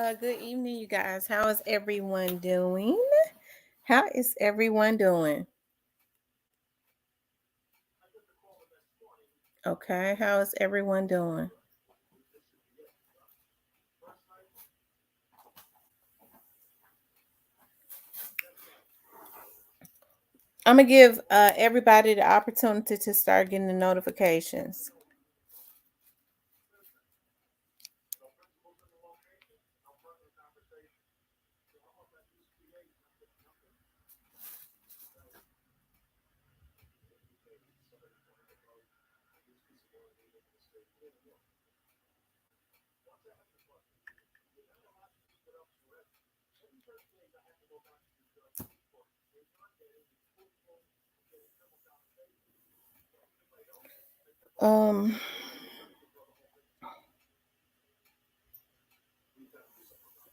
Good evening, you guys. How is everyone doing? How is everyone doing? Okay, how is everyone doing? I'm gonna give everybody the opportunity to start getting the notifications. Um,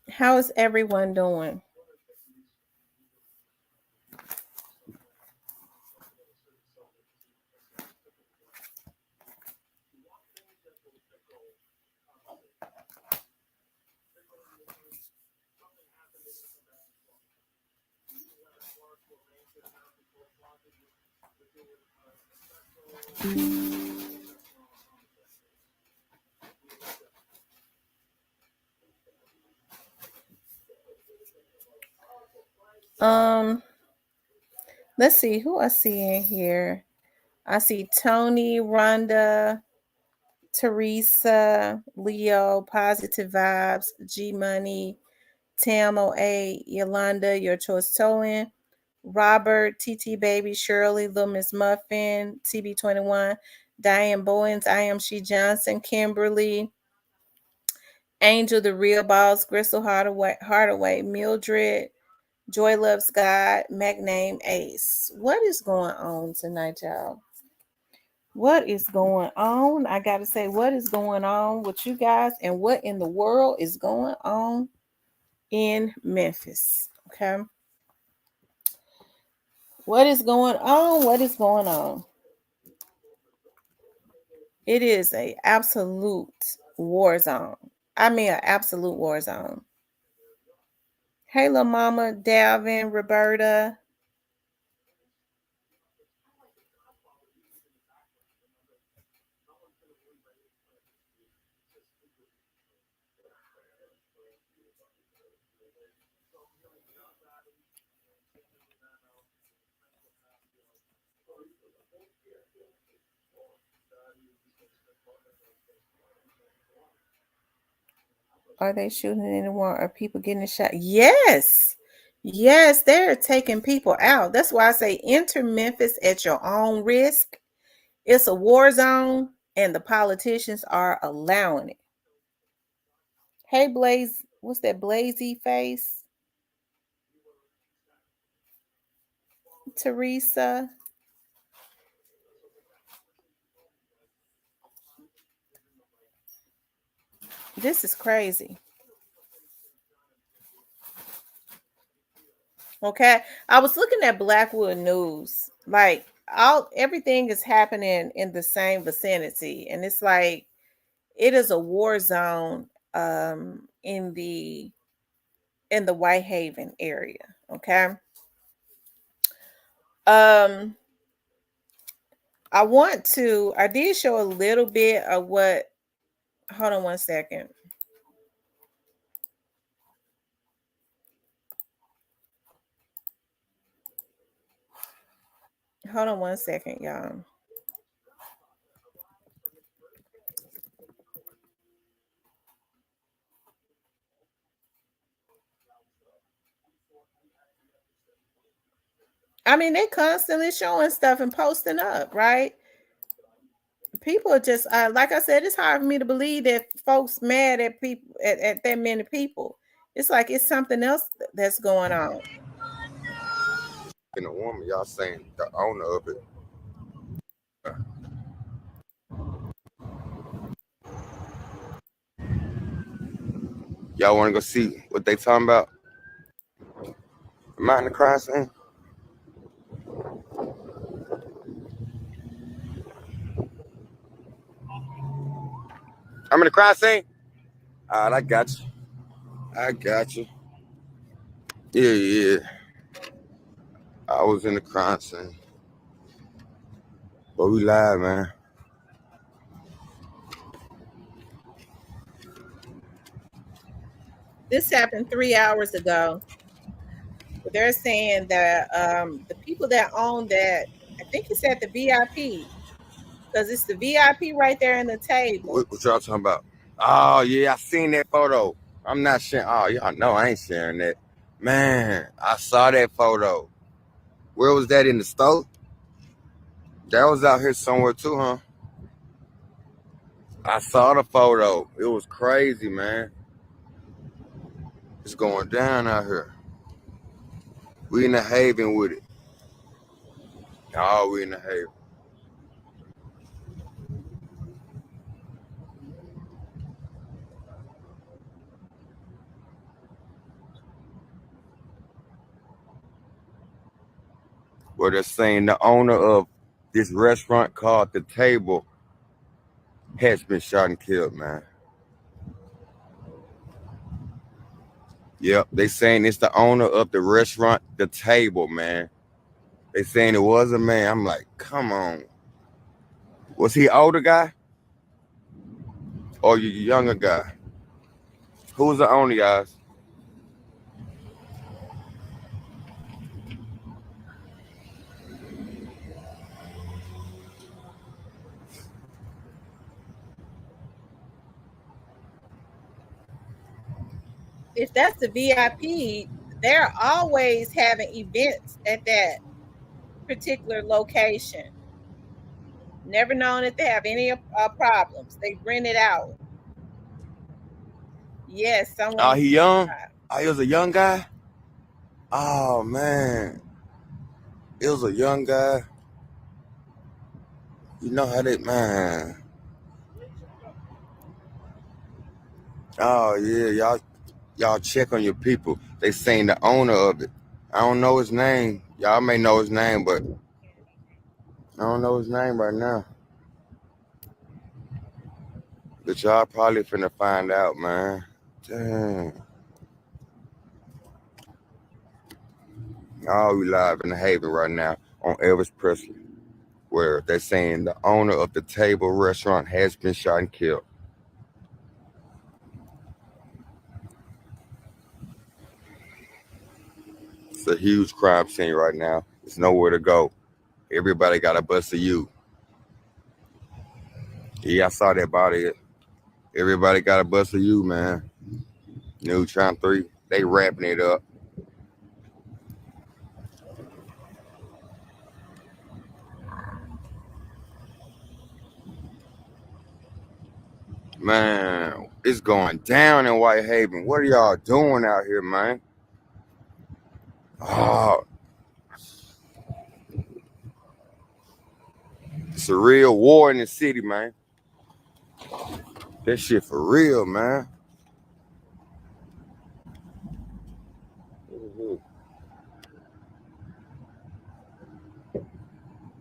how is everyone doing? Um, let's see who I see in here. I see Tony, Rhonda, Teresa, Leo, Positive Vibes, G Money, Tam A, Yolanda, Your Choice Towing, Robert, TT Baby, Shirley, Lil Miss Muffin, TB21, Diane Bowens, I Am She Johnson, Kimberly, Angel, The Real Boss, Crystal Hardaway, Mildred, Joy Loves God, Name Ace. What is going on tonight, y'all? What is going on? I got to say, what is going on with you guys and what in the world is going on in Memphis? Okay. What is going on? What is going on? It is a absolute war zone. I mean, an absolute war zone. Hey, little mama, Dalvin, Roberta. Are they shooting anyone? Are people getting shot? Yes. Yes, they're taking people out. That's why I say enter Memphis at your own risk. It's a war zone, and the politicians are allowing it. Hey, Blaze, what's that blazy face? Teresa. This is crazy. Okay. I was looking at Blackwood News. Like everything is happening in the same vicinity. And it's like it is a war zone in the Whitehaven area. Okay. Um I did show a little bit of what hold on one second. Hold on one second, y'all. I mean, they constantly showing stuff and posting up, right? People are just like I said, it's hard for me to believe that folks mad at people at that many people. It's like it's something else that's going on. And a woman, y'all saying the owner of it. Y'all want to go see what they talking about? Am I in the crime scene? I'm in the crime scene? All right, I got you. I got you. Yeah, yeah. I was in the crime scene. But we live, man. This happened 3 hours ago. But they're saying that the people that own that, I think it's at the VIP, because it's the VIP right there in the table. What y'all talking about? Oh, yeah, I seen that photo. I'm not sharing. Oh, y'all know I ain't sharing that. Man, I saw that photo. Where was that, in the store? That was out here somewhere too, huh? I saw the photo. It was crazy, man. It's going down out here. We in the Haven with it. Oh, we in the Haven. Where they're saying the owner of this restaurant called The Table has been shot and killed, man. Yep, they saying it's the owner of the restaurant The Table, man. They saying it was a man. I'm like, come on. Was he an older guy or you younger guy? Who was the owner, guys? If that's the VIP, they're always having events at that particular location. Never known if they have any problems. They rent it out. Yes, Oh, someone. he young? Oh, he was a young guy? Oh, man. It was a young guy. You know how they, man. Oh, yeah, y'all check on your people. They saying the owner of it. I don't know his name. Y'all may know his name, but I don't know his name right now. But y'all probably finna find out, man. Damn. Oh, we live in the Haven right now on Elvis Presley, where they're saying the owner of the Table restaurant has been shot and killed. It's a huge crime scene right now. There's nowhere to go. Everybody got a bust of you. Yeah, I saw that body. Everybody got a bust of you, man. New Tron 3, they wrapping it up. Man, it's going down in Whitehaven. What are y'all doing out here, man? Oh, it's a real war in the city, man. That shit for real, man.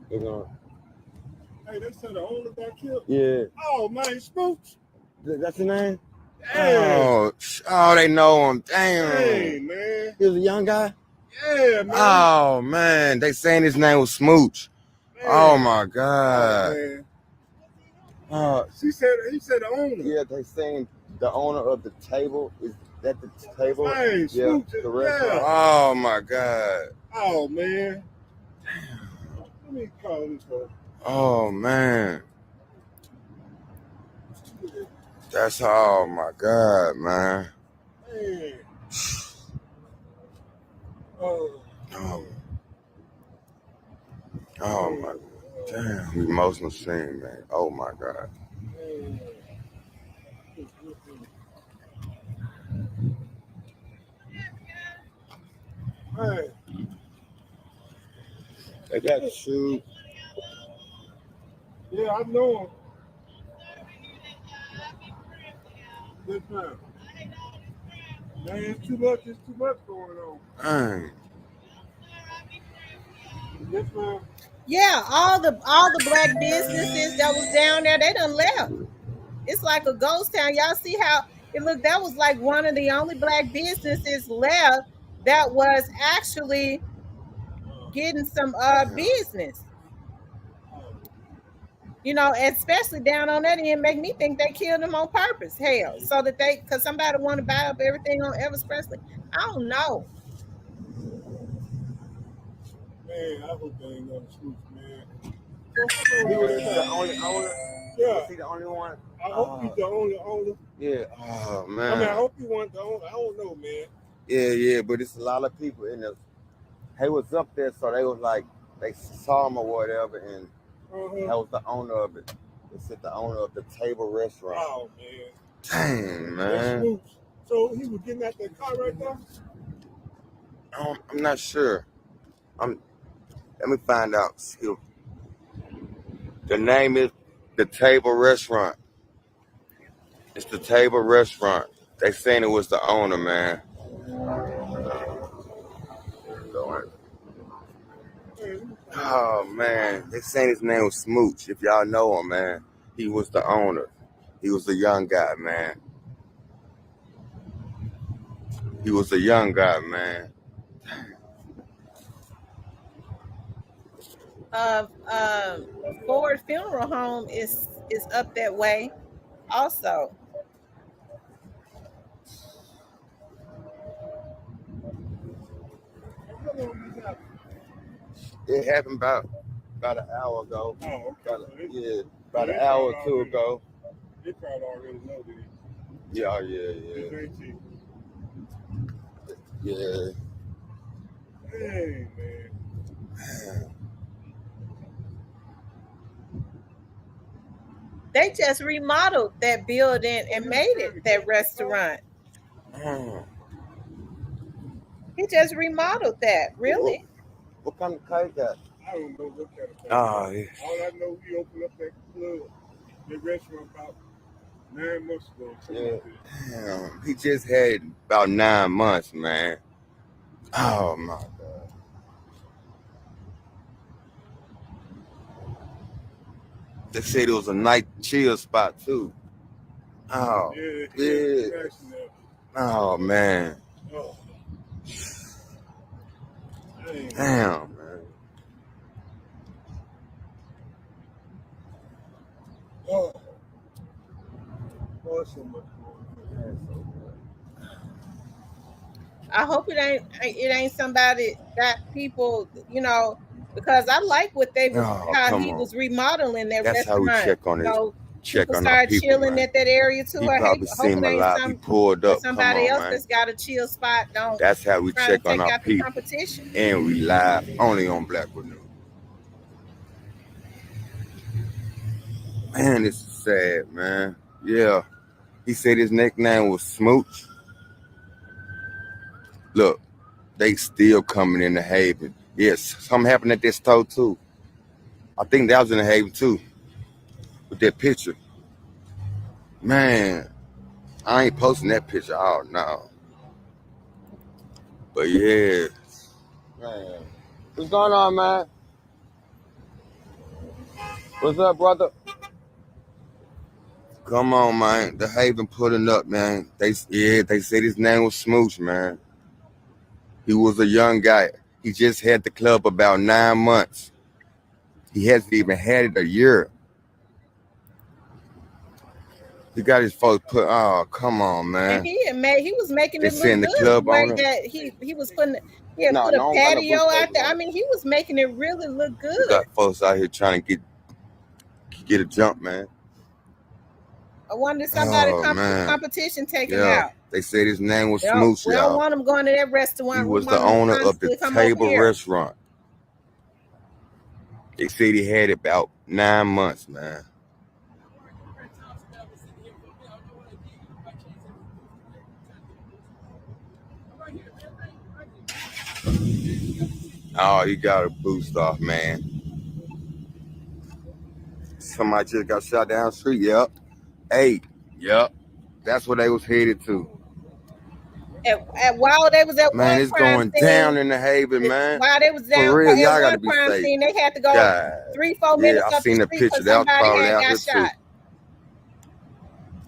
Hey, they said the owner got killed. Yeah. Oh man, Smooch. That's the name? Yeah. Oh, they know him. Damn. Hey man. He was a young guy? Yeah, man. Oh, man. They saying his name was Smooch. Man. Oh, my God. Man. He said the owner. Yeah, they saying the owner of the table. Is that the table? Hey, Yeah, Smooch. the restaurant. Yeah. Oh, my God. Oh, man. Let me call this one. Oh, man. That's, oh, my God, man. Man. Oh, my. Damn. Emotional scene, man. Oh, my God. Hey. They got to shoot. Yeah, I know him. Yes, ma'am. Man, it's too much going on. Dang. Yes, ma'am. Yeah, all the black businesses that was down there, they done left. It's like a ghost town. Y'all see how Look, that was like one of the only black businesses left that was actually getting some business. You know, especially down on that end, make me think they killed him on purpose. Hell, so that because somebody want to buy up everything on Elvis Presley. I don't know. Man, I hope they ain't gonna shoot, man. He was the only owner. Yeah. Was he the only one? I hope he's the only owner. Yeah. Oh man. I mean, I hope he wasn't the owner. I don't know, man. Yeah, but it's a lot of people in there. He was up there, so they was like, they saw him or whatever, and that was the owner of it. They said the owner of the Table Restaurant. Oh man. Dang, man. So he was getting out that car right there? I'm not sure. Let me find out. The name is the Table Restaurant. It's the Table Restaurant. They saying it was the owner, man. Oh man, they saying his name was Smooch. If y'all know him, man, he was the owner. He was a young guy, man. He was a young guy, man. Ford Funeral Home is up that way, also. It happened about an hour ago. Oh, okay. About an hour or two ago. They probably already know this. Yeah. Yeah. Hey, man. They just remodeled that building and made it that restaurant. He just remodeled that, really. What kind of car is that? I don't know what kind of car. Oh, yeah. All I know, he opened up that club, the restaurant about 9 months ago. Yeah. Damn, he just had about 9 months, man. Oh my God. They said it was a nice chill spot too. Oh yeah. Oh man. Oh. Damn, man. Oh. Oh, so much. I hope it ain't somebody got people, you know, because I like what they was how he was remodeling that That's restaurant. How we check on it. Check on our people, chilling man. At that area too. He probably seen a lot. He pulled up. Somebody else man. That's got a chill spot. That's how we check on our people. Competition. And we live only on Blackwood News. Man, this is sad, man. Yeah. He said his nickname was Smooch. Look, they still coming in the Haven. Yes, something happened at this store too. I think that was in the Haven too. With that picture. Man, I ain't posting that picture out now. But yeah. Man. What's going on, man? What's up, brother? Come on, man. The Haven pulling up, man. They said his name was Smooch, man. He was a young guy. He just had the club about 9 months. He hasn't even had it a year. He got his folks put. Oh, come on, man. And he was making it look good. The club the way owner. that he was putting. Put a patio out there. I mean, he was making it really look good. We got folks out here trying to get a jump, man. I wonder if somebody competition taken out. They said his name was Smooch. We don't want him going to that restaurant. He was the owner of the Table Restaurant. They said he had it about 9 months, man. Oh, he got a boost off, man. Somebody just got shot down the street. Yep. 8. Yep. That's where they was headed to. While they was at man, one it's going scene, down in the Haven, man. While they was down for real, y'all gotta one be crime safe. scene, they had to go 3-4 minutes I up seen the the street picture. because That was somebody probably had out got here shot.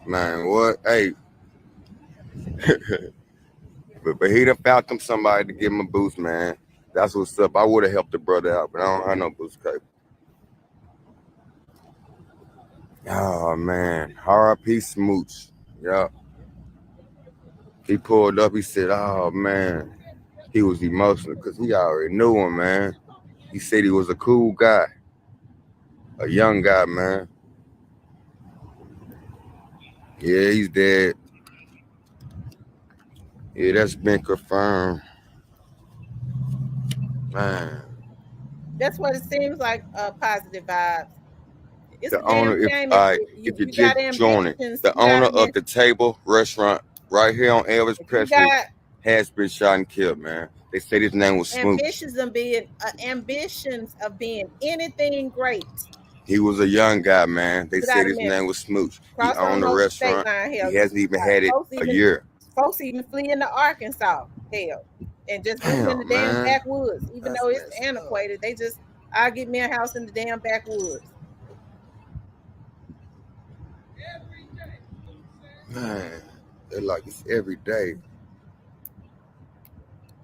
too. Man, what? Hey, But he done found them somebody to give him a boost, man. That's what's up. I would have helped the brother out, but I don't have no boost cable. Oh man, R.I.P. Smooch. Yeah. He pulled up. He said, "Oh man," he was emotional because he already knew him, man. He said he was a cool guy, a young guy, man. Yeah, he's dead. Yeah, that's been confirmed, man. That's what it seems like. Positive vibes. It's The a damn owner, shame that if you're you got just joining, ambitions. the You got owner of the Table Restaurant right here on Elvis if you Presley got has been shot and killed, man. They said his name was Smooch. ambitions of being anything great. He was a young guy, man. They Get out said of his name Memphis. was Smooch. He Cross owned on the over the state restaurant. line. Hell, He hasn't even had it folks a even year. flee into Arkansas. Hell, and just live in the Damn, damn man. backwoods. Even That's though it's messed up. antiquated, I'll get me a house in the damn backwoods. Man, they're like it's every day.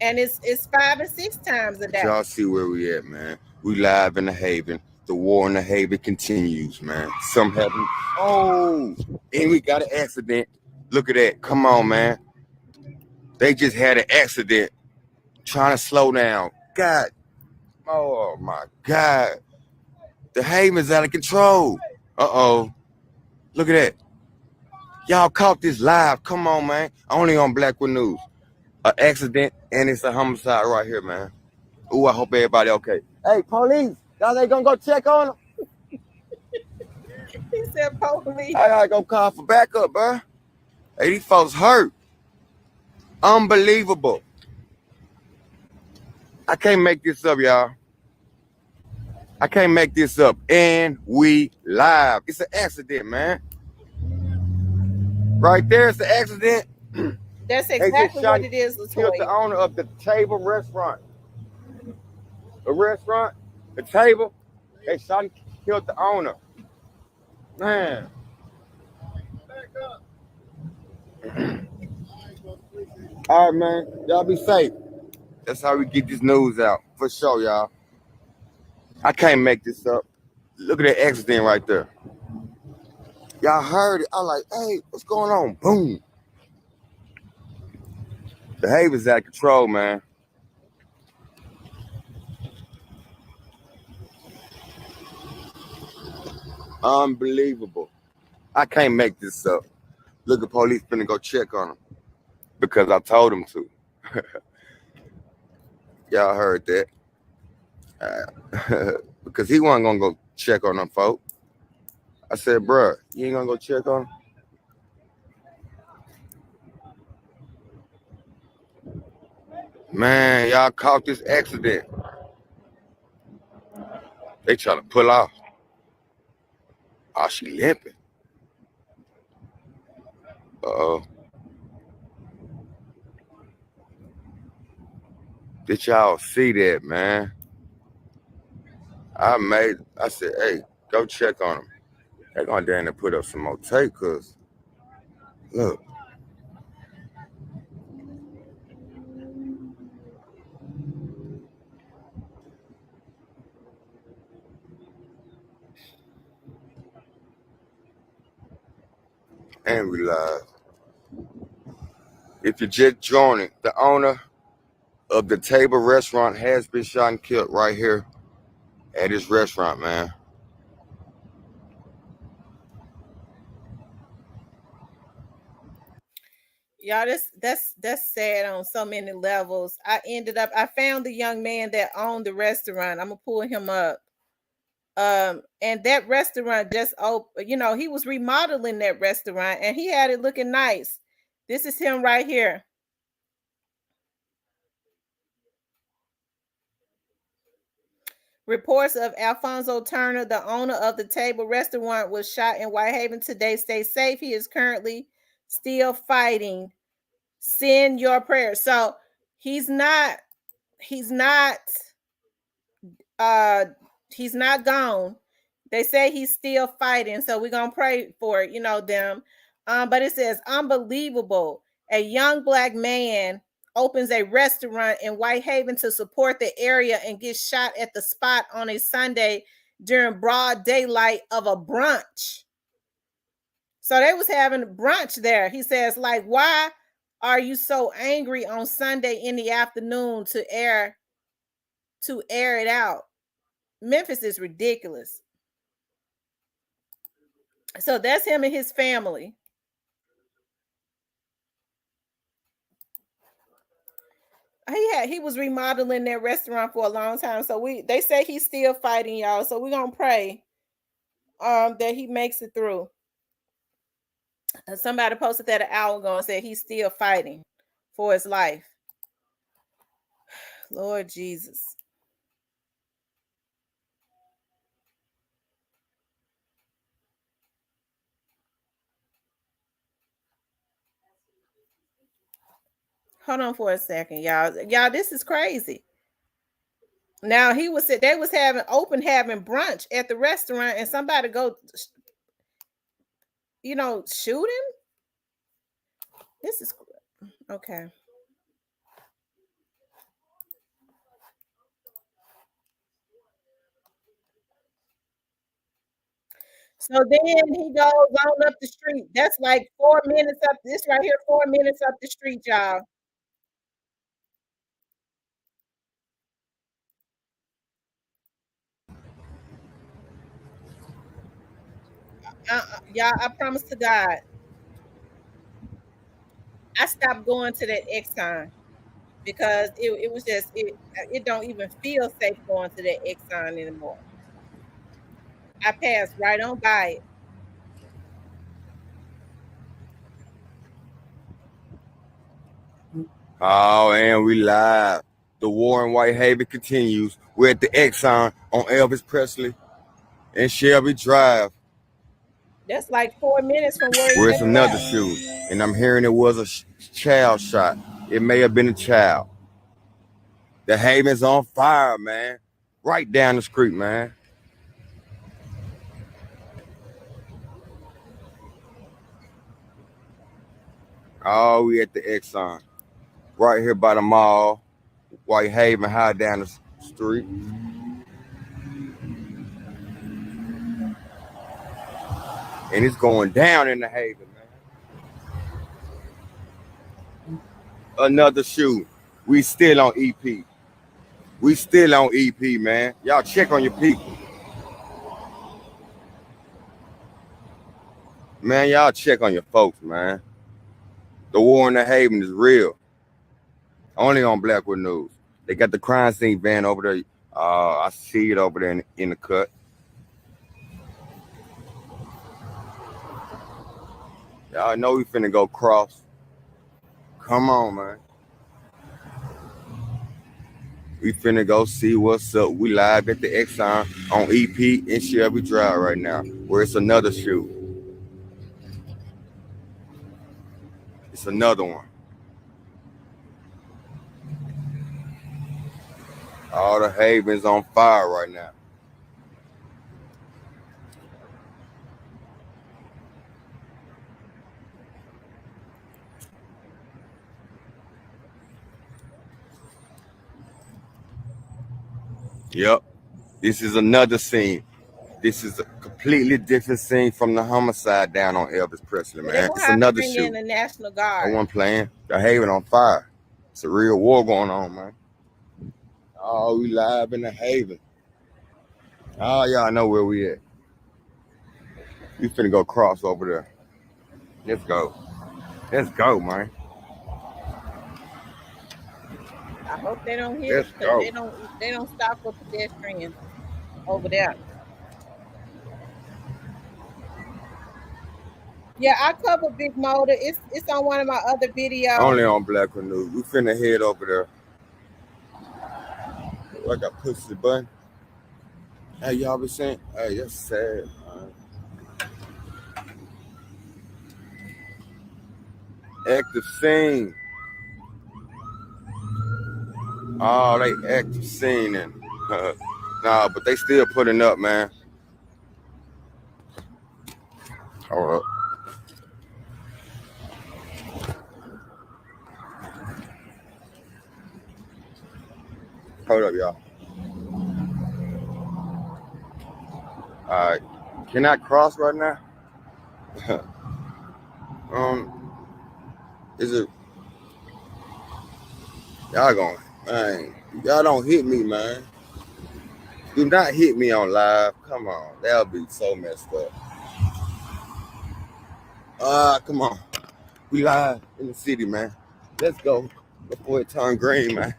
And it's 5 and 6 times a But day. y'all see where we at, man. We live in the Haven. The war in the Haven continues, man. Some happen. Oh, and we got an accident. Look at that. Come on, man. They just had an accident trying to slow down. God. Oh, my God. The Haven's out of control. Uh-oh. Look at that. Y'all caught this live. Come on, man. Only on Blackwood News. An accident, and it's a homicide right here, man. Ooh, I hope everybody okay. Hey, police. Y'all ain't gonna go check on him? He said, police. I gotta go call for backup, bro. Hey, these folks hurt. Unbelievable. I can't make this up, y'all. I can't make this up. And we live. It's an accident, man. Right there, it's an accident. That's They just exactly shot what it is, killed the Latoya. owner of the Table Restaurant. The restaurant, the table. They shot and killed the owner. Man. All right, man. Y'all be safe. That's how we get this news out. For sure, y'all. I can't make this up. Look at that accident right there. Y'all heard it. I was like, hey, what's going on? Boom. The Haven's out of control, man. Unbelievable. I can't make this up. Look, the police finna go check on him because I told them to. Y'all heard that. Because he wasn't gonna go check on them folk. I said, bruh, you ain't gonna go check on him? Man, y'all caught this accident. They trying to pull off. Oh, she limping. Uh-oh. Did y'all see that, man? I said, hey, go check on him. They're going down there put up some more tape, cause look. And we live. If you're just joining, the owner of the Table Restaurant has been shot and killed right here at his restaurant, man. Y'all, that's sad on so many levels. I found the young man that owned the restaurant. I'm gonna pull him up. And that restaurant just opened, he was remodeling that restaurant and he had it looking nice. This is him right here. Reports of Alfonso Turner, the owner of the Table Restaurant, was shot in Whitehaven today. Stay safe. He is currently still fighting. Send your prayers. So he's not he's not uh he's not gone. They say he's still fighting. So we're gonna pray for them. But it says unbelievable. A young black man opens a restaurant in Whitehaven to support the area and gets shot at the spot on a Sunday during broad daylight of a brunch. So they was having brunch there. He says, like, why are you so angry on Sunday in the afternoon to air it out? Memphis is ridiculous. So that's him and his family. He was remodeling that restaurant for a long time. So they say he's still fighting, y'all. So we're gonna pray that he makes it through. Somebody posted that an hour ago and said he's still fighting for his life. Lord Jesus. Hold on for a second, y'all. Y'all, this is crazy. Now they was having brunch at the restaurant, and somebody go, shoot him. This is okay. So then he goes on up the street. That's like 4 minutes up. This right here, 4 minutes up the street, y'all. Y'all, I promise to God, I stopped going to that Exxon because it was just it don't even feel safe going to that Exxon anymore. I passed right on by it. Oh, and we live. The war in Whitehaven continues. We're at the Exxon on Elvis Presley and Shelby Drive. That's like 4 minutes from where he Where it's left another out. shooting, and I'm hearing it was a child shot. It may have been a child. The Haven's on fire, man. Right down the street, man. Oh, we at the Exxon. Right here by the mall. Whitehaven, high down the street. And it's going down in the Haven, man. Another shoe. We still on EP. We still on EP, man. Y'all check on your people. Man, y'all check on your folks, man. The war in the Haven is real. Only on Blackwood News. They got the crime scene van over there. I see it over there in the cut. Y'all know we finna go cross. Come on, man. We finna go see what's up. We live at the Exxon on EP in Shelby Drive right now, where it's another shoot. It's another one. All the Havens on fire right now. Yep. This is another scene. This is a completely different scene from the homicide down on Elvis Presley, man. It's another bring shoot. in the National I Guard. wasn't playing. The Haven on fire. It's a real war going on, man. Oh, we live in the Haven. Oh, y'all know where we at. We finna go cross over there. Let's go. Let's go, man. I hope they don't hit Let's him because go. they don't stop for pedestrians over there. Yeah, I cover Big Motor. It's on one of my other videos. Only on Blackwood News. We finna head over there. Oh, I got push the button. Hey, y'all be saying, hey, that's sad, man. Active scene. Oh, they active scene and nah, but they still putting up, man. Hold up. Hold up, y'all. All right. Can I cross right now? Is it y'all going? Man, y'all don't hit me, man. Do not hit me on live. Come on, that'll be so messed up. Come on. We live in the city, man. Let's go before it turn green, man.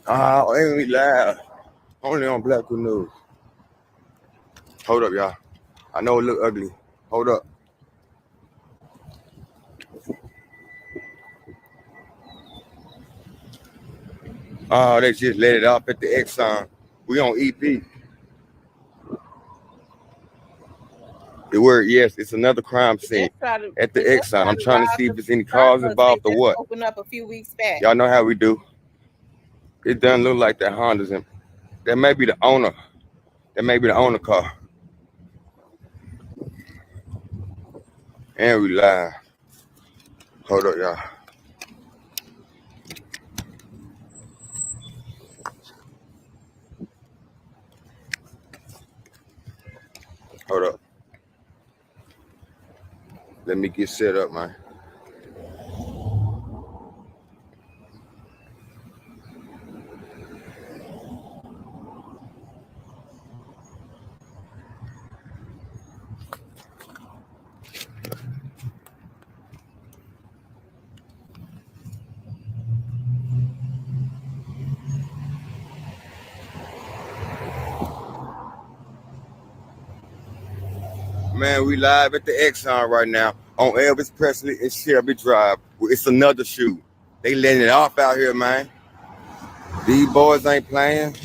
Ain't we live? Only on Black Good News. Hold up, y'all. I know it look ugly. Hold up. They just let it off at the Exxon. We on EP. The word, yes, it's another crime scene at the Exxon. I'm trying to see if there's any cars involved or what. Opened up a few weeks back. Y'all know how we do. It doesn't look like that Honda's in. That may be the owner. That may be the owner car. And we live. Hold up, y'all. Hold up. Let me get set up, man. Man, we live at the Exxon right now on Elvis Presley and Shelby Drive. It's another shoot. They letting it off out here, man. These boys ain't playing.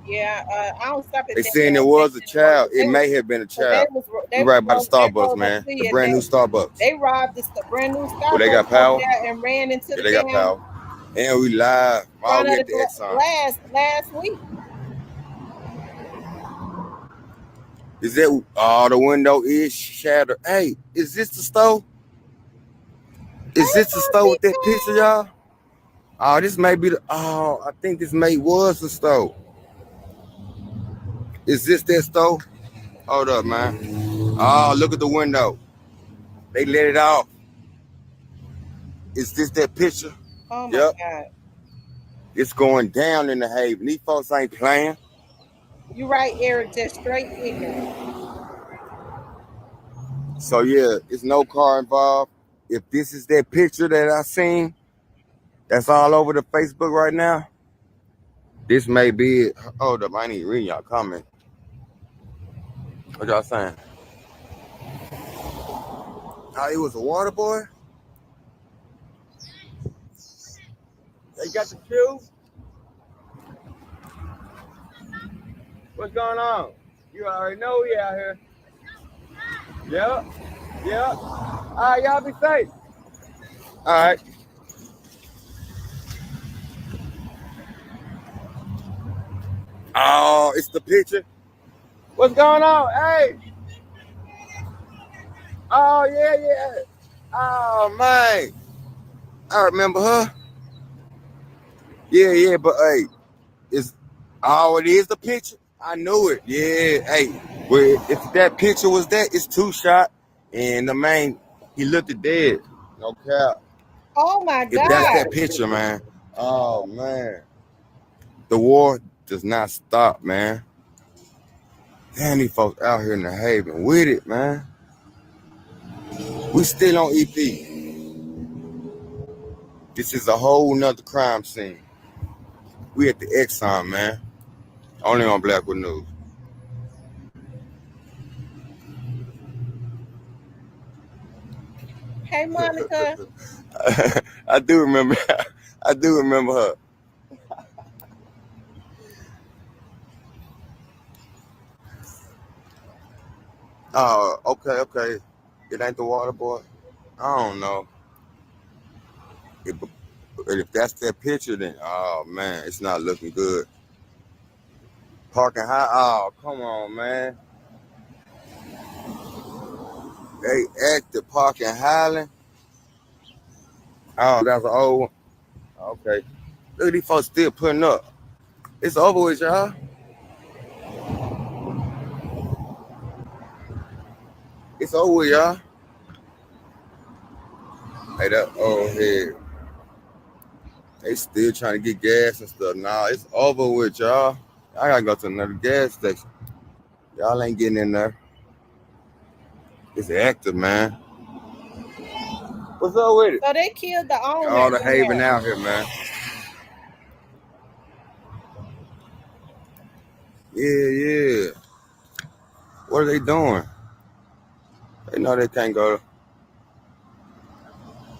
Yeah, I don't stop at They saying it was a child. It may have been a child. They You're right by the Starbucks, man. The brand new Starbucks. They robbed the brand new Starbucks. Well, they got power and ran into the they got power. And we live all the way at the Exxon. Last week. Is that the window is shattered? Hey, is this the store? Is this the store with that picture, y'all? Oh, this may be I think this was the store. Is this that store? Hold up, man. Oh, look at the window. They let it off. Is this that picture? Oh my God. It's going down in the Haven. These folks ain't playing. You right, Eric, just straight ignorant. So yeah, it's no car involved. If this is that picture that I seen, that's all over the Facebook right now. This may be it. Hold up, I need to read y'all comment. What y'all saying? It was a water boy? They got the shoes? What's going on? You already know we out here. Yep. All right, y'all be safe. All right. Oh, it's the picture. What's going on? Hey. Oh, yeah. Oh, man. I remember her. Yeah, but hey, it is the picture. I knew it. Yeah, hey, if that picture was that, it's two shot, and the man, he looked dead. No cap. Oh my God. If that's that picture, man. Oh man, the war does not stop, man. Damn, these folks out here in the Haven with it, man. We still on EP. This is a whole nother crime scene. We at the Exxon, man. Only on Blackwood News. Hey, Monica. I do remember her. Oh, okay. It ain't the water boy. I don't know. If that's that picture, then oh man, it's not looking good. Parking high. Oh, come on, man. They at the parking Highland. Oh, that's an old one. Okay. Look at these folks still putting up. It's over with, y'all. It's over with, y'all. Hey, that old head. They still trying to get gas and stuff. Nah, it's over with, y'all. I gotta go to another gas station. Y'all ain't getting in there. It's active, man. What's up with it? So they killed the owner All the in haven there. out here, man. Yeah, yeah. What are they doing? They know they can't go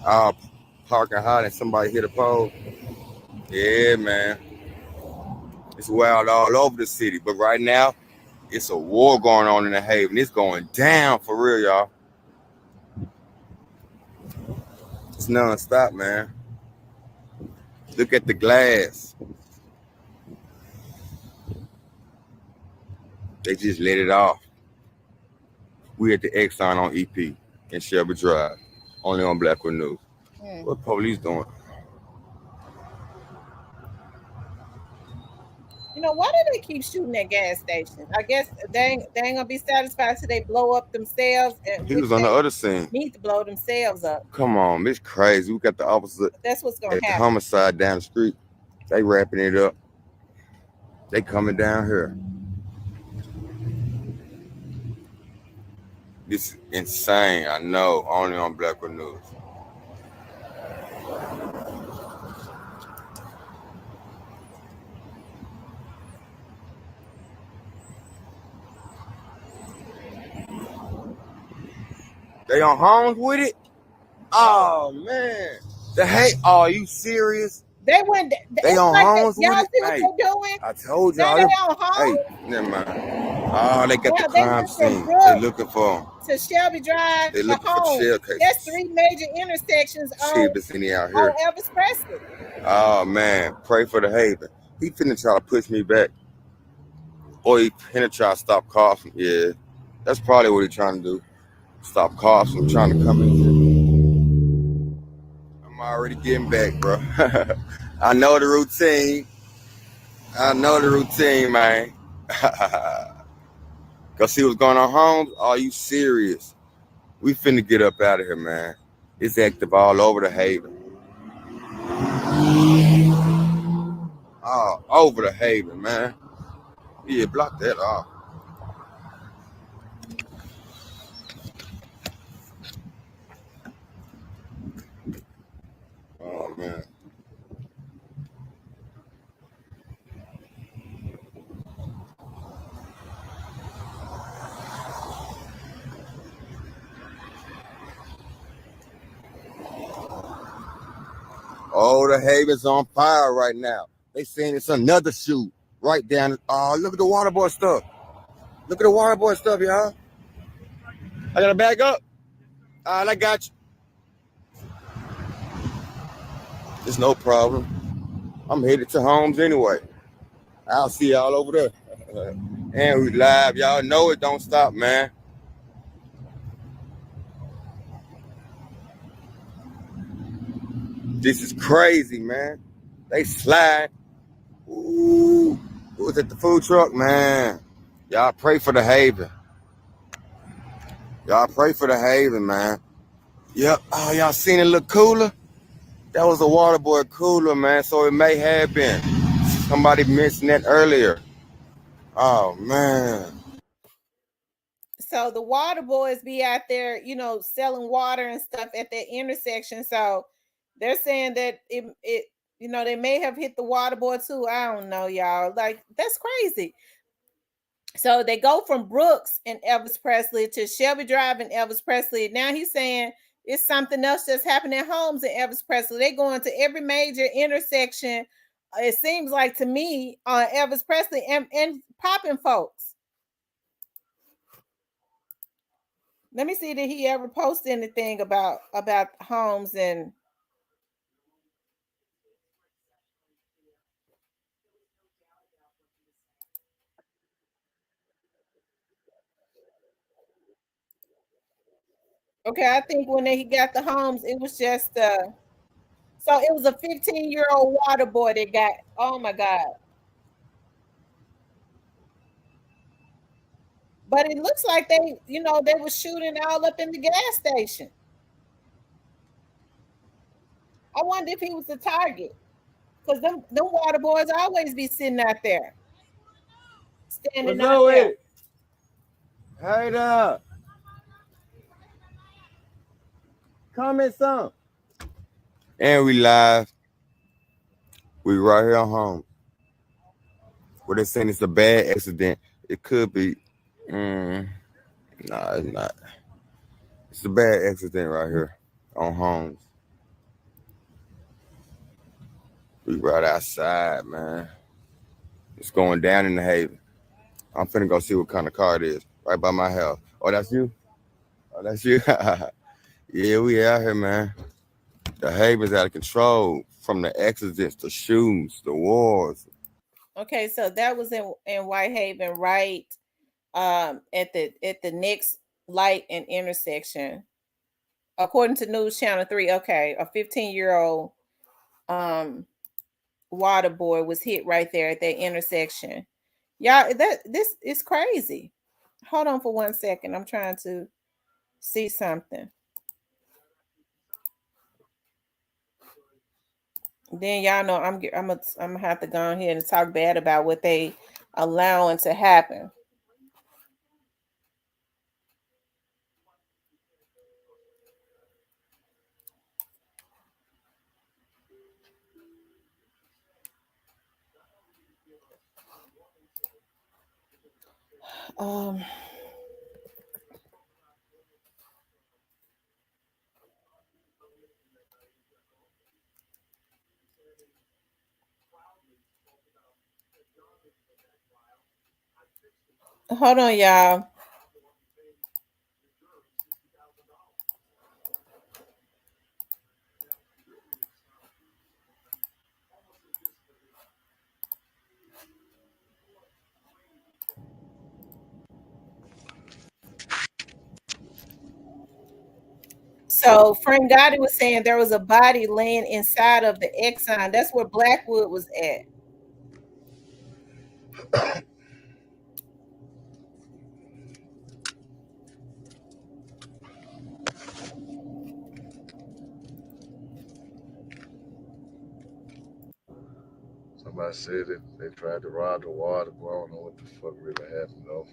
out parking hot and somebody hit a pole. Yeah, man. It's wild all over the city. But right now, it's a war going on in the haven. It's going down for real, y'all. It's non-stop, man. Look at the glass. They just let it off. We at the Exxon on EP in Shelby Drive, only on Blackwood News. What police doing? You know, why do they keep shooting at gas stations? I guess they ain't gonna be satisfied till they blow up themselves, and He which was on the they other scene. need to blow themselves up. Come on, it's crazy. We got the officer That's what's gonna at the happen. homicide down the street. They wrapping it up. They coming down here. This is insane. I know. Only on Blackwood News. They on homes with it? Oh man. The hate. Oh, are you serious? They went. They It's on like that. homes with Y'all it? see what Hey, they're doing? I told Now y'all. they on Hey, home. never mind. Oh, they got the Now they crime went from scene. They Brooks looking for them. to Shelby Drive They to looking for the home. shell That's cases. three major intersections See if it's any out on here. Elvis Presley. Oh man, pray for the haven. He finna try to push me back. Or he finna try to stop coughing. Yeah. That's probably what he's trying to do. Stop coughing, trying to come in here. I'm already getting back, bro. I know the routine. I know the routine, man. Go see what's going on, Holmes? Are you serious? We finna get up out of here, man. It's active all over the haven. All over the haven, man. Yeah, block that off. Oh man. Oh, the haven's on fire right now. They saying it's another shoot right down. Oh, look at the water boy stuff. Look at the water boy stuff, y'all. I gotta back up. All right, I got you. It's no problem. I'm headed to Homes anyway. I'll see y'all over there. And we live. Y'all know it don't stop, man. This is crazy, man. They slide. Ooh. Who was at the food truck, man? Y'all pray for the haven. Y'all pray for the haven, man. Yep. Oh, y'all seen it look cooler? That was a water boy cooler, man. So it may have been. Somebody mentioned that earlier. Oh man. So the water boys be out there, you know, selling water and stuff at that intersection. So they're saying that it you know, they may have hit the water boy too. I don't know, y'all. Like, that's crazy. So they go from Brooks and Elvis Presley to Shelby Drive and Elvis Presley. Now he's saying it's something else that's happening at Homes and Elvis Presley. They go into every major intersection. It seems like to me on Elvis Presley and popping folks. Let me see, did he ever post anything about Homes and okay, I think when he got the Homes, it was just So it was a 15-year-old water boy that got, oh my God. But it looks like they were shooting all up in the gas station. I wonder if he was the target. Because them water boys always be sitting out there, standing What's out up with there. it? Hey there. Comment some. And we live. We right here home. What they saying it's a bad accident. It could be. Nah, it's not. It's a bad accident right here on Holmes. We right outside, man. It's going down in the Haven. I'm finna go see what kind of car it is. Right by my house. Oh, that's you? Oh, that's you? Yeah, we out here, man. The Haven's out of control. From the accidents, the shoes, the wars. Okay, so that was in Whitehaven, right? At the next light and intersection. According to News Channel 3, okay, a 15-year-old water boy was hit right there at that intersection. Y'all, this is crazy. Hold on for 1 second. I'm trying to see something. Then y'all know I'm gonna have to go ahead and talk bad about what they allowing to happen. Um Hold on, y'all. So Frank Gotti was saying there was a body laying inside of the Exxon. That's where Blackwood was at. Somebody said that they tried to rob the water, but I don't know what the fuck really happened though.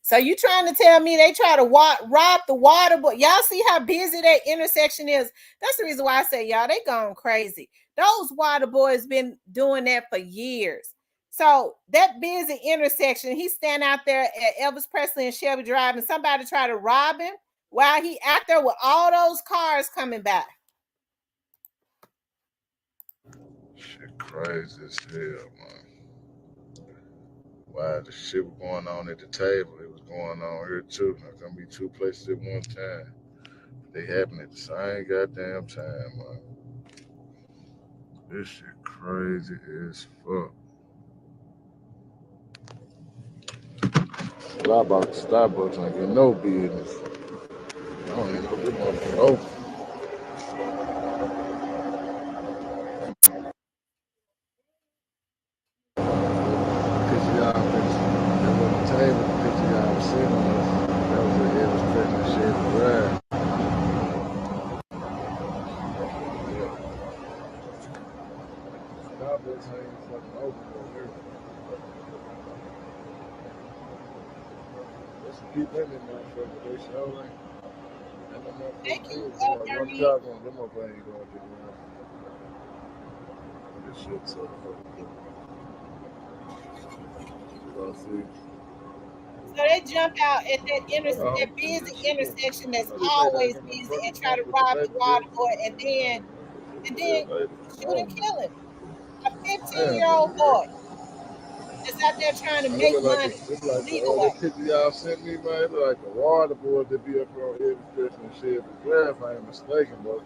So you trying to tell me they try to rob the water, but y'all see how busy that intersection is? That's the reason why I say y'all they gone crazy. Those water boys been doing that for years. So that busy intersection, he stand out there at Elvis Presley and Shelby Drive, and somebody try to rob him while he out there with all those cars coming by. Shit crazy as hell, man. Wow, the shit was going on at the table. It was going on here too. Not gonna be two places at one time. They happen at the same goddamn time, man. This shit crazy as fuck. Starbucks ain't got no business. I don't even know if this motherfucker open. Picture y'all, that little table, the picture y'all was sitting on, that was a Elvis Presley shit ride. Starbucks ain't even fucking open over here. There's some people in there, motherfucker. They sure ain't. And them Thank motherfuckers you, do. Them one Ernie. job on them motherfuckers ain't going to get around. This shit so fucking good. You see? So they jump out at Oh, that busy this shit good. intersection that's Oh, this lady ain't always got no busy fucking and try trunk to with the rob the baby water bitch. boy and then Yeah, lady, come shoot and on. kill him. A Damn, 15-year-old baby girl. boy that's out there trying to Man, make money it look the like legal way. that picture y'all sent me, man. It look like the water boy that be up here on every Christmas and shit. But if I ain't mistaken, bro.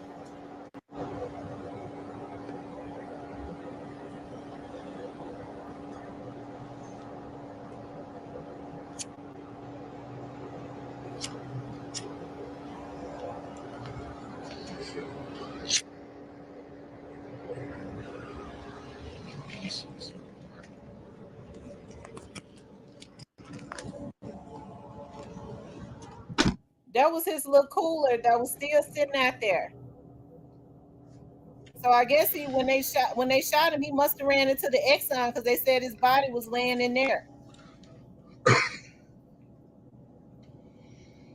That was his little cooler that was still sitting out there. So I guess when they shot him, he must have ran into the Exxon because they said his body was laying in there.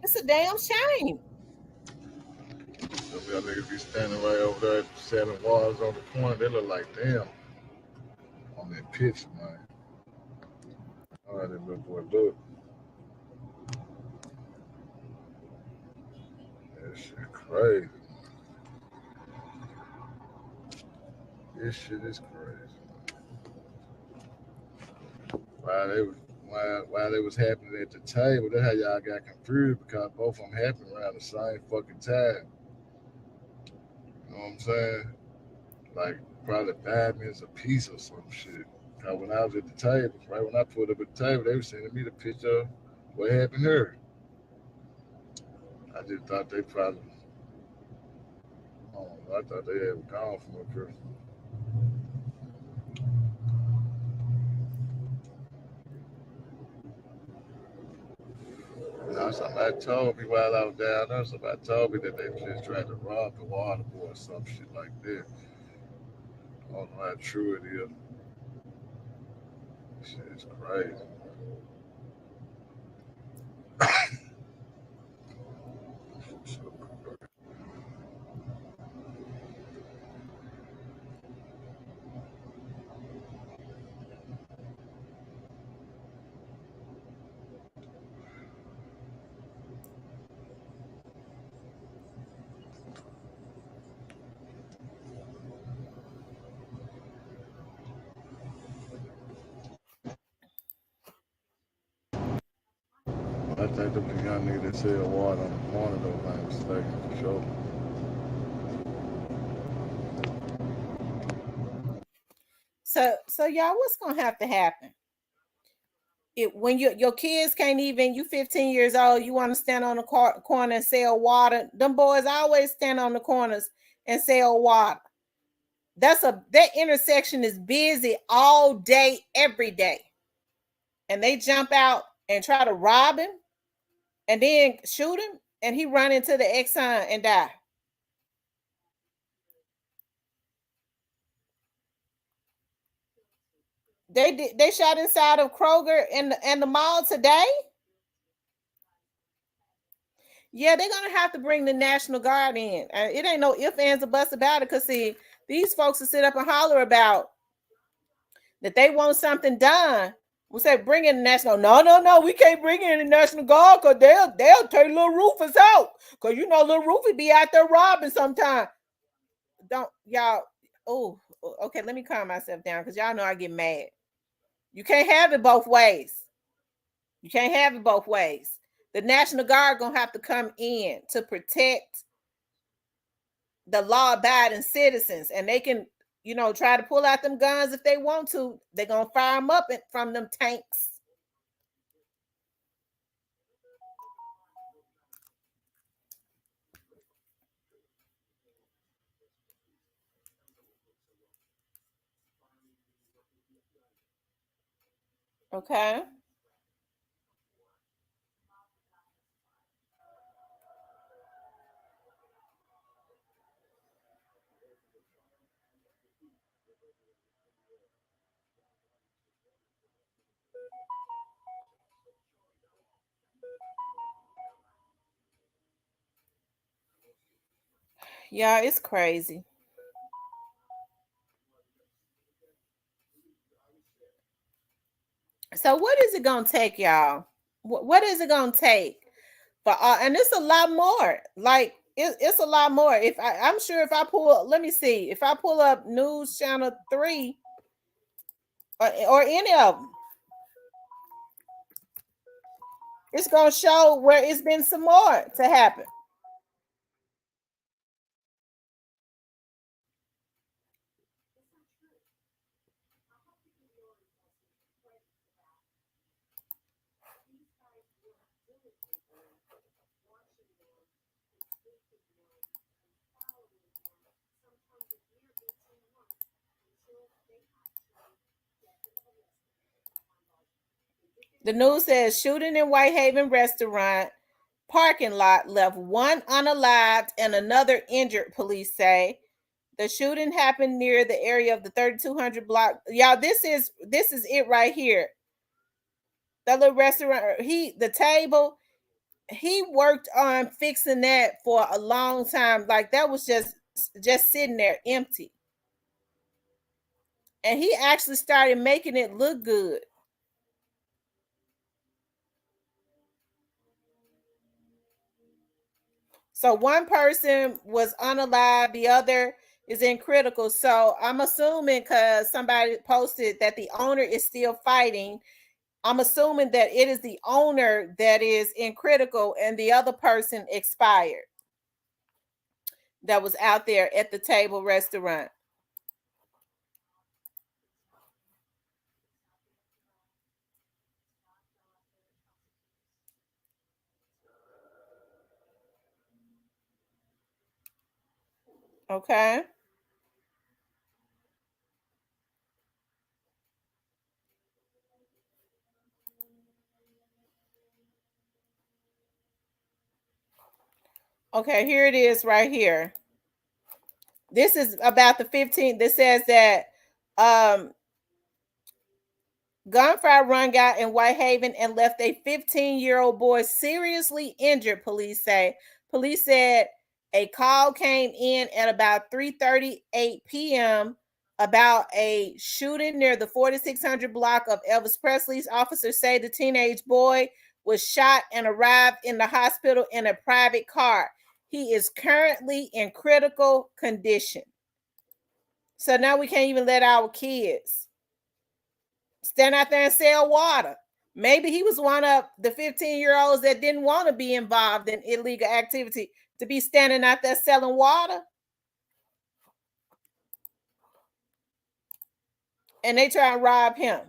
It's a damn shame. Some of y'all niggas be standing right over there selling waters on the corner. They look like damn on that pitch, man. All right, that little boy look. That shit crazy. This shit is crazy. While they was while they was happening at the table, that's how y'all got confused because both of them happened around the same fucking time. You know what I'm saying? Like probably 5 minutes a piece or some shit. Cause when I was at the table, right when I pulled up at the table, they were sending me the picture of what happened here. I just thought they probably, I don't know, I thought they had gone from up here. Now, somebody told me while I was down there, somebody told me that they was just trying to rob the water boy or some shit like that. I don't know how true it is. Shit is crazy. I think the young nigga that sell water on the corner though, if I ain't mistaken, for sure. So y'all, what's gonna have to happen? When your kids can't even, you 15 years old, you want to stand on the corner and sell water. Them boys always stand on the corners and sell water. That intersection is busy all day, every day. And they jump out and try to rob him and then shoot him, and he run into the Exxon and die. They shot inside of Kroger and the mall today. Yeah, they're gonna have to bring the National Guard in. It ain't no ifs, ands, or buts about it. Cause see, these folks will sit up and holler about that they want something done. We say bring in the National. No, no, no, we can't bring in the National Guard because they'll take little Rufus out. Cause you know little Rufus be out there robbing sometime. Don't y'all? Oh, okay. Let me calm myself down because y'all know I get mad. You can't have it both ways. You can't have it both ways. The National Guard gonna have to come in to protect the law-abiding citizens, and they can, try to pull out them guns if they want to. They're gonna fire them up from them tanks. Okay. Yeah, it's crazy. So what is it gonna take, y'all? What is it gonna take for and it's a lot more. Like it's a lot more. I'm sure if I pull, let me see, if I pull up News Channel 3 or any of them, it's gonna show where it's been some more to happen. The news says shooting in Whitehaven restaurant. parking lot left one unalived and another injured, police say. The shooting happened near the area of the 3200 block. Y'all, this is it right here. That little restaurant, the table, he worked on fixing that for a long time. Like that was just sitting there empty. And he actually started making it look good. So one person was unalive, the other is in critical. So I'm assuming, because somebody posted that the owner is still fighting, I'm assuming that it is the owner that is in critical and the other person expired that was out there at the table restaurant. Okay. Okay, here it is right here. This is about the 15th. This says that gunfire rung out in Whitehaven and left a 15-year-old boy seriously injured, police say. Police said a call came in at about 3:38 p.m. about a shooting near the 4600 block of Elvis Presley's. Officers say the teenage boy was shot and arrived in the hospital in a private car. He is currently in critical condition. So now we can't even let our kids stand out there and sell water. Maybe he was one of the 15-year-olds that didn't want to be involved in illegal activity to be standing out there selling water. And they try and rob him.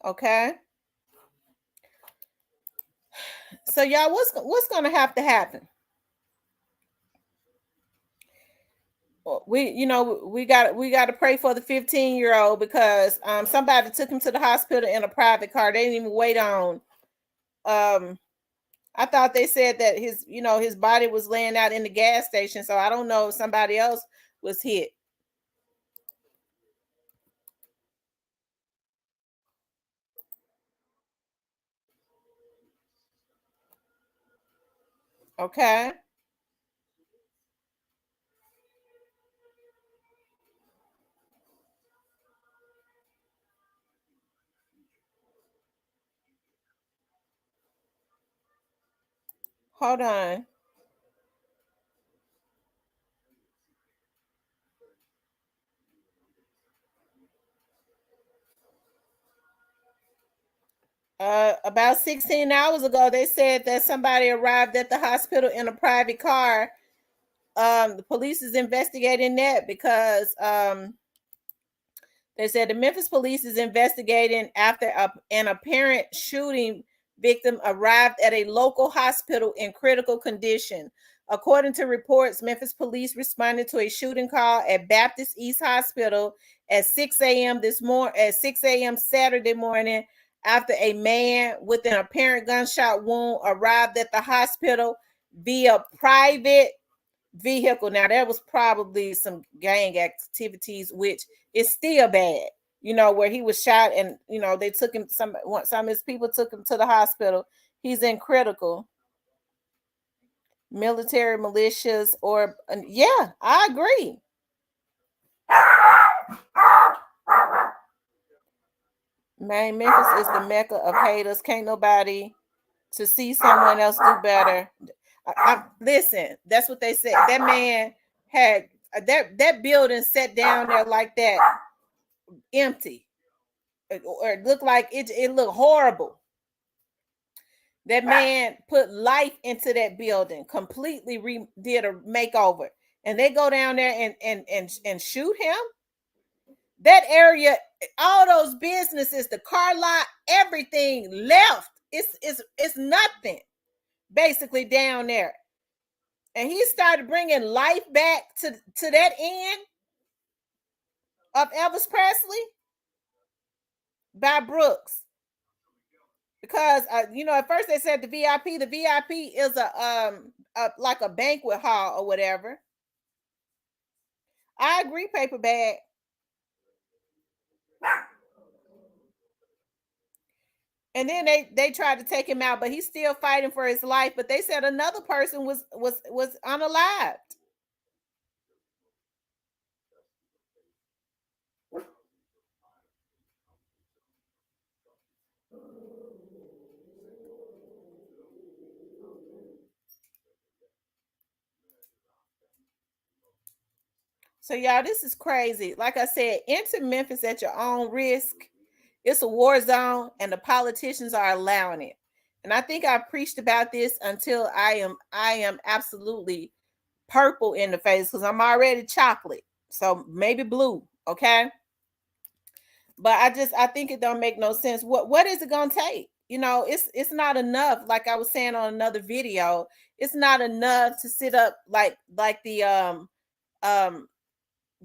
Okay. So y'all, what's going to have to happen? We got to pray for the 15-year-old, because somebody took him to the hospital in a private car. They didn't even wait on. I thought they said that his body was laying out in the gas station. So I don't know if somebody else was hit. Okay. Hold on. About 16 hours ago, they said that somebody arrived at the hospital in a private car. The police is investigating that because they said the Memphis police is investigating after an apparent shooting victim arrived at a local hospital in critical condition. According to reports, Memphis police responded to a shooting call at Baptist East Hospital at 6 a.m. Saturday morning, after a man with an apparent gunshot wound arrived at the hospital via private vehicle. Now, there was probably some gang activities, which is still bad, where he was shot and, they took him, some of his people took him to the hospital. He's in critical. Military militias yeah, I agree. Man, Memphis is the mecca of haters. Can't nobody to see someone else do better. Listen, that's what they said. That man had that building set down there like that, empty, or it looked like it looked horrible. That man put life into that building, completely did a makeover, and they go down there and shoot him. That area, all those businesses, the car lot, everything left. It's nothing basically down there. And he started bringing life back to that end of Elvis Presley by Brooks. Because at first they said the VIP is a like a banquet hall or whatever. I agree, paper bag. And then they tried to take him out, but he's still fighting for his life. But they said another person was unalived. So y'all, this is crazy. Like I said, enter Memphis at your own risk. It's a war zone, and the politicians are allowing it. And I think I preached about this until I am absolutely purple in the face because I'm already chocolate. So maybe blue, okay? But I think it don't make no sense. What is it gonna take? It's not enough. Like I was saying on another video, it's not enough to sit up like the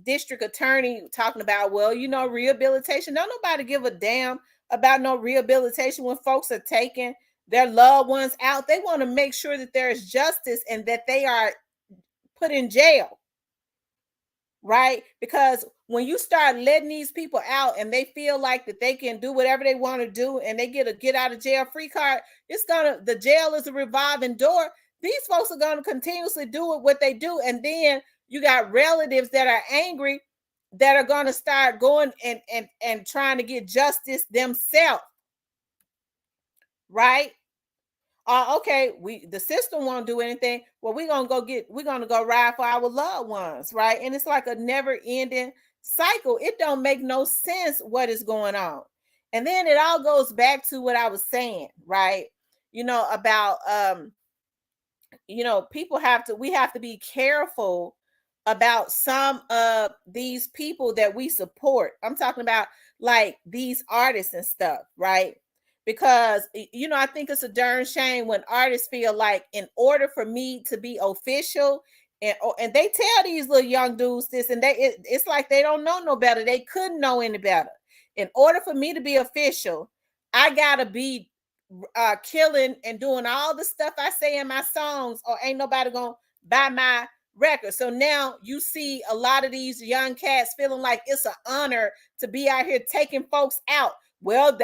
district attorney talking about, well, rehabilitation. Don't nobody give a damn about no rehabilitation when folks are taking their loved ones out. They want to make sure that there is justice and that they are put in jail. Right? Because when you start letting these people out and they feel like that they can do whatever they want to do and they get a get out of jail free card, the jail is a revolving door. These folks are going to continuously do what they do. And then you got relatives that are angry that are going to start going and trying to get justice themselves. Right? Okay, the system won't do anything. Well, we're gonna go ride for our loved ones, right? And it's like a never-ending cycle. It don't make no sense what is going on. And then it all goes back to what I was saying, right? About we have to be careful about some of these people that we support. I'm talking about like these artists and stuff, right? Because I think it's a darn shame when artists feel like in order for me to be official, and they tell these little young dudes this, and it's like they don't know no better. They couldn't know any better. In order for me to be official, I gotta be killing and doing all the stuff I say in my songs, or ain't nobody gonna buy my record. So now you see a lot of these young cats feeling like it's an honor to be out here taking folks out. Well,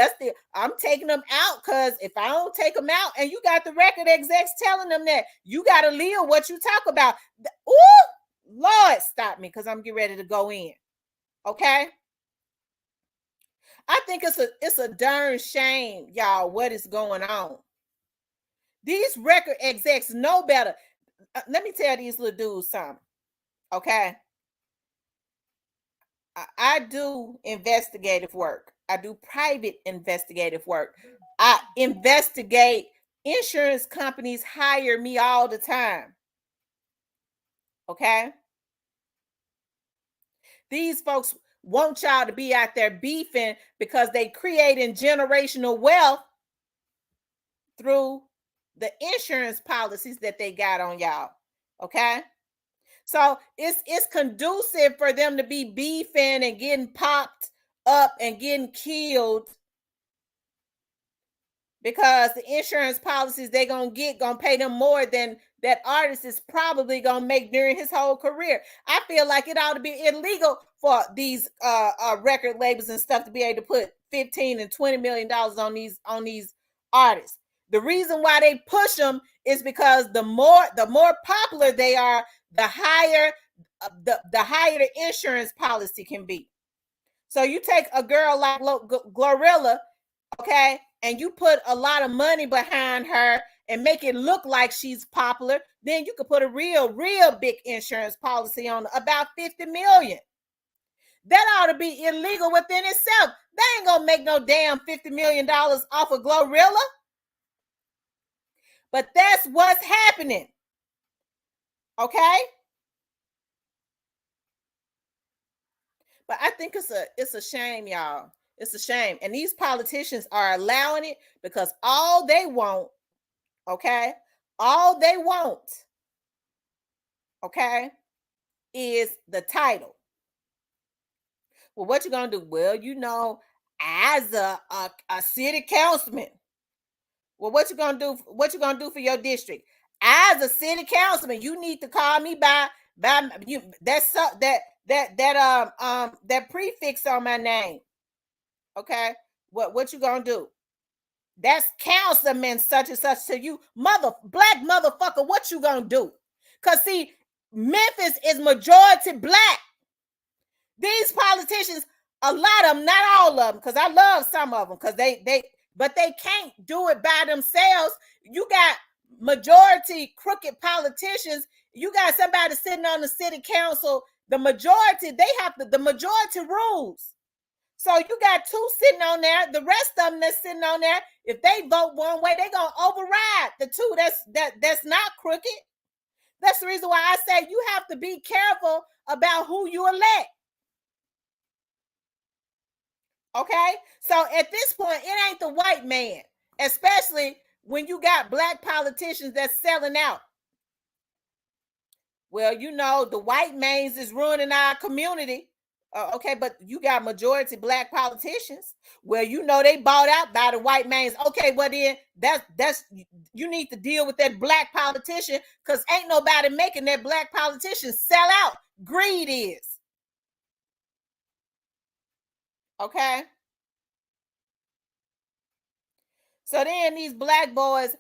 I'm taking them out because if I don't take them out, and you got the record execs telling them that you got to live what you talk about. Ooh, Lord, stop me because I'm getting ready to go in. Okay. I think it's a darn shame, y'all, what is going on. These record execs know better. Let me tell these little dudes something. Okay. I do investigative work. I do private investigative work. I investigate. Insurance companies hire me all the time. Okay. These folks want y'all to be out there beefing because they creating generational wealth through the insurance policies that they got on y'all. Okay. So it's conducive for them to be beefing and getting popped up and getting killed because the insurance policies they gonna pay them more than that artist is probably gonna make during his whole career. I feel like it ought to be illegal for these record labels and stuff to be able to put $15 and $20 million on these artists. The reason why they push them is because the more popular they are, the higher the higher the insurance policy can be. So you take a girl like Glorilla, okay, and you put a lot of money behind her and make it look like she's popular, then you could put a real big insurance policy on about 50 million. That ought to be illegal within itself. They ain't gonna make no damn $50 million off of Glorilla. But that's what's happening. Okay? But I think it's a shame, y'all. It's a shame. And these politicians are allowing it because all they want, okay, all they want, okay, is the title. Well, what you gonna do? Well, as a city councilman. Well, what you gonna do? What you gonna do for your district? As a city councilman, you need to call me by you. That's that prefix on my name. Okay. What you gonna do? That's councilman such and such to you, black motherfucker. What you gonna do? Cause see, Memphis is majority black. These politicians, a lot of them, not all of them, because I love some of them, because but they can't do it by themselves. You got majority crooked politicians. You got somebody sitting on the city council. The majority, the majority rules. So you got two sitting on there. The rest of them that's sitting on there, if they vote one way, they're gonna override the two that's not crooked. That's the reason why I say you have to be careful about who you elect. Okay, so at this point, it ain't the white man, especially when you got black politicians that's selling out. Well, the white mains is ruining our community. Okay, but you got majority black politicians. Well, they bought out by the white mains. Okay, well then that's you need to deal with that black politician, because ain't nobody making that black politician sell out. Greed is. Okay. So then these black boys,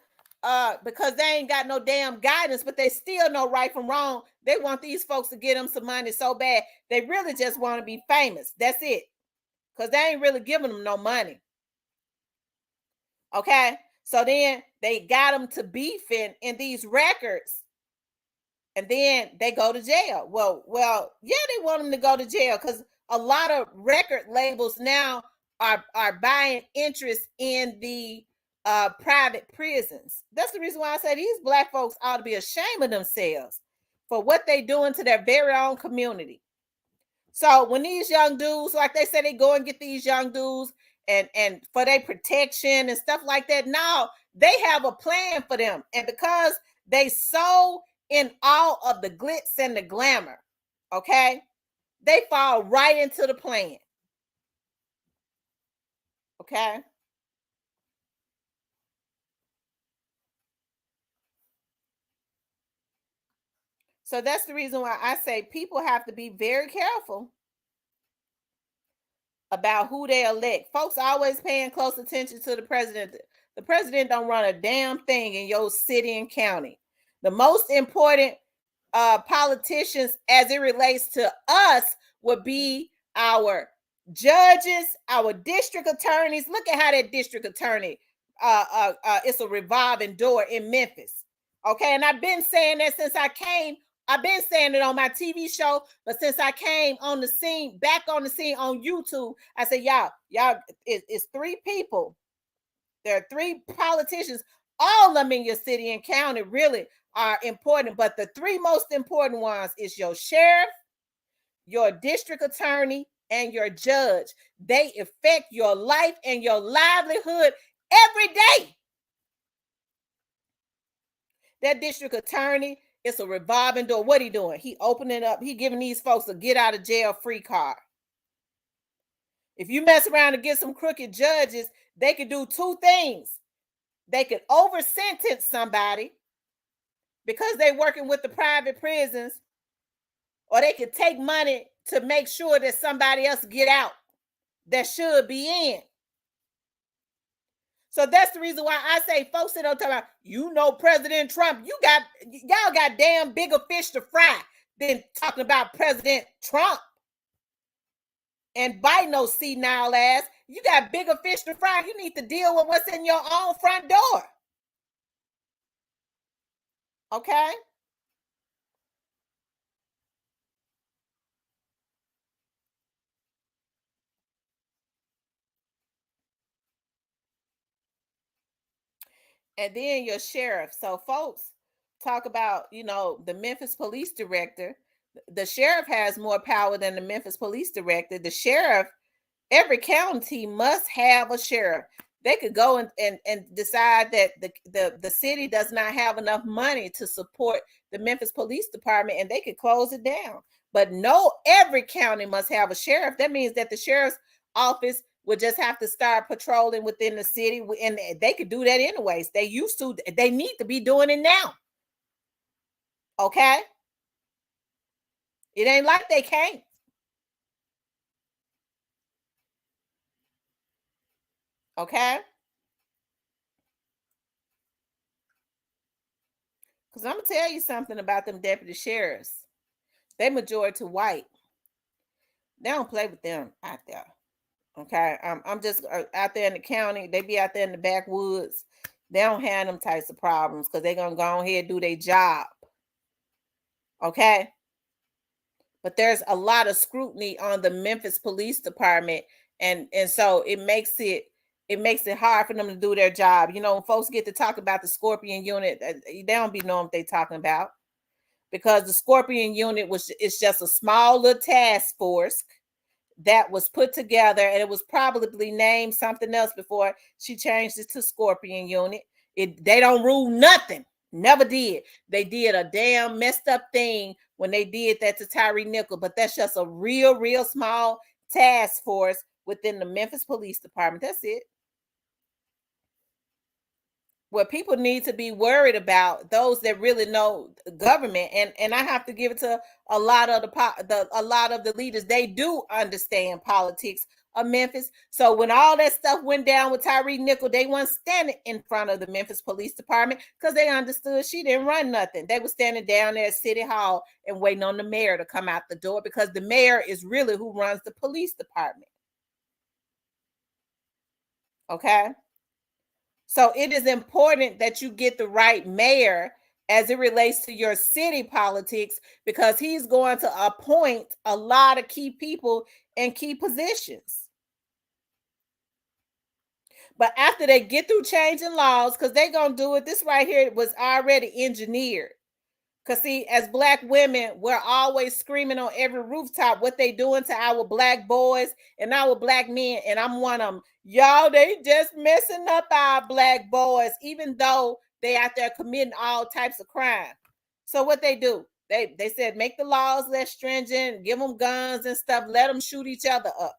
because they ain't got no damn guidance, but they still know right from wrong. They want these folks to get them some money so bad. They really just want to be famous. That's it. Because they ain't really giving them no money. Okay. So then they got them to beefing in these records. And then they go to jail. Well, yeah, they want them to go to jail because a lot of record labels now are buying interest in the private prisons. That's the reason why I say these black folks ought to be ashamed of themselves for what they doing to their very own community. So when these young dudes, like they say, they go and get these young dudes and for their protection and stuff like that. Now they have a plan for them, and because they so in all of the glitz and the glamour, okay, they fall right into the plan. Okay. So that's the reason why I say people have to be very careful about who they elect. Folks always paying close attention to the president. The president don't run a damn thing in your city and county. The most important politicians as it relates to us would be our judges, our district attorneys. Look at how that district attorney, it's a revolving door in Memphis. Okay, and I've been saying that since I came. I've been saying it on my TV show, but since I came on the scene, back on the scene on YouTube, I said, y'all, it's three people. There are three politicians. All of them in your city and county really are important, but the three most important ones is your sheriff, your district attorney, and your judge. They affect your life and your livelihood every day. That district attorney, it's a revolving door. What he doing? He opening up. He giving these folks a get out of jail free card. If you mess around and get some crooked judges, they could do two things. They could over sentence somebody because they're working with the private prisons, or they could take money to make sure that somebody else get out that should be in. So that's the reason why I say folks that don't talk about, President Trump, y'all got damn bigger fish to fry than talking about President Trump and Biden no senile ass. You got bigger fish to fry. You need to deal with what's in your own front door. Okay? And then your sheriff. So folks talk about, the Memphis police director The sheriff has more power than the Memphis police director. The sheriff, every county must have a sheriff. They could go and decide that the city does not have enough money to support the Memphis Police Department, and they could close it down. But no, every county must have a sheriff. That means that the sheriff's office would just have to start patrolling within the city, and they could do that anyways. They used to. They need to be doing it now. Okay? It ain't like they can't. Okay? Because I'm going to tell you something about them deputy sheriffs. They majority white. They don't play with them out there. Okay? I'm just out there in the county. They be out there in the backwoods. They don't have them types of problems because they're going to go ahead and do their job. Okay? But there's a lot of scrutiny on the Memphis Police Department. And so it makes it hard for them to do their job. You know, when folks get to talk about the Scorpion unit, they don't be knowing what they're talking about, because the Scorpion unit it's just a small little task force that was put together, and it was probably named something else before she changed it to Scorpion unit. They don't rule nothing. Never did. They did a damn messed up thing when they did that to Tyree Nickel, but that's just a real small task force within the Memphis Police Department. That's it. What people need to be worried about, those that really know government, and I have to give it to a lot of the leaders. They do understand politics of Memphis. So when all that stuff went down with Tyree Nickel, they weren't standing in front of the Memphis Police Department because they understood she didn't run nothing. They were standing down there at City Hall and waiting on the mayor to come out the door, because the mayor is really who runs the police department. Okay? So it is important that you get the right mayor as it relates to your city politics, because he's going to appoint a lot of key people in key positions. But after they get through changing laws, because they're going to do it, this right here was already engineered. Because see, as Black women, we're always screaming on every rooftop what they doing to our Black boys and our Black men. And I'm one of them. Y'all, they just messing up our Black boys, even though they out there committing all types of crime. So what they do, they said make the laws less stringent, give them guns and stuff, let them shoot each other up.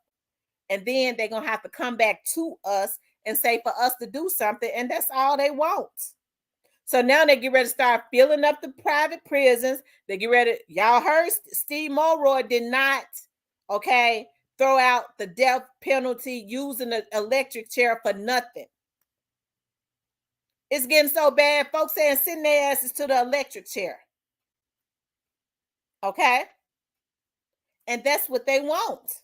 And then they're going to have to come back to us and say for us to do something. And that's all they want. So now they get ready to start filling up the private prisons. They get ready. Y'all heard Steve Mulroy did not, throw out the death penalty using the electric chair for nothing. It's getting so bad, folks saying send their asses to the electric chair. Okay? And that's what they want.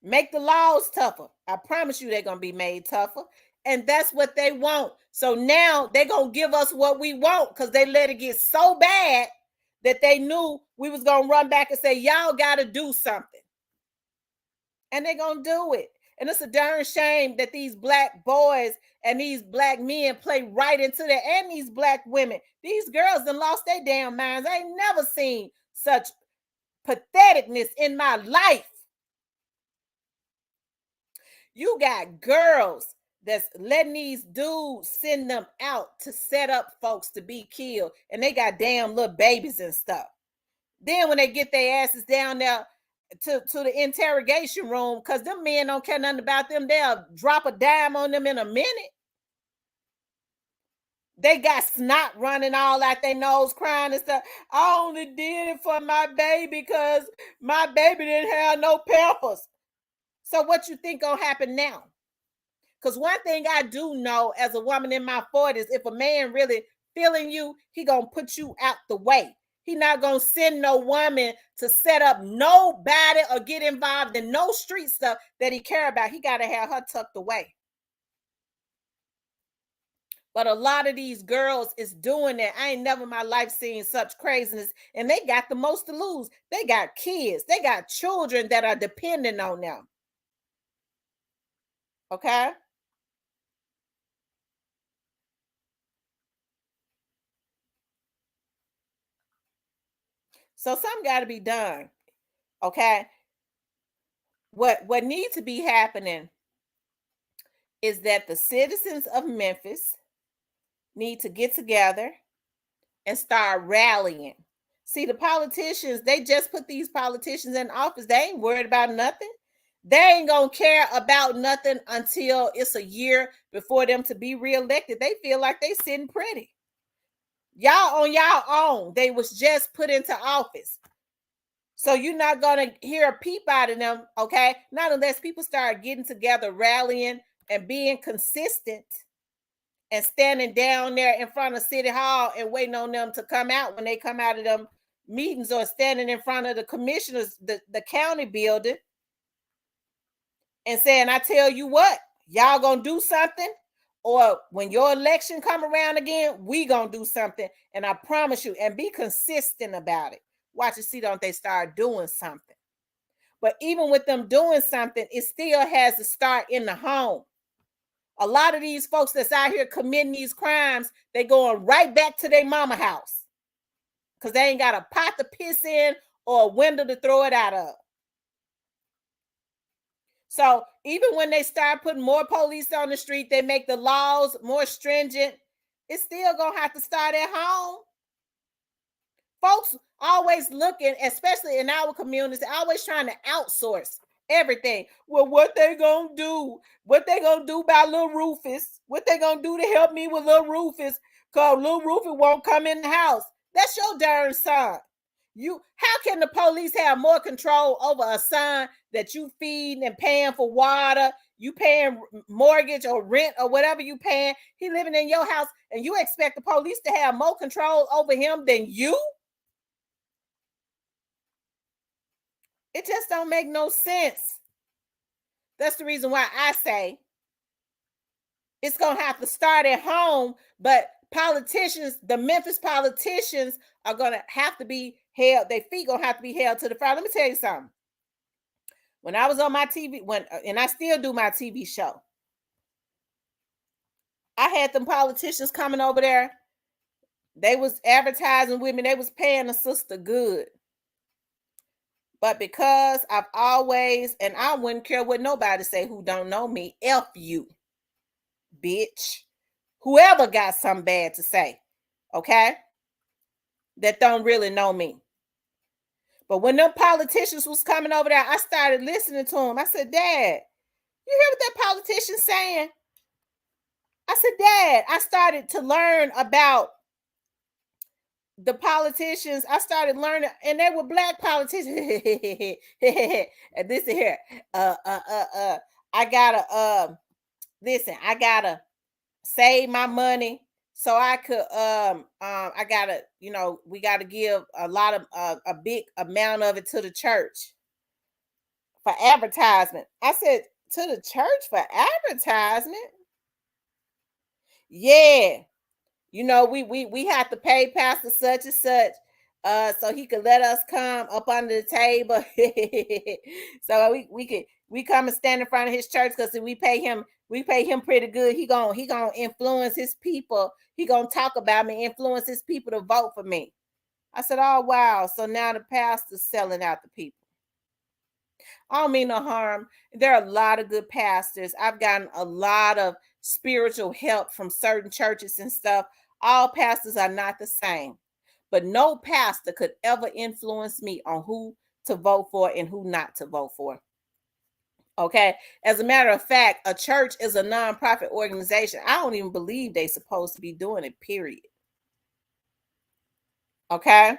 Make the laws tougher. I promise you they're going to be made tougher. And that's what they want. So now they're going to give us what we want, because they let it get so bad that they knew we was going to run back and say, y'all got to do something. And they're going to do it. And it's a darn shame that these Black boys and these Black men play right into that, and these Black women. These girls done lost their damn minds. I ain't never seen such patheticness in my life. You got girls that's letting these dudes send them out to set up folks to be killed, and they got damn little babies and stuff. Then when they get their asses down there to the interrogation room, because them men don't care nothing about them, they'll drop a dime on them in a minute. They got snot running all out their nose, crying and stuff. I only did it for my baby because my baby didn't have no Pampers. So what you think gonna happen now? Because one thing I do know as a woman in my 40s, if a man really feeling you, he gonna put you out the way. He not gonna send no woman to set up nobody or get involved in no street stuff that he care about. He gotta have her tucked away. But a lot of these girls is doing that. I ain't never in my life seen such craziness. And they got the most to lose. They got kids. They got children that are dependent on them. Okay? So something got to be done. Okay. What needs to be happening is that the citizens of Memphis need to get together and start rallying. See, the politicians, they just put these politicians in office. They ain't worried about nothing. They ain't gonna care about nothing until it's a year before them to be reelected. They feel like they sitting pretty. Y'all on y'all own. They was just put into office. So you're not gonna hear a peep out of them, okay? Not unless people start getting together, rallying, and being consistent and standing down there in front of City Hall and waiting on them to come out when they come out of them meetings, or standing in front of the commissioners, the county building, and saying, I tell you what, y'all gonna do something, or when your election come around again, we gonna do something. And I promise you, and be consistent about it. Watch and see, don't they start doing something. But even with them doing something, it still has to start in the home. A lot of these folks that's out here committing these crimes, they going right back to their mama house because they ain't got a pot to piss in or a window to throw it out of. So even when they start putting more police on the street, they make the laws more stringent, it's still going to have to start at home. Folks always looking, especially in our communities, always trying to outsource everything. Well, what they gonna do? What they gonna do about little Rufus? What they gonna do to help me with little Rufus? Because little Rufus won't come in the house. That's your darn son. How can the police have more control over a son that you feeding and paying for water, you paying mortgage or rent or whatever you paying? He living in your house, and you expect the police to have more control over him than you? It just don't make no sense. That's the reason why I say it's going to have to start at home. But politicians, the Memphis politicians, are going to have to be held. Their feet going to have to be held to the fire. Let me tell you something. When I was on my TV, and I still do my TV show, I had them politicians coming over there. They was advertising with me. They was paying the sister good. But because I've always, and I wouldn't care what nobody say who don't know me, F you, bitch. Whoever got something bad to say, okay? That don't really know me. But when them politicians was coming over there, I started listening to them. I said, Dad, you hear what that politician's saying? I said, Dad, I started to learn about the politicians. I started learning, and they were black politicians. And this here, I gotta listen, I gotta save my money so I could I gotta, we gotta give a lot of a big amount of it to the church for advertisement. I said, to the church for advertisement? Yeah. We have to pay Pastor such and such so he could let us come up under the table. So we come and stand in front of his church because we pay him pretty good. He gonna influence his people. He gonna talk about me, influence his people to vote for me. I said, oh wow. So now the pastor's selling out the people. I don't mean no harm. There are a lot of good pastors. I've gotten a lot of spiritual help from certain churches and stuff. All pastors are not the same, but no pastor could ever influence me on who to vote for and who not to vote for. Okay. As a matter of fact, a church is a nonprofit organization. I don't even believe they're supposed to be doing it, period. Okay.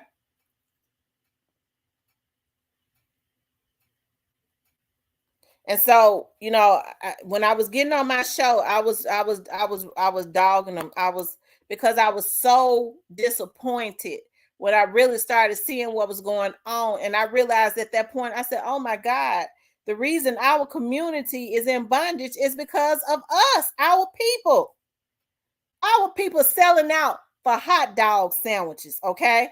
And so, when I was getting on my show, I was dogging them. Because I was so disappointed when I really started seeing what was going on. And I realized at that point, I said, oh my God, the reason our community is in bondage is because of us, our people. Our people selling out for hot dog sandwiches, okay?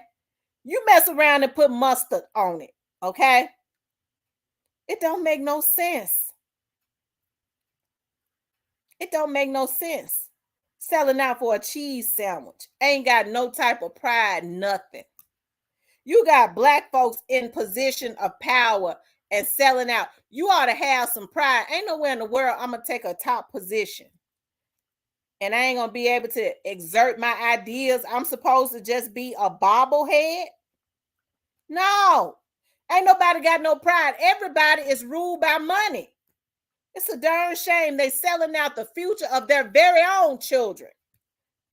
You mess around and put mustard on it, okay? It don't make no sense. It don't make no sense. Selling out for a cheese sandwich. Ain't got no type of pride, nothing. You got black folks in position of power and selling out. You ought to have some pride. Ain't nowhere in the world I'm going to take a top position and I ain't going to be able to exert my ideas. I'm supposed to just be a bobblehead. No, ain't nobody got no pride. Everybody is ruled by money. It's a darn shame they selling out the future of their very own children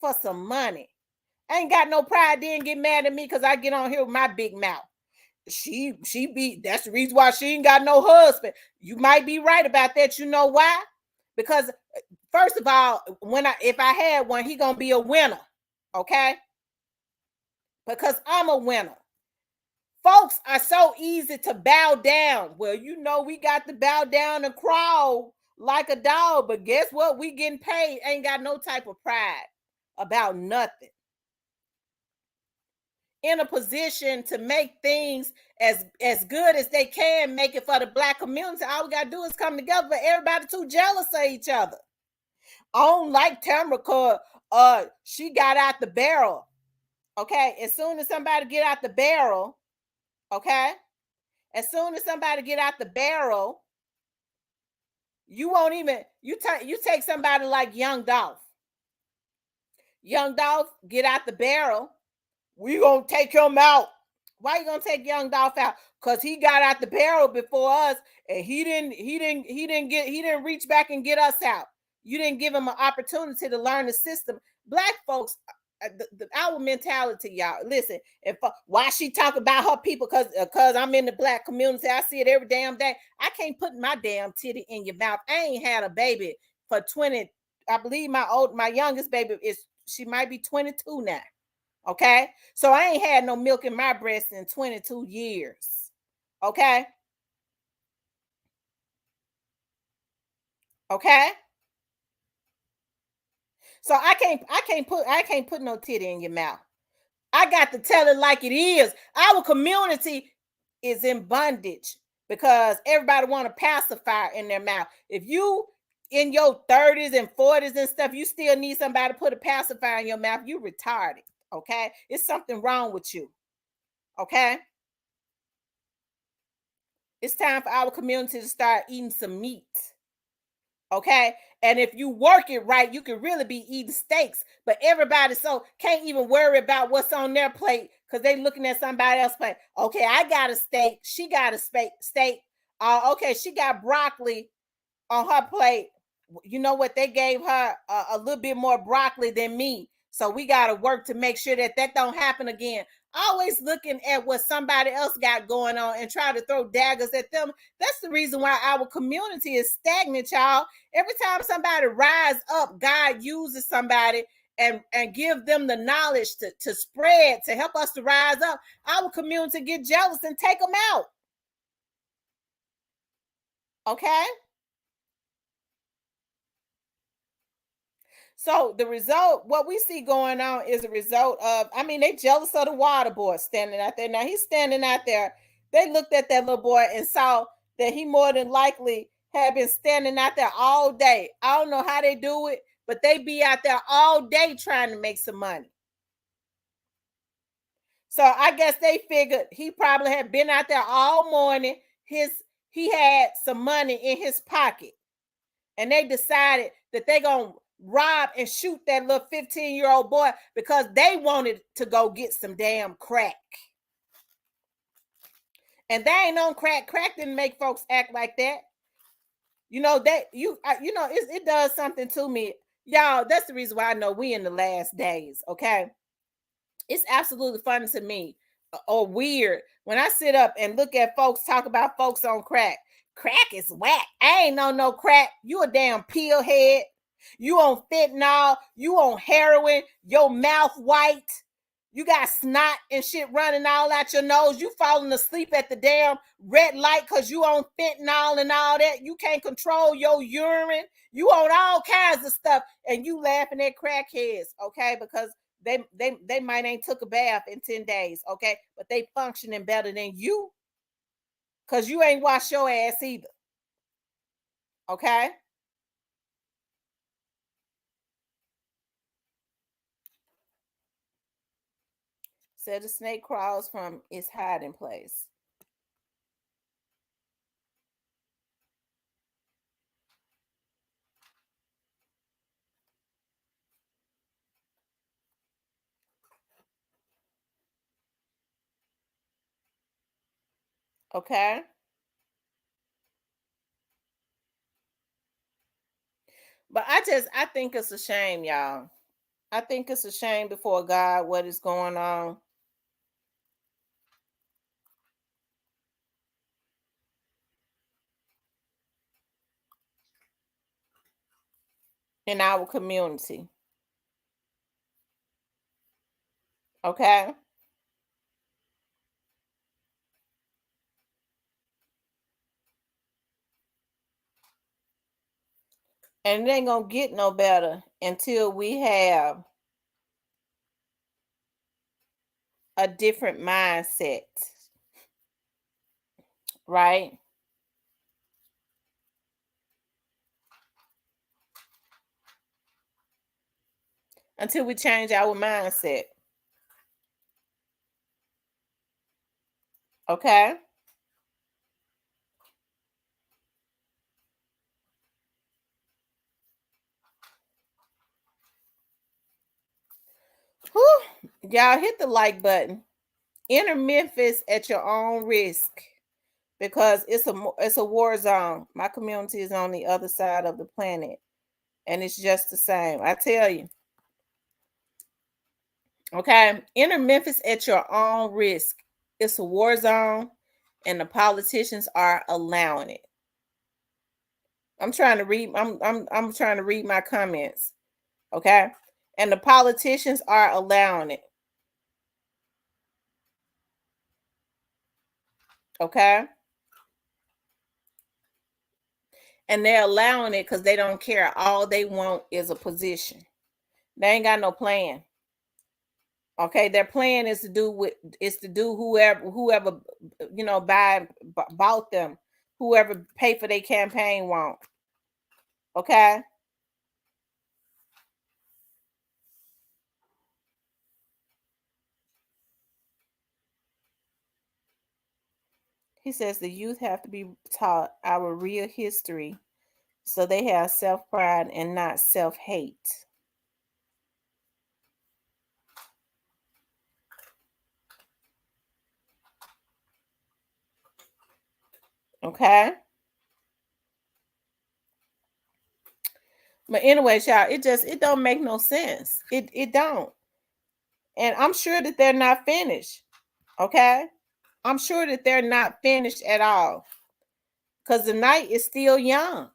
for some money. I ain't got no pride. Then get mad at me because I get on here with my big mouth. She be, that's the reason why she ain't got no husband. You might be right about that. You know why? Because first of all, if I had one, he gonna be a winner. Okay? Because I'm a winner. Folks are so easy to bow down. Well, you know, we got to bow down and crawl like a dog, but guess what? We getting paid. Ain't got no type of pride about nothing. In a position to make things as good as they can make it for the black community. All we gotta do is come together, but everybody too jealous of each other. I don't like Tamara because she got out the barrel. Okay, as soon as somebody get out the barrel, okay, as soon as somebody get out the barrel, you won't even, you take somebody like Young Dolph. Young Dolph get out the barrel, we gonna take him out. Why you gonna take Young Dolph out? Because he got out the barrel before us, and he didn't reach back and get us out. You didn't give him an opportunity to learn the system. Black folks, our mentality, y'all. Listen, if why she talk about her people? Because I'm in the black community, I see it every damn day. I can't put my damn titty in your mouth. I ain't had a baby for 20. I believe my youngest baby she might be 22 now. Okay, so I ain't had no milk in my breast in 22 years. Okay, so I can't put no titty in your mouth. I got to tell it like it is. Our community is in bondage because everybody want a pacifier in their mouth. If you in your 30s and 40s and stuff, you still need somebody to put a pacifier in your mouth, you retarded. Okay, it's something wrong with you. Okay, it's time for our community to start eating some meat. Okay, and if you work it right, you can really be eating steaks. But everybody can't even worry about what's on their plate because they looking at somebody else's plate. Okay, I got a steak. She got a steak. Okay, she got broccoli on her plate. You know what? They gave her a little bit more broccoli than me. So we got to work to make sure that don't happen again. Always looking at what somebody else got going on and try to throw daggers at them. That's the reason why our community is stagnant, y'all. Every time somebody rise up, God uses somebody and give them the knowledge to spread, to help us to rise up. Our community get jealous and take them out. Okay? So the result, what we see going on is a result of, they jealous of the water boy standing out there. Now he's standing out there. They looked at that little boy and saw that he more than likely had been standing out there all day. I don't know how they do it, but they be out there all day trying to make some money. So I guess they figured he probably had been out there all morning. He had some money in his pocket. And they decided that they're going to rob and shoot that little 15-year-old boy because they wanted to go get some damn crack. And they ain't on crack. Crack didn't make folks act like that. You know, it does something to me. Y'all, that's the reason why I know we in the last days, okay? It's absolutely funny to me or weird when I sit up and look at folks talk about folks on crack. Crack is whack. I ain't no crack. You a damn pill head. You on fentanyl. You on heroin. Your mouth white. You got snot and shit running all out your nose. You falling asleep at the damn red light because you on fentanyl and all that. You can't control your urine. You on all kinds of stuff. And you laughing at crackheads, okay? Because they might ain't took a bath in 10 days, okay? But they functioning better than you because you ain't washed your ass either, okay? Said the snake crawls from its hiding place. Okay? But I think it's a shame, y'all. I think it's a shame before God what is going on. In our community. Okay? And it ain't gonna get no better until we have a different mindset. Right? Until we change our mindset. Okay? Whew. Y'all hit the like button. Enter Memphis at your own risk because it's a war zone. My community is on the other side of the planet, and it's just the same. I tell you. Okay, enter Memphis at your own risk. It's a war zone, and the politicians are allowing it. I'm trying to read. I'm trying to read my comments. Okay, and the politicians are allowing it. Okay, and they're allowing it because they don't care. All they want is a position. They ain't got no plan. Okay, their plan is to do whoever bought them, whoever paid for their campaign want. Okay. He says the youth have to be taught our real history so they have self-pride and not self-hate. Okay. But anyway, y'all, it don't make no sense. It don't. And I'm sure that they're not finished. Okay? I'm sure that they're not finished at all. Because the night is still young.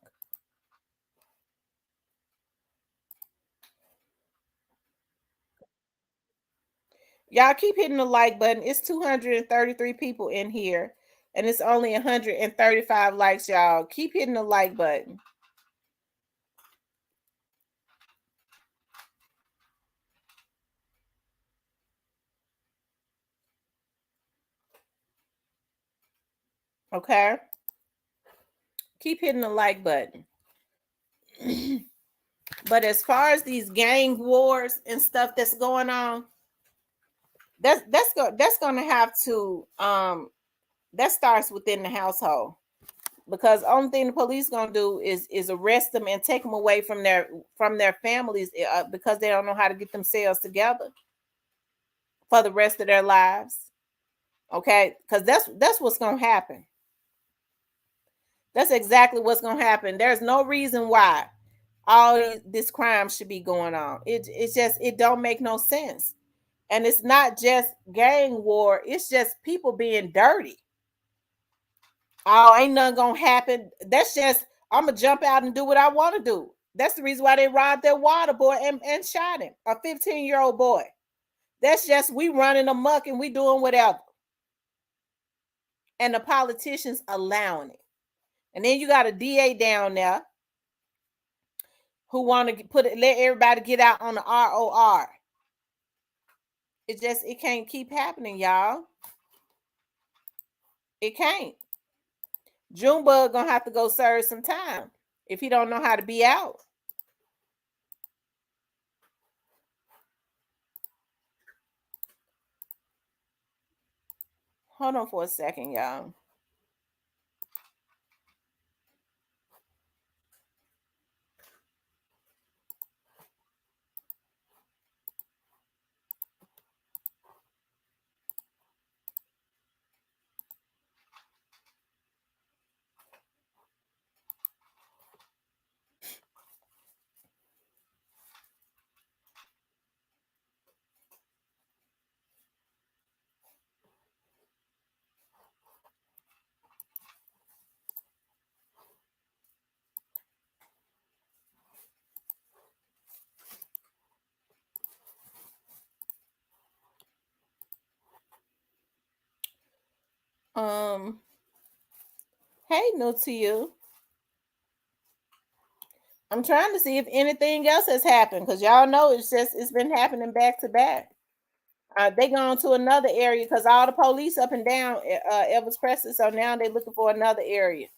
Y'all keep hitting the like button. It's 233 people in here. And it's only 135 likes, y'all. Keep hitting the like button. Okay? Keep hitting the like button. But as far as these gang wars and stuff that's going on, that's going to have to that starts within the household, because the only thing the police gonna do is arrest them and take them away from their families because they don't know how to get themselves together for the rest of their lives. Okay, because that's what's gonna happen. That's exactly what's gonna happen. There's no reason why all this crime should be going on. It don't make no sense. And it's not just gang war, it's just people being dirty. Oh, ain't nothing gonna happen. That's just, I'm gonna jump out and do what I want to do. That's the reason why they robbed their water boy and shot him, a 15-year-old boy. That's just, we running amok and we doing whatever. And the politicians allowing it. And then you got a DA down there who want to let everybody get out on the ROR. It can't keep happening, y'all. It can't. Junebug gonna have to go serve some time if he don't know how to be out. Hold on for a second, y'all. Um, hey, new to you. I'm trying to see if anything else has happened because y'all know it's been happening back to back. They gone to another area because all the police up and down Elvis Presley, so now they looking for another area.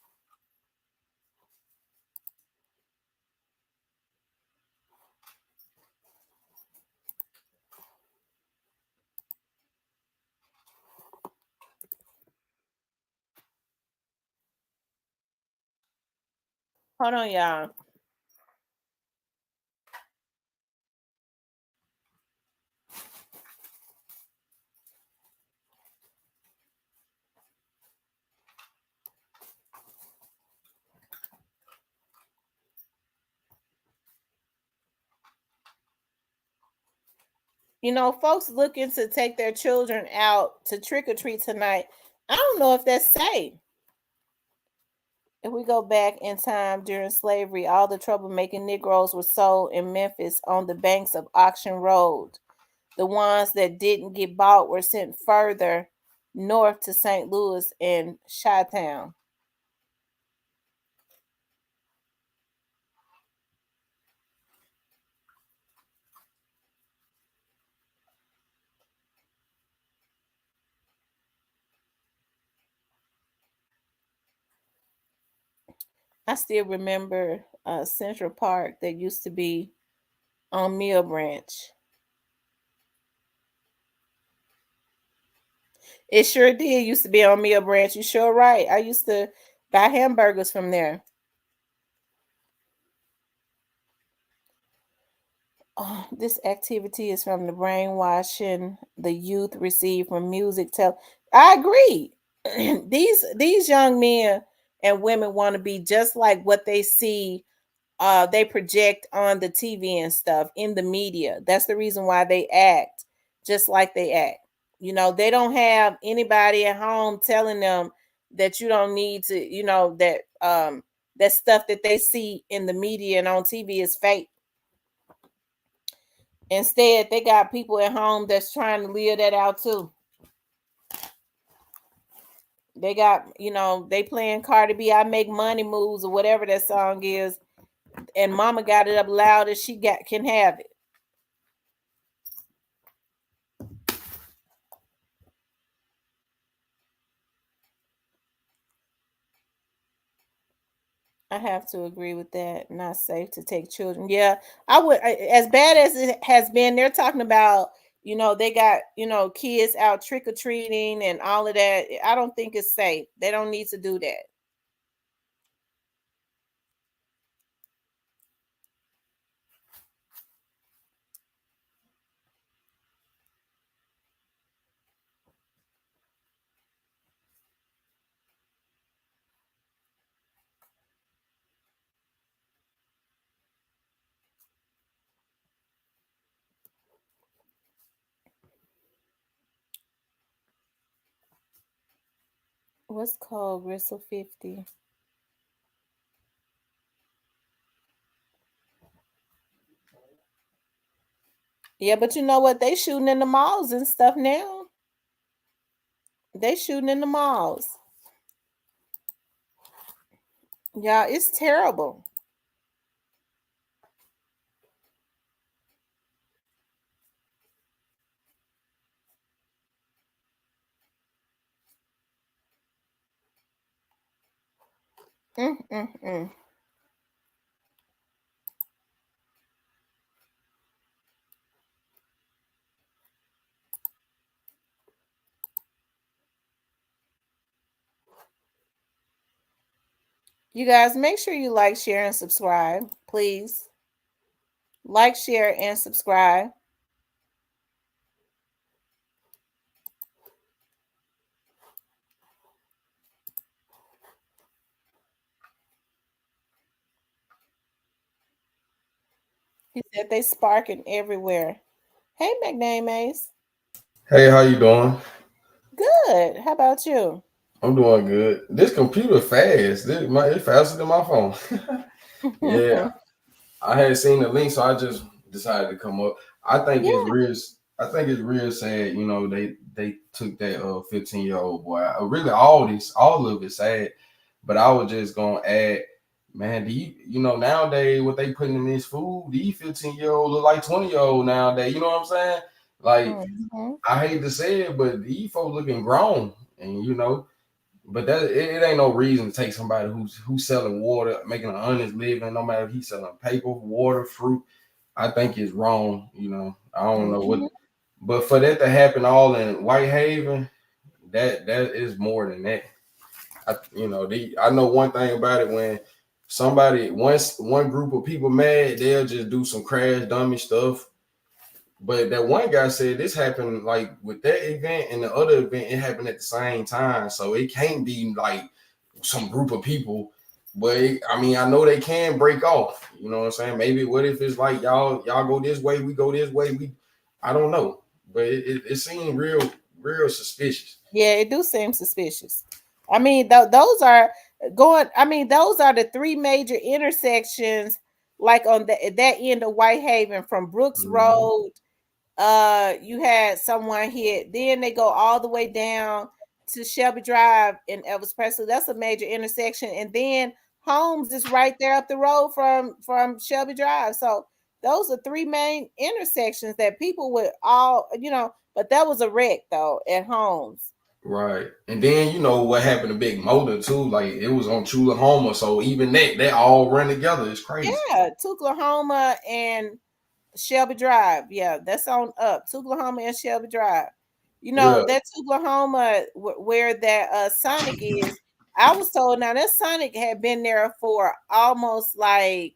Hold on, y'all. You know, folks looking to take their children out to trick or treat tonight. I don't know if that's safe. If we go back in time during slavery, all the troublemaking Negroes were sold in Memphis on the banks of Auction Road. The ones that didn't get bought were sent further north to St. Louis and Chi-Town. I still remember Central Park that used to be on Mill Branch. It sure did used to be on Mill Branch. You sure right. I used to buy hamburgers from there. Oh, this activity is from the brainwashing the youth receive from music. I agree. These young men and women want to be just like what they see they project on the TV and stuff in the media. That's the reason why they act just like they act. You know, they don't have anybody at home telling them that you don't need to, you know, that stuff that they see in the media and on TV is fake. Instead, they got people at home that's trying to live that out too. They got, you know, they playing Cardi B, I Make Money Moves or whatever that song is, and mama got it up loud as she got can have it. I have to agree with that. Not safe to take children. Yeah, I would. As bad as it has been, they're talking about, you know, they got, you know, kids out trick or treating and all of that. I don't think it's safe. They don't need to do that. What's called Gristle 50? Yeah, but you know what? They shooting in the malls and stuff now. They shooting in the malls. Yeah, it's terrible. Mm, mm, mm. You guys, make sure you like, share, and subscribe, please. Like, share, and subscribe. He said they sparking everywhere. Hey, McName Ace. Hey, how you doing? Good. How about you? I'm doing good. This computer fast. It's faster than my phone. Yeah, I had seen the link, so I just decided to come up. I think it's Yeah. real. I think it's real sad. You know, they took that 15-year-old boy. Really, all of it sad. But I was just gonna add, man. Do you know nowadays what they putting in this food? These 15-year-old look like 20-year-old nowadays. You know what I'm saying? Like Mm-hmm. I hate to say it, but these folks looking grown, and you know. But it ain't no reason to take somebody who's selling water, making an honest living, no matter if he's selling paper, water, fruit. I think it's wrong. You know, I don't know what, Mm-hmm. but for that to happen all in Whitehaven, that is more than that. I know one thing about it when once one group of people mad, they'll just do some crash dummy stuff. But that one guy said this happened like with that event and the other event, it happened at the same time. So it can't be like some group of people. But I mean, I know they can break off. You know what I'm saying? Maybe what if it's like y'all go this way, we go this way. I don't know. But it seemed real suspicious. Yeah, it do seem suspicious. I mean, those are going. I mean, those are the three major intersections, like on that end of Whitehaven from Brooks Mhm. Road. You had someone hit. Then they go all the way down to Shelby Drive in Elvis Presley. That's a major intersection, and then Holmes is right there up the road from Shelby Drive. So those are three main intersections that people would all, But that was a wreck though at Holmes. Right. And then you know what happened to Big Motor too. Like it was on Chulahoma. So even they all run together. It's crazy. Yeah, Tuklahoma and Shelby Drive. Yeah, that's on up. Tuklahoma and Shelby Drive. Yeah. That Tuklahoma where that Sonic is. I was told now that Sonic had been there for almost like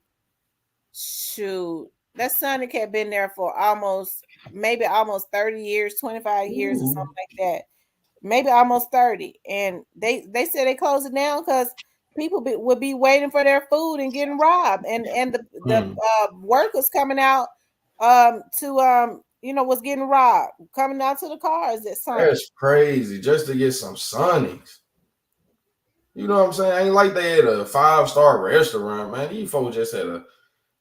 shoot. That Sonic had been there for almost 30 years, 25 years or Ooh. something like that. Maybe almost 30. And they said they closed it down because would be waiting for their food and getting robbed. And the Hmm. workers coming out to was getting robbed, coming out to the cars at Sonic. That's crazy. Just to get some Sonics. You know what I'm saying? Ain't like they had a 5-star restaurant, man. These folks just had a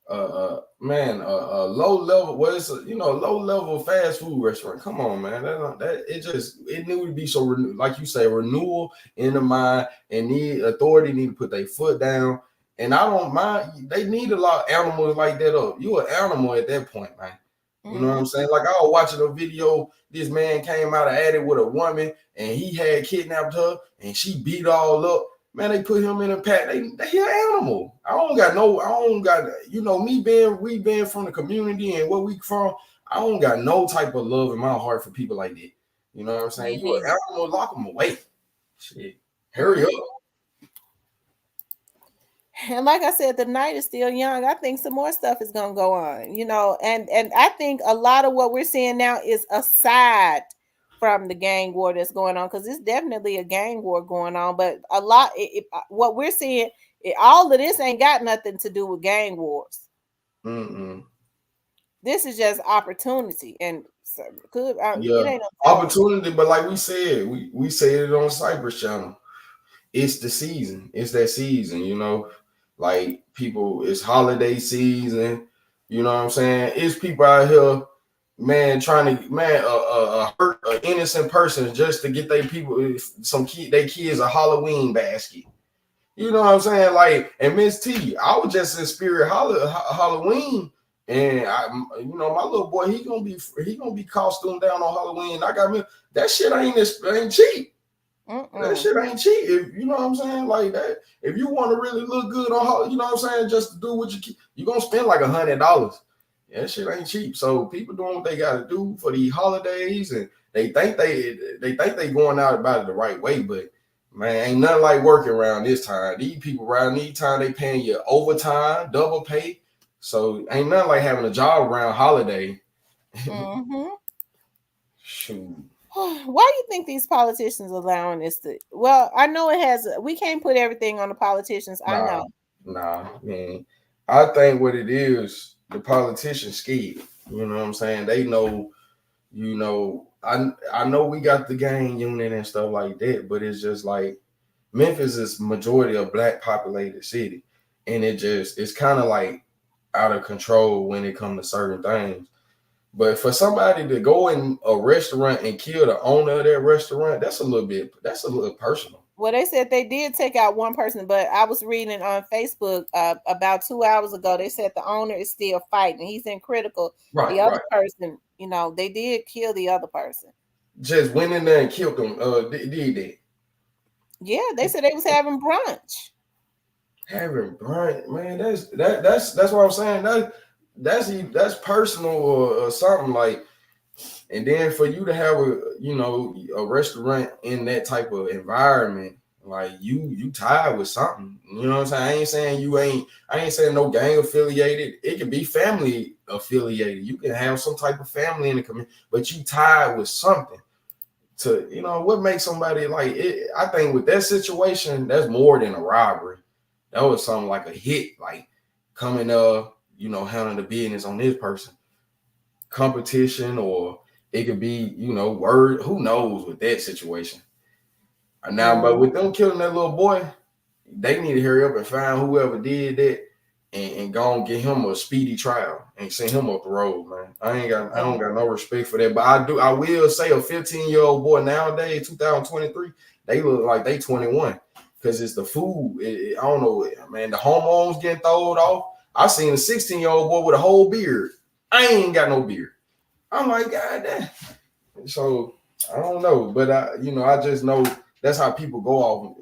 low level. Well, it's low level fast food restaurant. Come on, man. It need to be so like you say, renewal in the mind, and authority need to put their foot down. And I don't mind. They need a lot of animals like that up. You an animal at that point, man. You know what I'm Mm-hmm. saying? Like I was watching a video. This man came out of attic with a woman, and he had kidnapped her, and she beat all up. Man, they put him in a pack. They an animal. I don't got we being from the community and where we from. I don't got no type of love in my heart for people like that. You know what I'm saying? Me You an neither. animal, lock them away. Shit, hurry up. Mm-hmm. And like I said, the night is still young. I think some more stuff is gonna go on, and I think a lot of what we're seeing now is aside from the gang war that's going on, because it's definitely a gang war going on. But a lot, what we're seeing, all of this ain't got nothing to do with gang wars. Mm-mm. This is just opportunity, and so it Yeah, ain't no telling. opportunity. But like we said, we said it on Cypress Channel. It's the season. It's that season, Like people, it's holiday season. You know what I'm saying? It's people out here, man, trying to hurt an innocent person just to get they kids a Halloween basket. You know what I'm saying? Like, and Miss T, I was just in spirit Halloween, and my little boy, he gonna be costumed down on Halloween. I got me that shit ain't cheap. That Mm-mm. shit ain't cheap. You know what I'm saying? Like that. If you want to really look good on, you know what I'm saying, just to do what you gonna spend like $100. Yeah, that shit ain't cheap. So people doing what they got to do for the holidays, and they think they going out about it the right way. But Man, ain't nothing like working around this time. These people around these time, they paying you overtime, double pay. So ain't nothing like having a job around holiday. Mm-hmm. Shoot. Why do you think these politicians allowing this to? Well, I know it has. We can't put everything on the politicians. I know. Nah, man. I think what it is, the politicians scared. You know what I'm saying? They know, I know we got the gang unit and stuff like that, but it's just like Memphis is majority of black populated city. And it's kind of like out of control when it comes to certain things. But for somebody to go in a restaurant and kill the owner of that restaurant, that's a little personal. Well, they said they did take out one person, but I was reading on Facebook about 2 hours ago. They said the owner is still fighting. He's in critical. The other person, they did kill the other person. Just went in there and killed them. Did they? Yeah, they said they was having brunch. Having brunch, man. That's what I'm saying. That's personal or something like. And then for you to have a restaurant in that type of environment, like you tied with something. You know what I'm saying? I ain't saying no gang affiliated. It could be family affiliated. You can have some type of family in the community, but you tied with something. To what makes somebody like it. I think with that situation, that's more than a robbery. That was something like a hit, like coming handling the business on this person. Competition, or it could be, word, who knows with that situation. Now, but with them killing that little boy, they need to hurry up and find whoever did that and go and get him a speedy trial and send him up the road, man. I don't got no respect for that. But I will say a 15-year-old boy nowadays, 2023, they look like they 21 because it's the food. I don't know, man. The hormones getting thrown off. I seen a 16-year-old boy with a whole beard. I ain't got no beard. I'm like, God damn. So I don't know, but I just know that's how people go off.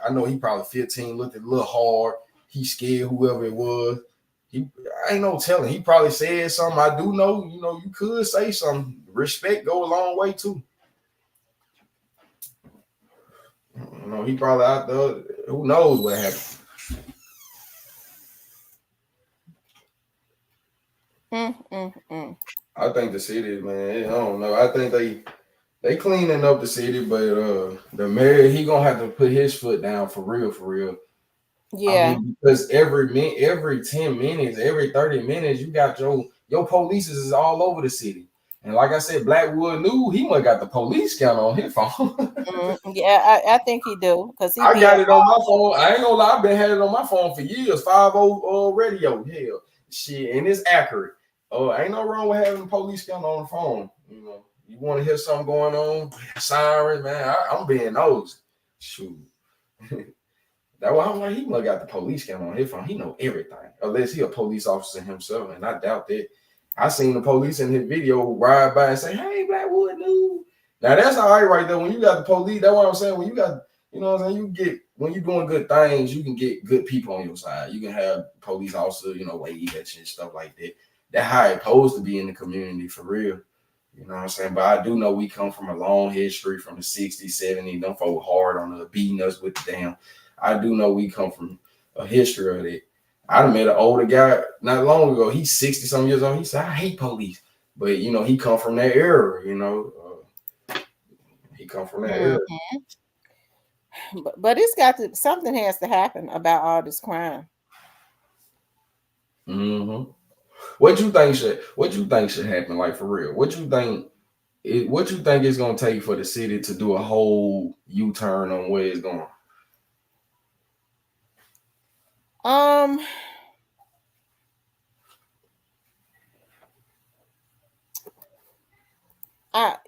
I know he probably 15, looked a little hard. He scared whoever it was. I ain't no telling. He probably said something. I do know, you could say something. Respect go a long way too. He probably out there. Who knows what happened? I think the city, man. I don't know. I think they cleaning up the city, but the mayor, he gonna have to put his foot down for real, for real. Yeah. I mean, because every 10 minutes, every 30 minutes, you got your police is all over the city. And like I said, Blackwood knew he must got the police count on his phone. Yeah, I think he do because I got it on my phone. I ain't gonna lie, I've been had it on my phone for years. 50 radio, hell, shit, and it's accurate. Ain't no wrong with having the police count on the phone. You want to hear something going on, sirens, man. I'm being nosy. Shoot. That's why I'm like, he must got the police count on his phone. He know everything, unless he a police officer himself, and I doubt that. I seen the police in his video ride by and say, "Hey, Blackwood, dude." Now that's all right, right there. When you got the police, that's what I'm saying. When you got, what I'm saying, when you're doing good things, you can get good people on your side. You can have police officer, wave at you and stuff like that. That's how it's supposed to be in the community for real. You know what I'm saying? But I do know we come from a long history from the 60s, 70s. Them folk hard on the beating us with the damn. I do know we come from a history of it. I met an older guy not long ago. He's 60 some years old. He said, I hate police. But, he come from that era, he come from that era. But something has to happen about all this crime. Mm-hmm. What you think should happen? Like for real? What you think it's gonna take for the city to do a whole U-turn on where it's going?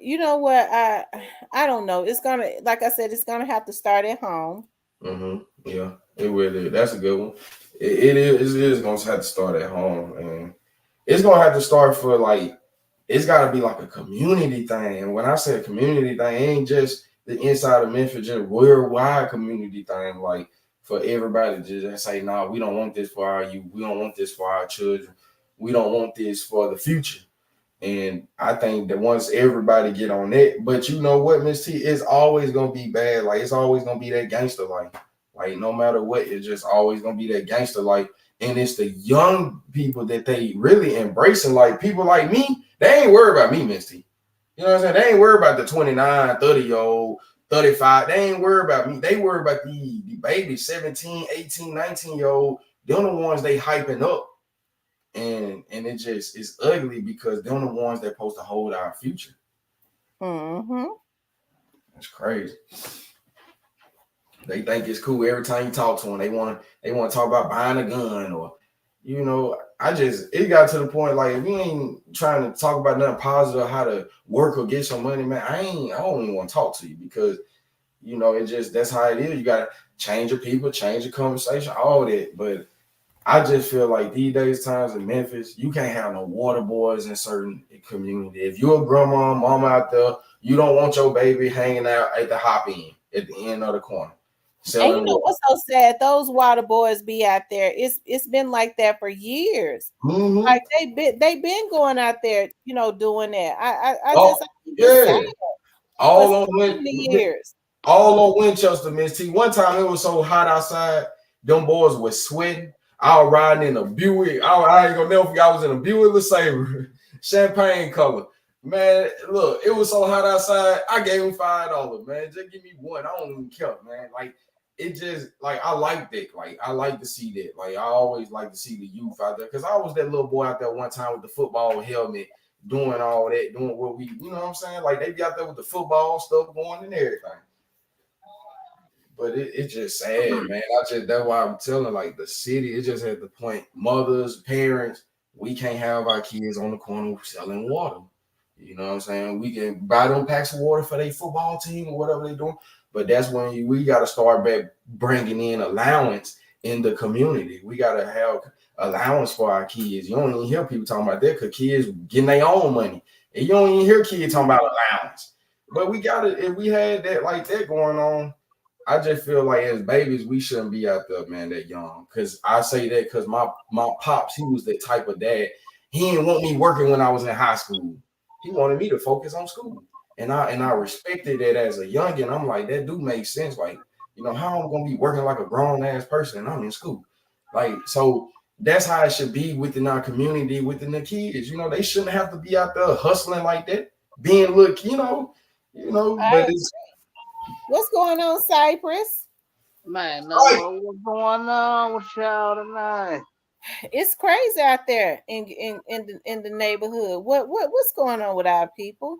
You know what? I don't know. It's gonna, like I said, it's gonna have to start at home. Mm-hmm. Yeah, it will. That's a good one. It is gonna have to start at home, and it's gonna have to start for like, it's gotta be like a community thing. And when I say a community thing, it ain't just the inside of Memphis, just worldwide community thing. Like for everybody to just say, no, we don't want this for our youth. We don't want this for our children. We don't want this for the future. And I think that once everybody get on it, but you know what, Miss T, it's always gonna be bad. Like it's always gonna be that gangster life. Like no matter what, it's just always gonna be that gangster life. And it's the young people that they really embracing. Like people like me, they ain't worried about me, Miss T. You know what I'm saying? They ain't worried about the 29, 30-year-old, 35. They ain't worried about me. They worry about the babies, 17, 18, 19-year-old. They're the ones they hyping up. And it just is ugly because they're the ones that supposed to hold our future. Mm-hmm. That's crazy. They think it's cool every time you talk to them. They want to talk about buying a gun or, you know. It got to the point like if you ain't trying to talk about nothing positive, how to work or get some money, man. I don't even want to talk to you because, you know, it just that's how it is. You gotta change your people, change the conversation, all that, but. I just feel like these days times in Memphis, you can't have no water boys in certain community. If you're a grandma, mama out there, you don't want your baby hanging out at the hop in at the end of the corner And you selling know water. what's so sad? Those water boys be out there. It's been like that for years. Mm-hmm. Like they been going out there, you know, doing that. I Oh, just I think it's sad yeah. for All so on many years. all on Winchester, Miss T. One time it was so hot outside, them boys was sweating. I was riding in a Buick. I ain't gonna never forget. I was in a Buick LeSabre, champagne color. Man, look, it was so hot outside. I gave him $5, man. Just give me one. I don't even care, man. Like it just like I like that. Like I like to see that. Like I always like to see the youth out there because I was that little boy out there one time with the football helmet, doing all that, doing what we, you know what I'm saying? Like they be out there with the football stuff going and everything. But it's just sad, man. That's why I'm telling like the city, it just at the point, mothers, parents, we can't have our kids on the corner selling water. You know what I'm saying? We can buy them packs of water for their football team or whatever they're doing. But that's when we got to start back bringing in allowance in the community. We got to have allowance for our kids. You don't even hear people talking about that because kids getting their own money. And you don't even hear kids talking about allowance. But we got to, if we had that like that going on, I just feel like as babies, we shouldn't be out there, man, that young. Cause I say that because my pops, he was the type of dad. He didn't want me working when I was in high school. He wanted me to focus on school. And I respected that as a youngin. I'm like, that do make sense. Like, you know, how I'm gonna be working like a grown ass person and I'm in school. Like, so that's how it should be within our community, within the kids. You know, they shouldn't have to be out there hustling like that, being look, but it's What's going on, Cypress? Man, right. no, what's going on with y'all tonight? It's crazy out there in the neighborhood. What's going on with our people?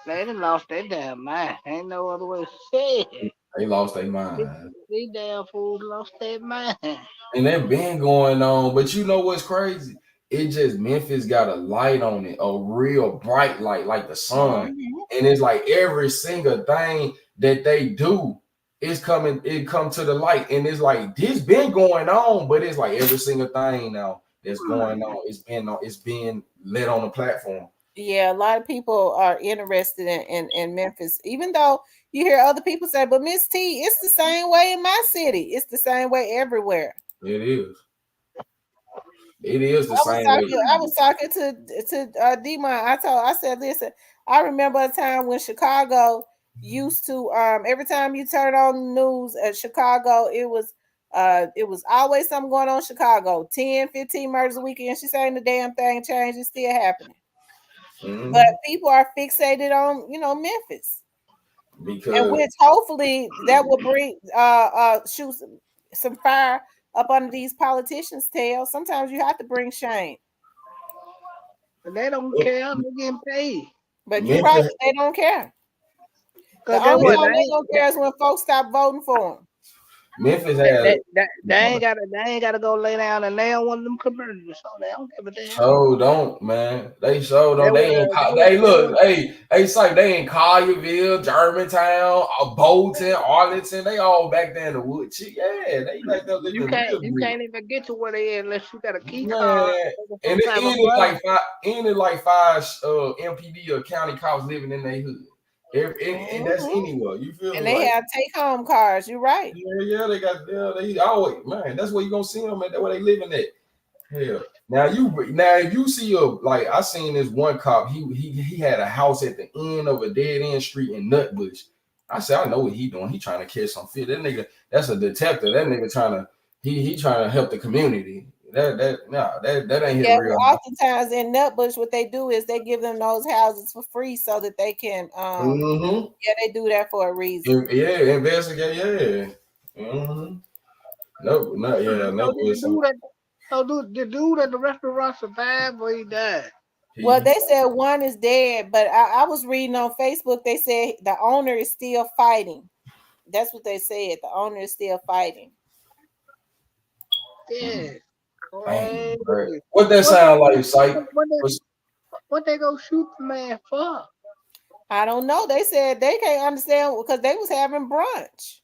They done lost their damn mind. Ain't no other way to say it. They lost their These mind. these damn fools lost their mind. And that been going on. But you know what's crazy? It just Memphis got a light on it, a real bright light, like the sun. Mm-hmm. And it's like every single thing that they do is coming, it come to the light. And it's like this been going on, but it's like every single thing now that's going on, it's being lit on the platform. Yeah, a lot of people are interested in Memphis, even though you hear other people say, but Miss T, it's the same way in my city. It's the same way everywhere. It is. It is the I was same way. talking, I was talking to D-Mon. I said, listen, I remember a time when Chicago used to every time you turn on the news at Chicago, it was always something going on in Chicago. 10, 15 murders a weekend. She's saying the damn thing changed, it's still happening. Mhm. But people are fixated on, Memphis. And Because which hopefully that will bring shoot some fire up under these politicians' tails. Sometimes you have to bring shame. But they don't care. They getting paid. But you're right, Memphis, they don't care. The Cause guess only what? time they don't care is when folks stop voting for them. Memphis has They ain't gotta go lay down and lay on one of them converters. So they don't give a damn. so don't, man. They so They don't. They were ain't. they were They they look. were Hey, say they in Collierville, Germantown, Bolton, Arlington. They all back there in the woods. Yeah, they back there living real you good, can't even get to where they at unless you got a key card man. or some And it type of ended money. like five MPD or county cops living in their hood. And that's Mhm. anywhere. You feel And me? they Like have take-home cars. You're right. yeah, they got they always man. That's where you gonna see them at. That's where they living at. Hell, now if you see like I seen this one cop, he had a house at the end of a dead end street in Nutbush. I said, I know what he doing. He trying to catch some fish. That nigga, that's a detective. That nigga trying to he trying to help the community. That ain't his Yeah, real. oftentimes in Nutbush, what they do is they give them those houses for free so that they can Mm-hmm. yeah, they do that for a reason. Yeah, investigate. Yeah. Mm-hmm. No. The dude at the restaurant survived or he died? Well, they said one is dead, but I was reading on Facebook, they said the owner is still fighting. That's what they said. The owner is still fighting. Yeah. Dang, Crazy. what that sound like, Psych? What they go shoot the man for? I don't know. They said they can't understand because they was having brunch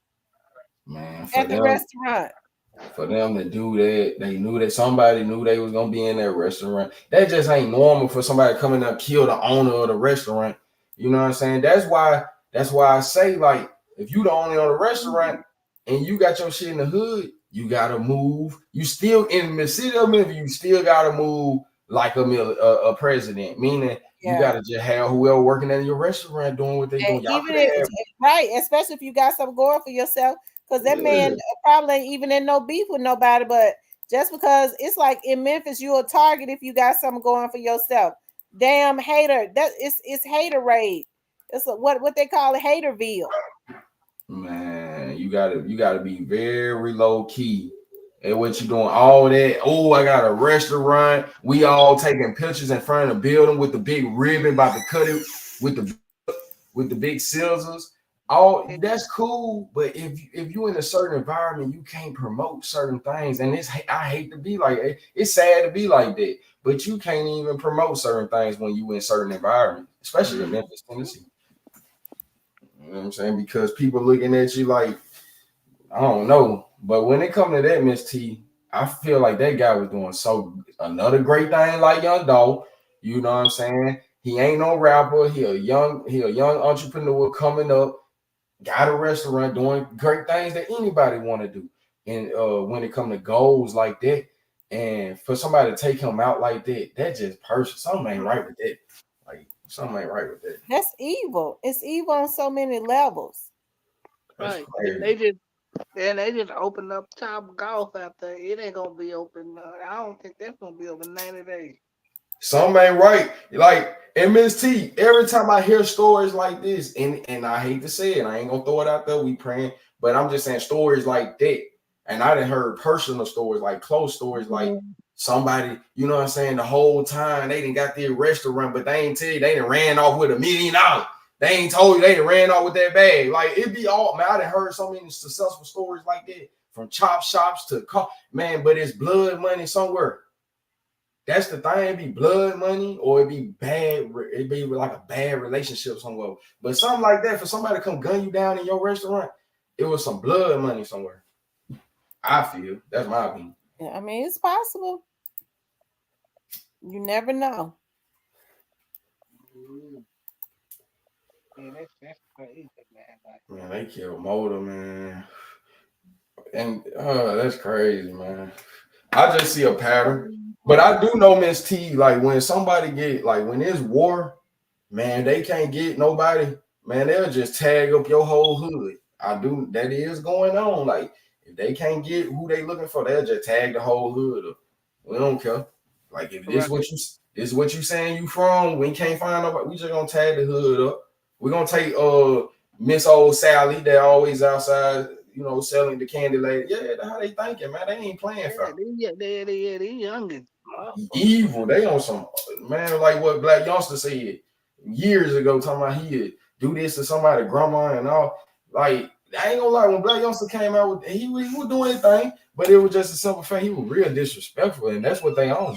Man, at the restaurant. For them to do that, they knew that somebody knew they was gonna be in that restaurant. That just ain't normal for somebody to come in and kill the owner of the restaurant. You know what I'm saying? That's why I say, like, if you the owner of the restaurant and you got your shit in the hood, you gotta move. You still in the city of Memphis, you still gotta move like a president, meaning you gotta just have whoever working at your restaurant doing what they doing. Even if, right, especially if you got something going for yourself, because that man probably ain't even in no beef with nobody, but just because it's like in Memphis, you're a target if you got something going for yourself. Damn hater, it's hater raid. It's what they call it, haterville. Man, you gotta be very low key. And what you doing? All that. Oh, I got a restaurant. We all taking pictures in front of the building with the big ribbon, about to cut it with the big scissors. All that's cool, but if you in a certain environment, you can't promote certain things. And I hate to be like it's sad to be like that, but you can't even promote certain things when you in certain environments, especially in Memphis, Tennessee. You know what I'm saying? Because people looking at you like, I don't know. But when it come to that, Miss T, I feel like that guy was doing another great thing like Young Dog. You know what I'm saying? He ain't no rapper. He a young entrepreneur coming up, got a restaurant doing great things that anybody want to do. And when it come to goals like that, and for somebody to take him out like that just personal. Something ain't right with that. Like something ain't right with that. That's evil. It's evil on so many levels. Right. They just opened up Top Golf after it ain't gonna be open. I don't think that's gonna be open 90 days. Something ain't right. Like, and Miss T, every time I hear stories like this, and I hate to say it, I ain't gonna throw it out there, we praying, but I'm just saying stories like that. And I done heard personal stories, like close stories, like somebody, you know what I'm saying, the whole time they didn't got their restaurant, but they ain't tell you they done ran off with $1 million. They ain't told you they done ran off with that bag. Like, it be all, man, I done heard so many successful stories like that, from chop shops to man, but it's blood money somewhere. That's the thing. It be blood money, or it be bad. It be like a bad relationship somewhere. But something like that, for somebody to come gun you down in your restaurant, it was some blood money somewhere. I feel that's my opinion. Yeah, I mean, it's possible. You never know. Yeah, that's crazy, man. Man, they killed Motor, man, and that's crazy, man. I just see a pattern, but I do know, Miss T, like when somebody get, like when there's war, man, they can't get nobody, man, they'll just tag up your whole hood. That is going on. Like, if they can't get who they looking for, they'll just tag the whole hood up. We don't care. Like, if this what you saying you from, we can't find nobody, we just gonna tag the hood up. We're gonna take Miss Old Sally that always outside, you know, selling the candy lady. Yeah, that's how they thinking, man. They ain't playing for They youngin. evil. They on some, man, like what Black Youngster said years ago, talking about he'd do this to somebody, grandma and all. Like, I ain't gonna lie, when Black Youngster came out with, he was doing his thing, but it was just a simple fact. He was real disrespectful, and that's what they own.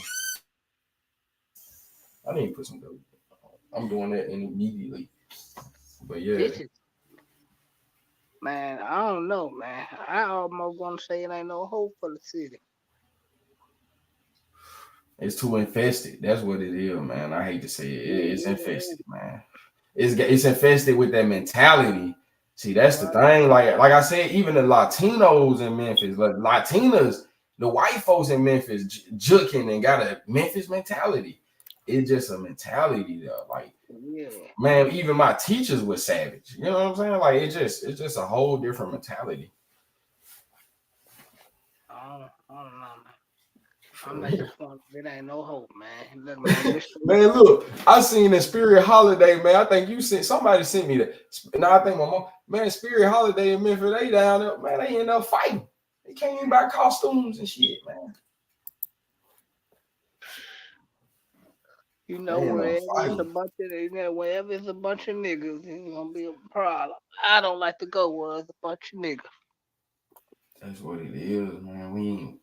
I need to put some dope. I'm doing that immediately. But yeah. Man, I don't know, man. I almost want to say it ain't no hope for the city. It's too infested. That's what it is, man. I hate to say it. It's infested, man. It's infested with that mentality. See, that's the thing. Like I said, even the Latinos in Memphis, like Latinas, The white folks in Memphis juking and got a Memphis mentality. It's just a mentality though. Like, Yeah. man, even my teachers were savage. You know what I'm saying? Like, it's just a whole different mentality. I don't know, man. I'm at the point there ain't no hope, man. Look, Man, look, I seen the Spirit Holiday, man. I think somebody sent me that. No, I think my mom, man, Spirit Holiday in Memphis, they down there, man, they end up fighting. They can't even buy costumes and shit, man. You know, wherever it's a bunch of niggas, it's gonna be a problem. I don't like to go where it's a bunch of niggas. That's what it is, man.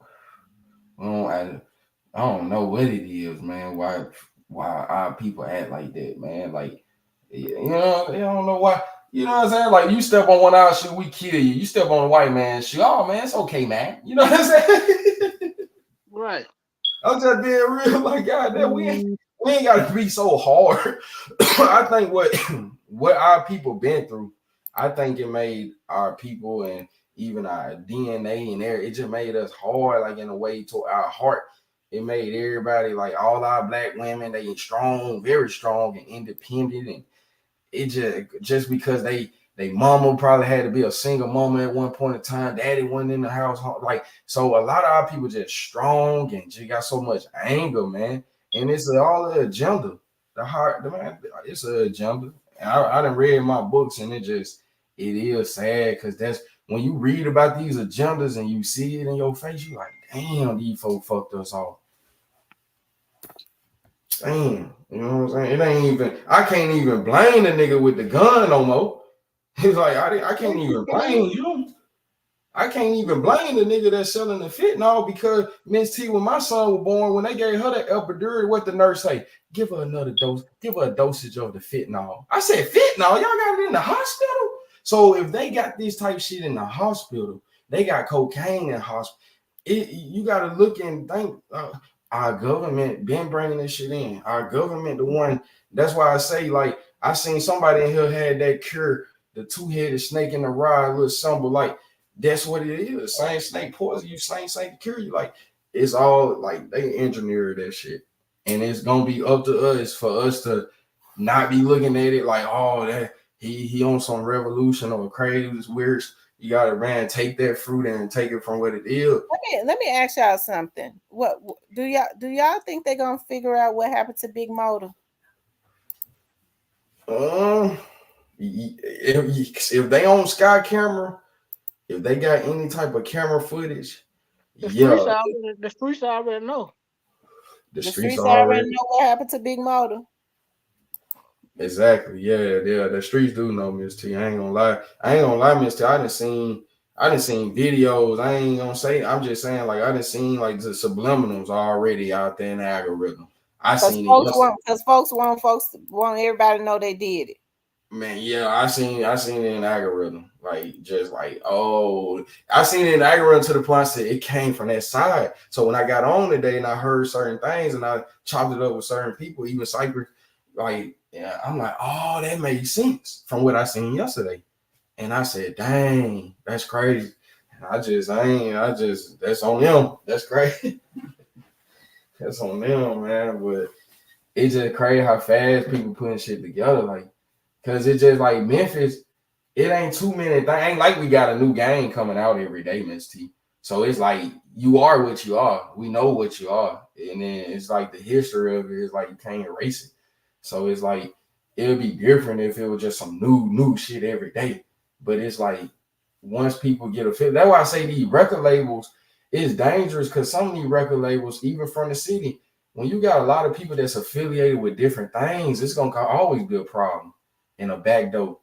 I don't know what it is, man. Why our people act like that, man? Like, you know, they don't know why. You know what I'm saying? Like, you step on one our shoe, we kill you. You step on a white man's shoe, oh man, it's okay, man. You know what I'm saying? Right. I'm just being real, like, goddamn, we ain't gotta be so hard. I think what our people been through, I think it made our people and even our DNA and it just made us hard, like in a way to our heart. It made everybody, like all our black women, they strong, very strong and independent, and it just because they mama probably had to be a single mama at one point in time, daddy wasn't in the house, like, so a lot of our people just strong and just got so much anger, man, and it's all the agenda, man, it's an agenda. And I done read my books, and it is sad, because that's when you read about these agendas and you see it in your face, you like, damn, these folks fucked us off. Damn, you know what I'm saying? It ain't even, I can't even blame the nigga with the gun no more. He's like, I can't even blame you. I can't even blame the nigga that's selling the fentanyl, because Miss T, when my son was born, when they gave her that epidural, what the nurse say? Give her another dose, give her a dosage of the fentanyl. I said, fentanyl? Y'all got it in the hospital? So if they got this type shit in the hospital, they got cocaine in the hospital. You got to look and think, our government been bringing this shit in. Our government, the one, that's why I say, like, I seen somebody in here had that cure, the two-headed snake in the rod, little symbol, like, that's what it is. Same snake poison you, same snake cure you. Like, it's all, like, they engineer that shit. And it's going to be up to us for us to not be looking at it like, oh, that he on some revolution or crazy, weird. You gotta take that fruit and take it from what it is. Let me ask y'all something. What do y'all think they're gonna figure out what happened to Big Motor? If they on Sky Camera, if they got any type of camera footage, the streets already know. The streets already know what happened to Big Motor. Exactly. Yeah. The streets do know, Miss T. I ain't gonna lie, Miss T. I done seen videos. I ain't gonna say. I'm just saying, like, I done seen like the subliminals already out there in the algorithm. I seen it because folks want everybody to know they did it. Man, yeah, I seen it in the algorithm. Like, just like, oh, I seen it in the algorithm to the point I said it came from that side. So when I got on today and I heard certain things and I chopped it up with certain people, even Cypress, like, yeah, I'm like, oh, that made sense from what I seen yesterday. And I said, dang, that's crazy. And I just, that's on them. That's crazy. That's on them, man. But it's just crazy how fast people putting shit together. Like, because it's just like Memphis, it ain't too many things. Ain't like we got a new game coming out every day, Miss T. So it's like, you are what you are. We know what you are. And then it's like the history of it is like you can't erase it. So it's like, it would be different if it was just some new shit every day. But it's like, once people get a feel, that's why I say these record labels is dangerous, because some of these record labels, even from the city, when you got a lot of people that's affiliated with different things, it's gonna always be a problem and a back door.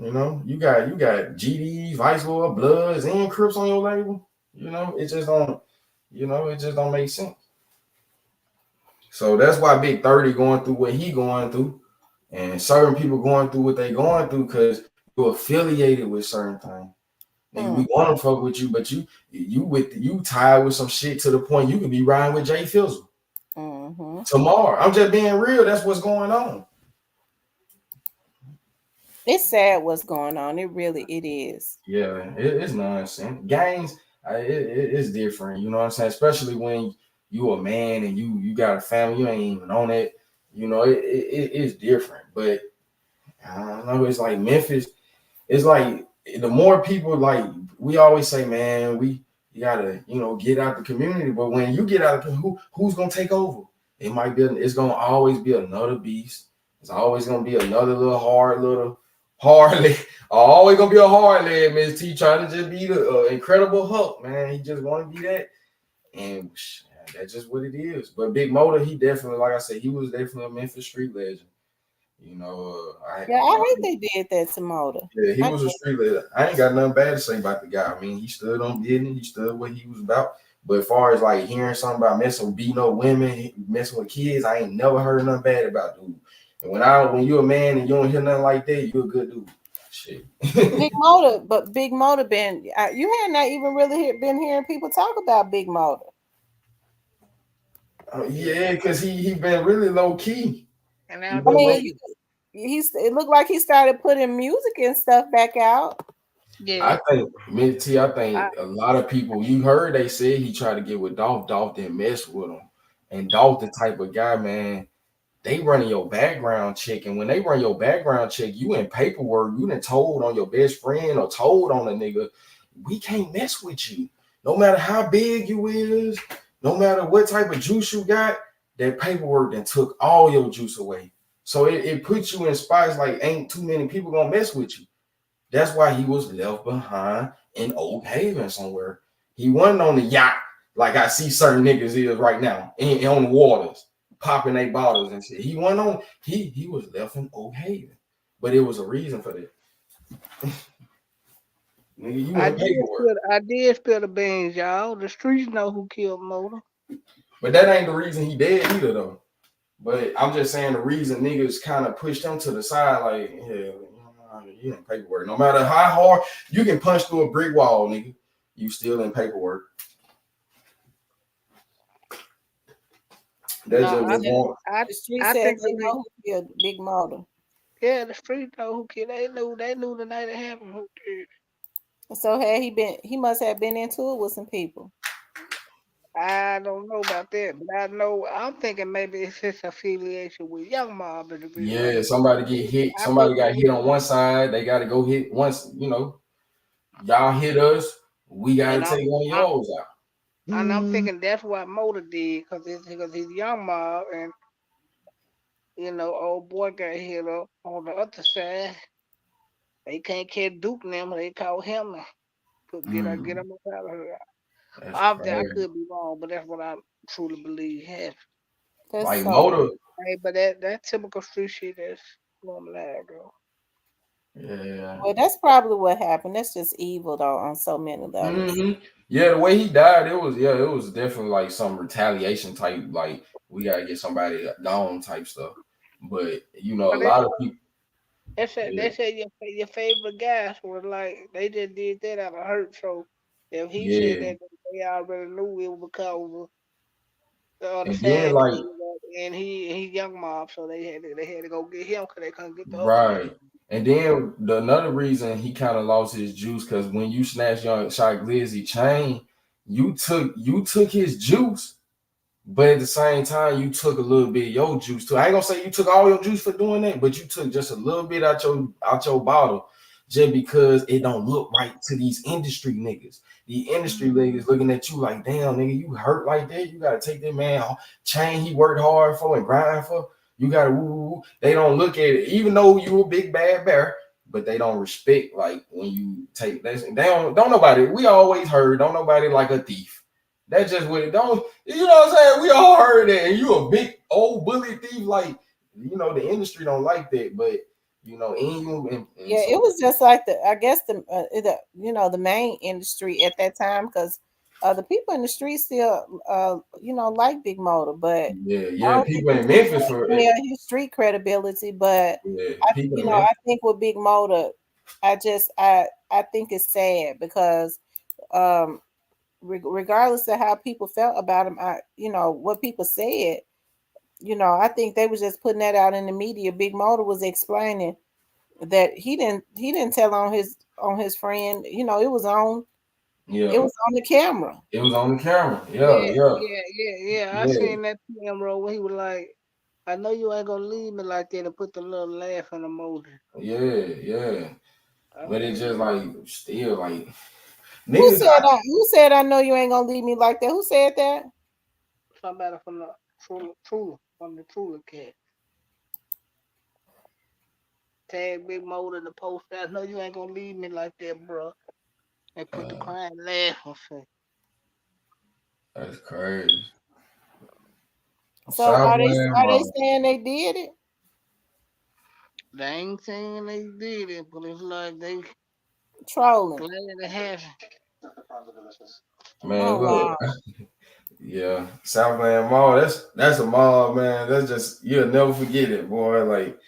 You know, you got GD, Vice Lord, Bloods, and Crips on your label. You know, it just don't make sense. So that's why Big 30 going through what he going through, and certain people going through what they going through, because you're affiliated with certain things. We want to fuck with you, but you tied with some shit to the point you could be riding with Jay Fizzle tomorrow. I'm just being real. That's what's going on. It's sad what's going on. It is. Yeah, it's nonsense. Gangs. It's different. You know what I'm saying? Especially when you a man and you got a family, you ain't even on it. You know, it's different. But I don't know. It's like Memphis. It's like the more people like we always say, man, you gotta get out the community. But when you get out of who's gonna take over? It's gonna always be another beast. It's always gonna be another hard leg. Always gonna be a hard leg, Miss T, trying to just be the incredible Hulk, man. He just want to be that, and that's just what it is. But Big Motor, he definitely, like I said, he was definitely a Memphis street legend. You know, I hate they did that to Motor. Yeah, he was a street leader. I ain't got nothing bad to say about the guy. I mean, he stood on business. He stood what he was about. But as far as like hearing something about messing with beating up women, messing with kids, I ain't never heard nothing bad about dude. And when you're a man and you don't hear nothing like that, you're a good dude. Shit. Big Motor been. You had not even really been hearing people talk about Big Motor. Yeah, because he been really low key. And now I mean, it looked like he started putting music and stuff back out. Yeah. I think a lot of people, you heard they said he tried to get with Dolph. Dolph didn't mess with him. And Dolph the type of guy, man, they running your background check. And when they run your background check, you in paperwork, you done told on your best friend or told on a nigga, we can't mess with you. No matter how big you is, no matter what type of juice you got, that paperwork then took all your juice away. So it puts you in spots like ain't too many people gonna mess with you. That's why he was left behind in Old Haven somewhere. He wasn't on the yacht like I see certain niggas is right now on the waters, popping their bottles and shit. He wasn't on. He was left in Old Haven, but it was a reason for that. Nigga, you in paperwork. I did spill the beans, y'all. The streets know who killed Motor. But that ain't the reason he dead either, though. But I'm just saying the reason niggas kind of pushed him to the side, like, yeah, you in paperwork. No matter how hard you can punch through a brick wall, nigga, you still in paperwork. That's just what's going. The street said they know who killed Big Motor. Yeah, the street know who killed. They knew the night it happened who killed. So had he must have been into it with some people. I don't know about that, but I'm thinking maybe it's his affiliation with Young Mob. Yeah, somebody get hit. Somebody got hit on one side. They got to go hit once. Y'all hit us. We got to take one of yours out. And I'm thinking that's what Motor did because he's Young Mob and old boy got hit up on the other side. They can't catch Duke them. They caught him and get him up out of here. I could be wrong, but that's what I truly believe happened. Like Motor. Hey, but that typical street shit is normal, girl. Yeah. Well, that's probably what happened. That's just evil though on so many levels. Mm-hmm. Yeah, the way he died, it was definitely like some retaliation type, like we gotta get somebody down type stuff. But a lot of people. They said your favorite guys were like they just did that out of hurt. So if he said that, they already knew it was because the other side, and he Young Mob, so they had to go get him because they couldn't get the right. And then another reason he kind of lost his juice because when you snatched Young Shot Glizzy chain, you took his juice, but at the same time you took a little bit of your juice too. I ain't gonna say you took all your juice for doing that, but you took just a little bit out your bottle just because it don't look right to these industry niggas. The industry niggas looking at you like, damn nigga, you hurt like that. You gotta take that man chain he worked hard for and grind for. You gotta woo. They don't look at it, even though you a big bad bear, but they don't respect like when you take this. They don't nobody. We always heard don't nobody like a thief. That's just what it don't. You know what I'm saying? We all heard that. And you a big old bully thief, like the industry don't like that, but it was just like I guess the main industry at that time because the people in the street still like Big Motor, but people in Memphis for his street credibility. But I think with Big Motor, I think it's sad because regardless of how people felt about him, what people said. I think they was just putting that out in the media. Big Motor was explaining that he didn't tell on his friend. It was on Yeah, It was on the camera. it was on the camera. Yeah, Yeah, yeah. I yeah, seen that camera where he was like, I know you ain't gonna leave me like that and put the little laughing emoji. yeah. I But it's said, just like still like Who niggas. said I, who said I know you ain't gonna leave me like that? Who said that? somebody from the from the Trula cat. Tag Big Mo in the post. I know you ain't gonna leave me like that, bro. And put the crying laughing face. That's crazy. So Southland are they mom. saying they did it? They ain't saying they did it, but it's like they Trolling. glad it happened. Man, Oh look. wow. Yeah, Southland Mall. That's a mall, man. That's just you'll never forget it, boy. Like,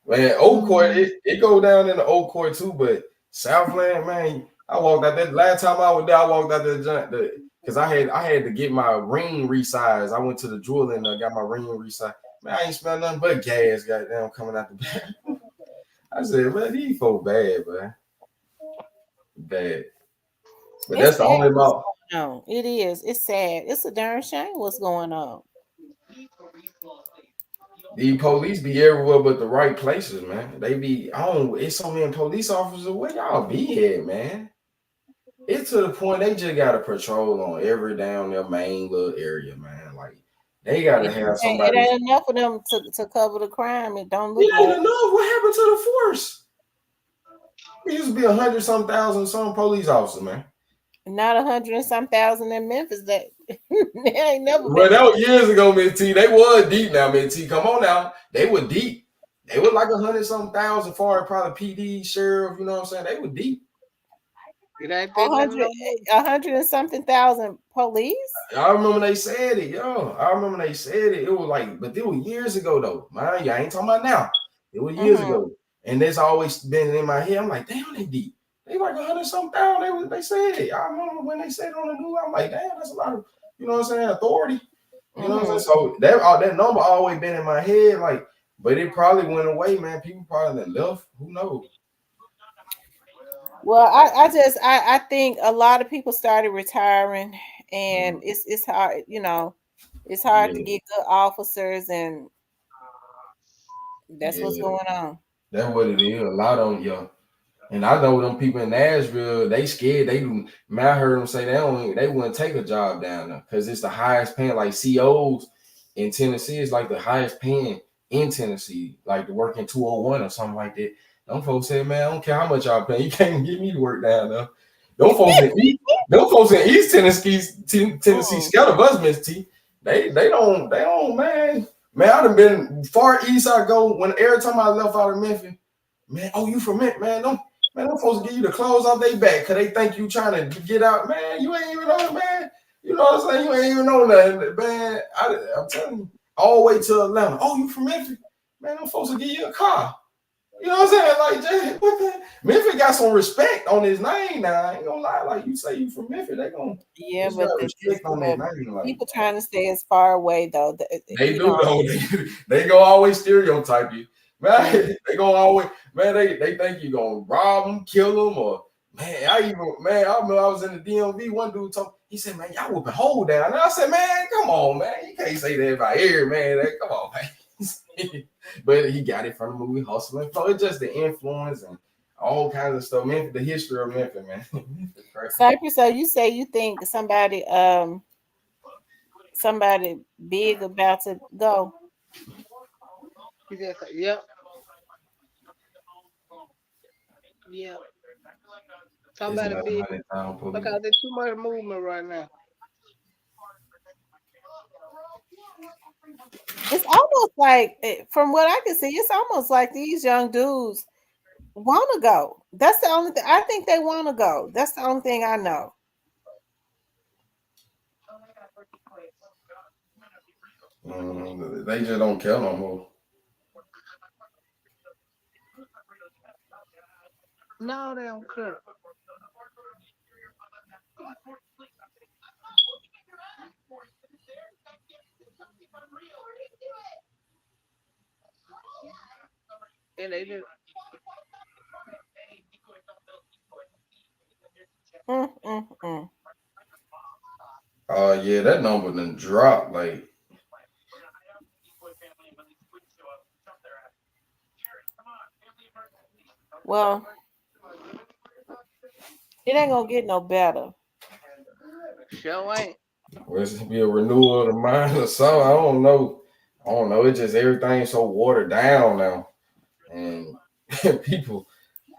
man, Old Court, Mhm. it go down in the Old Court too, but Southland, man, I walked out that last time I was there, I walked out that junk because I had to get my ring resized. I went to the jeweler and got my ring resized. Man, I ain't smell nothing but gas, goddamn, coming out the back. I said, man, these folks bad, man. Bad. But It's that's the sad only what's mall. going on. It is. It's sad. It's a darn shame what's going on. The police be everywhere but the right places, man. They be on. It's so many police officers. Where y'all be at, man? It's to the point they just got a patrol on every down their main little area, man. Like they got to have It somebody. ain't enough of them to cover the crime. It don't look It ain't like. enough. What happened to the force? It used to be 100 some thousand some police officers, man. Not 100 and some thousand in Memphis. That there ain't never Well, been that that. was years ago, Miss T. They was deep now, Miss T. Come on now. They were deep. They were like 100 some thousand for probably PD, sheriff, you know what I'm saying? They were deep. It ain't A that many hundred, no more. 100 and something thousand police. I remember they said it, yo. I remember they said it. It was like, but it was years ago though. Man, I ain't talking about now. It was years Mm-hmm. ago. And that's always been in my head. I'm like, damn, they deep. They like 100 some thousand. They said it. I remember when they said it on the news. I'm like, damn, that's a lot of, you know what I'm saying, authority. You know what I'm saying? Mm-hmm. So that number always been in my head, like, but it probably went away, man. People probably done left. Who knows? Well, I think a lot of people started retiring, and it's hard. It's hard to Yeah, get good officers, and that's what's yeah. going on. That's what it is. A lot of them, yo. And I know them people in Nashville, they scared. Man, I heard them say they wouldn't take a job down there because it's the highest paying. Like COs in Tennessee is like the highest paying in Tennessee, like to work in 201 or something like that. Them folks say, man, I don't care how much y'all pay, you can't get me to work down there. Them folks in East Tennessee Mm. scared of us, Miss T. They don't, man. Man, I done been far east I go when every time I left out of Memphis, man, oh, you from Memphis, man. Man, them folks give you the clothes off their back because they think you trying to get out. Man, you ain't even know, man. You know what I'm saying? You ain't even know nothing, man. I'm telling you, all the way to Atlanta. Oh, you from Memphis? Man, them folks will give you a car. You know what I'm saying? Like, Jay, what the? Memphis got some respect on his name now. I ain't gonna lie. Like, you say you from Memphis, they gonna Yeah, just but got respect on their but name. Like, people trying to stay as far away though. they do though. They gonna always stereotype you, Mm. man. They gonna always, man. They think you gonna rob them, kill them, or man. I remember I was in the DMV. One dude told, he said, man, y'all whooping hole down. And I said, man, come on, man. You can't say that about here, man. Come on, man. But he got it from the movie Hustling. So it's just the influence and all kinds of stuff. Memphis, the history of Memphis, man. Cypress, so you say you think somebody big about to go? He just said, yep, yep. It's Somebody not big. 100,000 Look police. out, there's too much movement right now. It's almost like, from what I can see, it's almost like these young dudes want to go. That's the only thing. I think they want to go. That's the only thing I know. They just don't care no more. No, they don't care. And they just, Mm, mm, mm. like, yeah, that number done dropped. Like, well, it ain't gonna get no better. Sure ain't. will it be a renewal of the mind or something? I don't know. I don't know. It's just everything's so watered down now, and people.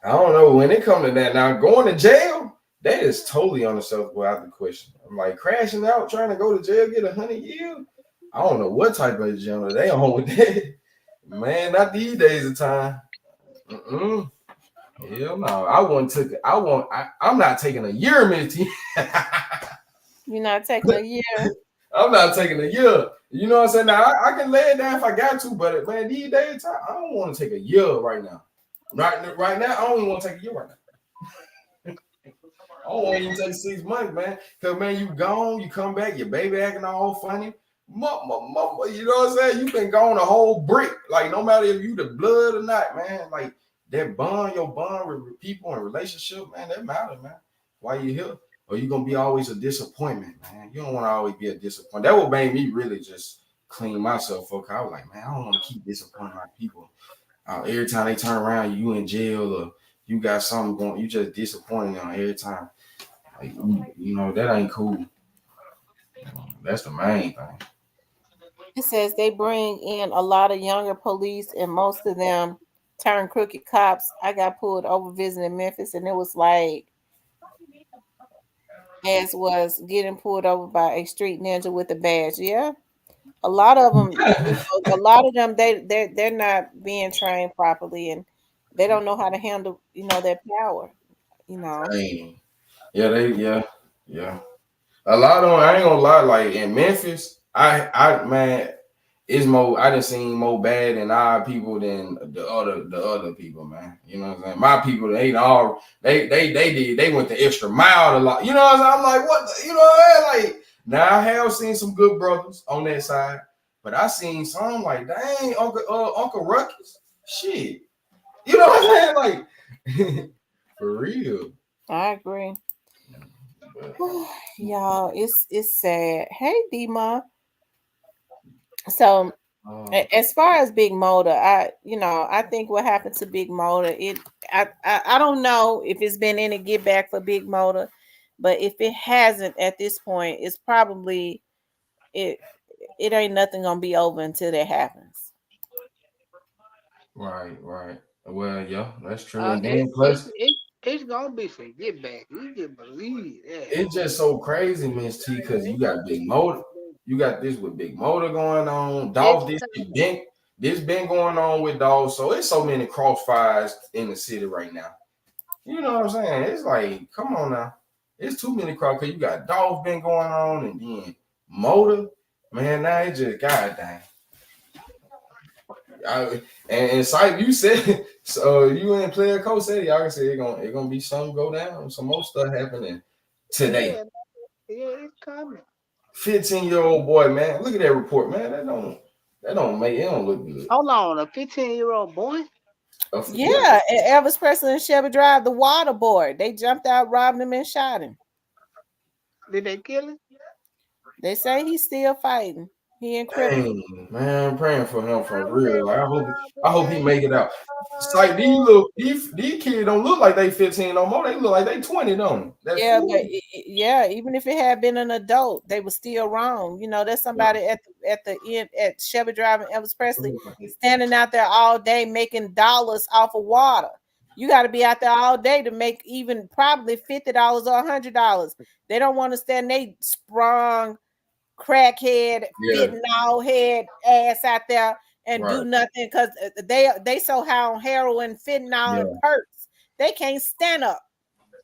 I don't know when it comes to that. Now going to jail, that is totally unacceptable out the question. I'm like crashing out, trying to go to jail, get 100 years. I don't know what type of jail they on with that. Man, not these days of time. Mm-mm. Hell no. I wouldn't took it. I'm not taking a year, Minty. You're not taking a year. I'm not taking a year. You know what I'm saying? Now I can lay it down if I got to, but man, these days of time, I don't want to take a year right now. Right now, I don't even want to take a year right now. I don't want to even take 6 months, man. Cause man, you gone, you come back, your baby acting all funny. You know what I'm saying? You been gone a whole brick. Like no matter if you the blood or not, man. Like that bond, your bond with people and relationship, man, that matters, man. Why you here? Or you gonna be always a disappointment, man. You don't want to always be a disappointment. That would make me really just clean myself up. I was like, man, I don't want to keep disappointing my people. Every time they turn around, you in jail or you got something going, you just disappointing them every time. Like, you know, that ain't cool. That's the main thing. It says they bring in a lot of younger police, and most of them turn crooked cops. I got pulled over visiting Memphis, and it was like, as was getting pulled over by a street ninja with a badge. Yeah, a lot of them, they're not being trained properly, and they don't know how to handle, their power. Dang. Yeah. A lot of them, I ain't gonna lie, like in Memphis, man, it's more. I done seen more bad in our people than the other people, man. You know what I'm saying? My people, they all they went the extra mile a lot. You know what I'm saying? I'm like, what? You know what I'm saying? Like now I have seen some good brothers on that side, but I seen some like, dang, Uncle Ruckus, shit. You know what I'm saying? Like for real. I agree. But, Y'all, it's sad. Hey, Dima. So as far as Big Motor, I think what happened to Big Motor, I don't know if it's been any get back for Big Motor, but if it hasn't at this point, it's probably it ain't nothing gonna be over until that happens. right. Well, yeah, that's true. And then It, plus it's gonna be some get back. You can believe that. it's just so crazy, Miss T, because you got Big Motor. You got this with Big Motor going on. It's Dolph, this been going on with Dolph. So it's so many crossfires in the city right now. You know what I'm saying? It's like, come on now. It's too many cross because you got Dolph been going on and then Motor. Man, now it just goddamn. And Sype, you said so. You and player coach said y'all can say it gonna be something go down, some more stuff happening today. yeah, it's coming. 15-year-old boy, man. Look at that report, man. It don't look good. Hold on, a 15-year-old boy. Yeah, and Elvis Presley and Shelby Drive, the water boy. They jumped out, robbed him, and shot him. Did they kill him? They say he's still fighting. He in critical. Dang, man, I'm praying for him for real. Like, I hope he make it out. It's like these kids don't look like they 15 no more. They look like they 20, don't they? Yeah, but even if it had been an adult, they were still wrong. There's somebody at the end at Shelby Drive and Elvis Presley standing out there all day making dollars off of water. You got to be out there all day to make even probably $50 or $100. They don't want to stand they sprung crackhead, fentanyl head ass out there and do nothing because they so high on heroin, fentanyl, and perks. They can't stand up.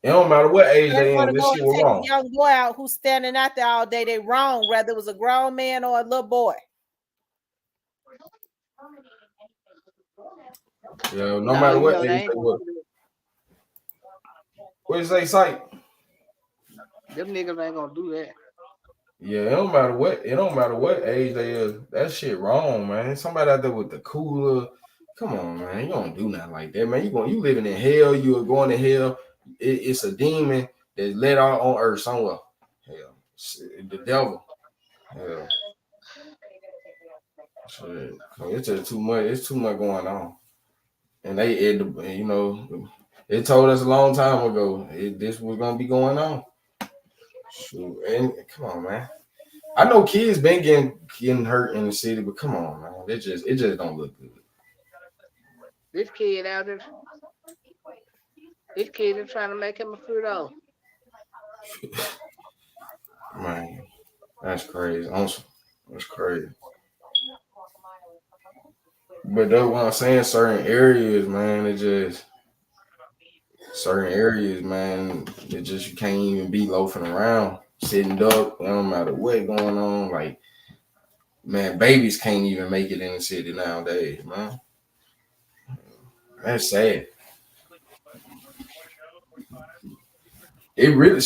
It don't matter what age they in. This shit was take wrong. a young boy out who's standing out there all day. They wrong, whether it was a grown man or a little boy. Yeah, no matter what age they were. What you say, Sype? Them niggas ain't gonna do that. Yeah, it don't matter what age they is. That shit wrong, man. Somebody out there with the cooler. Come on, man. You don't do nothing like that, man. You living in hell. You are going to hell. It's a demon that's let out on earth somewhere. Hell. The devil. Yeah. Shit. It's just too much. It's too much going on. And it told us a long time ago this was gonna be going on. Shoot. And come on, man. I know kids been getting hurt in the city, but come on, man. It just don't look good. This kid out there, this kid is trying to make him a fruit. Man, that's crazy. That's crazy. But that's what I'm saying. Certain areas, man, it just you can't even be loafing around, sitting up. It don't matter what going on. Like, man, babies can't even make it in the city nowadays, man. That's sad. It really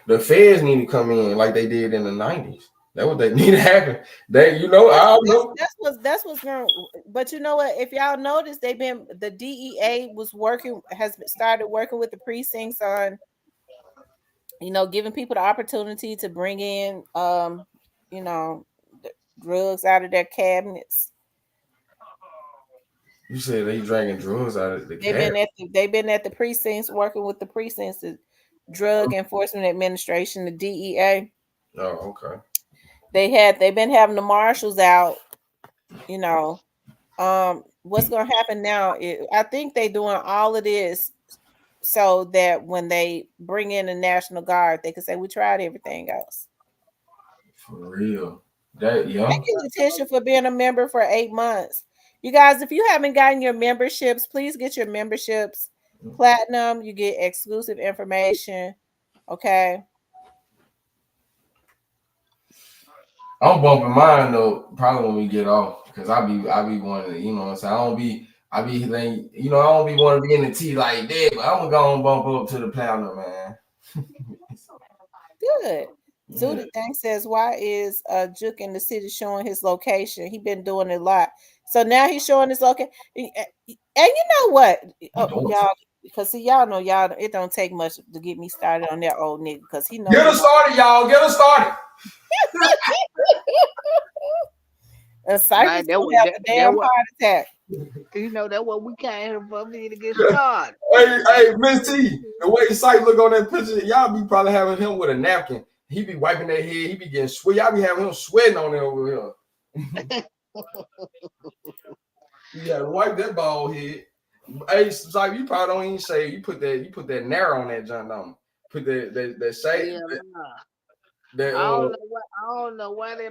the feds need to come in like they did in the 90s. That's what they need to happen. I don't know. That's what's going. But you know what? If y'all notice, the DEA has started working with the precincts on, giving people the opportunity to bring in, drugs out of their cabinets. You said they drinking drugs out of the cabinet. They've been at the precincts working with the precincts, the Drug Enforcement Administration, the DEA. Oh, okay. They've been having the marshals out. What's going to happen now? I think they're doing all of this so that when they bring in the National Guard, they can say we tried everything else. For real. Thank you, Letitia, for being a member for 8 months. You guys, if you haven't gotten your memberships, please get your memberships. Platinum, you get exclusive information. Okay. I'm bumping mine though, probably when we get off, because I be wanting to, I don't be thinking, I don't be wanting to be in the tea like that, but I'm gonna go and bump up to the platinum, man. Good. Zudi Thing says, why is Juke in the city showing his location? He been doing it a lot. So now he's showing his location. And you know what? Y'all, because y'all know it don't take much to get me started on that old nigga, because he knows. Get us started, y'all. Get us started. Cypress will have a damn heart attack. That's what we came here for, me to get started. Hey, Miss T, the way Sight look on that picture, y'all be probably having him with a napkin. He be wiping that head. He be getting sweat. Y'all be having him sweating on there over here. You gotta wipe that bald head. Hey, Sight, you probably don't even say you put that nair on that junk on. Put that shade. I don't know what they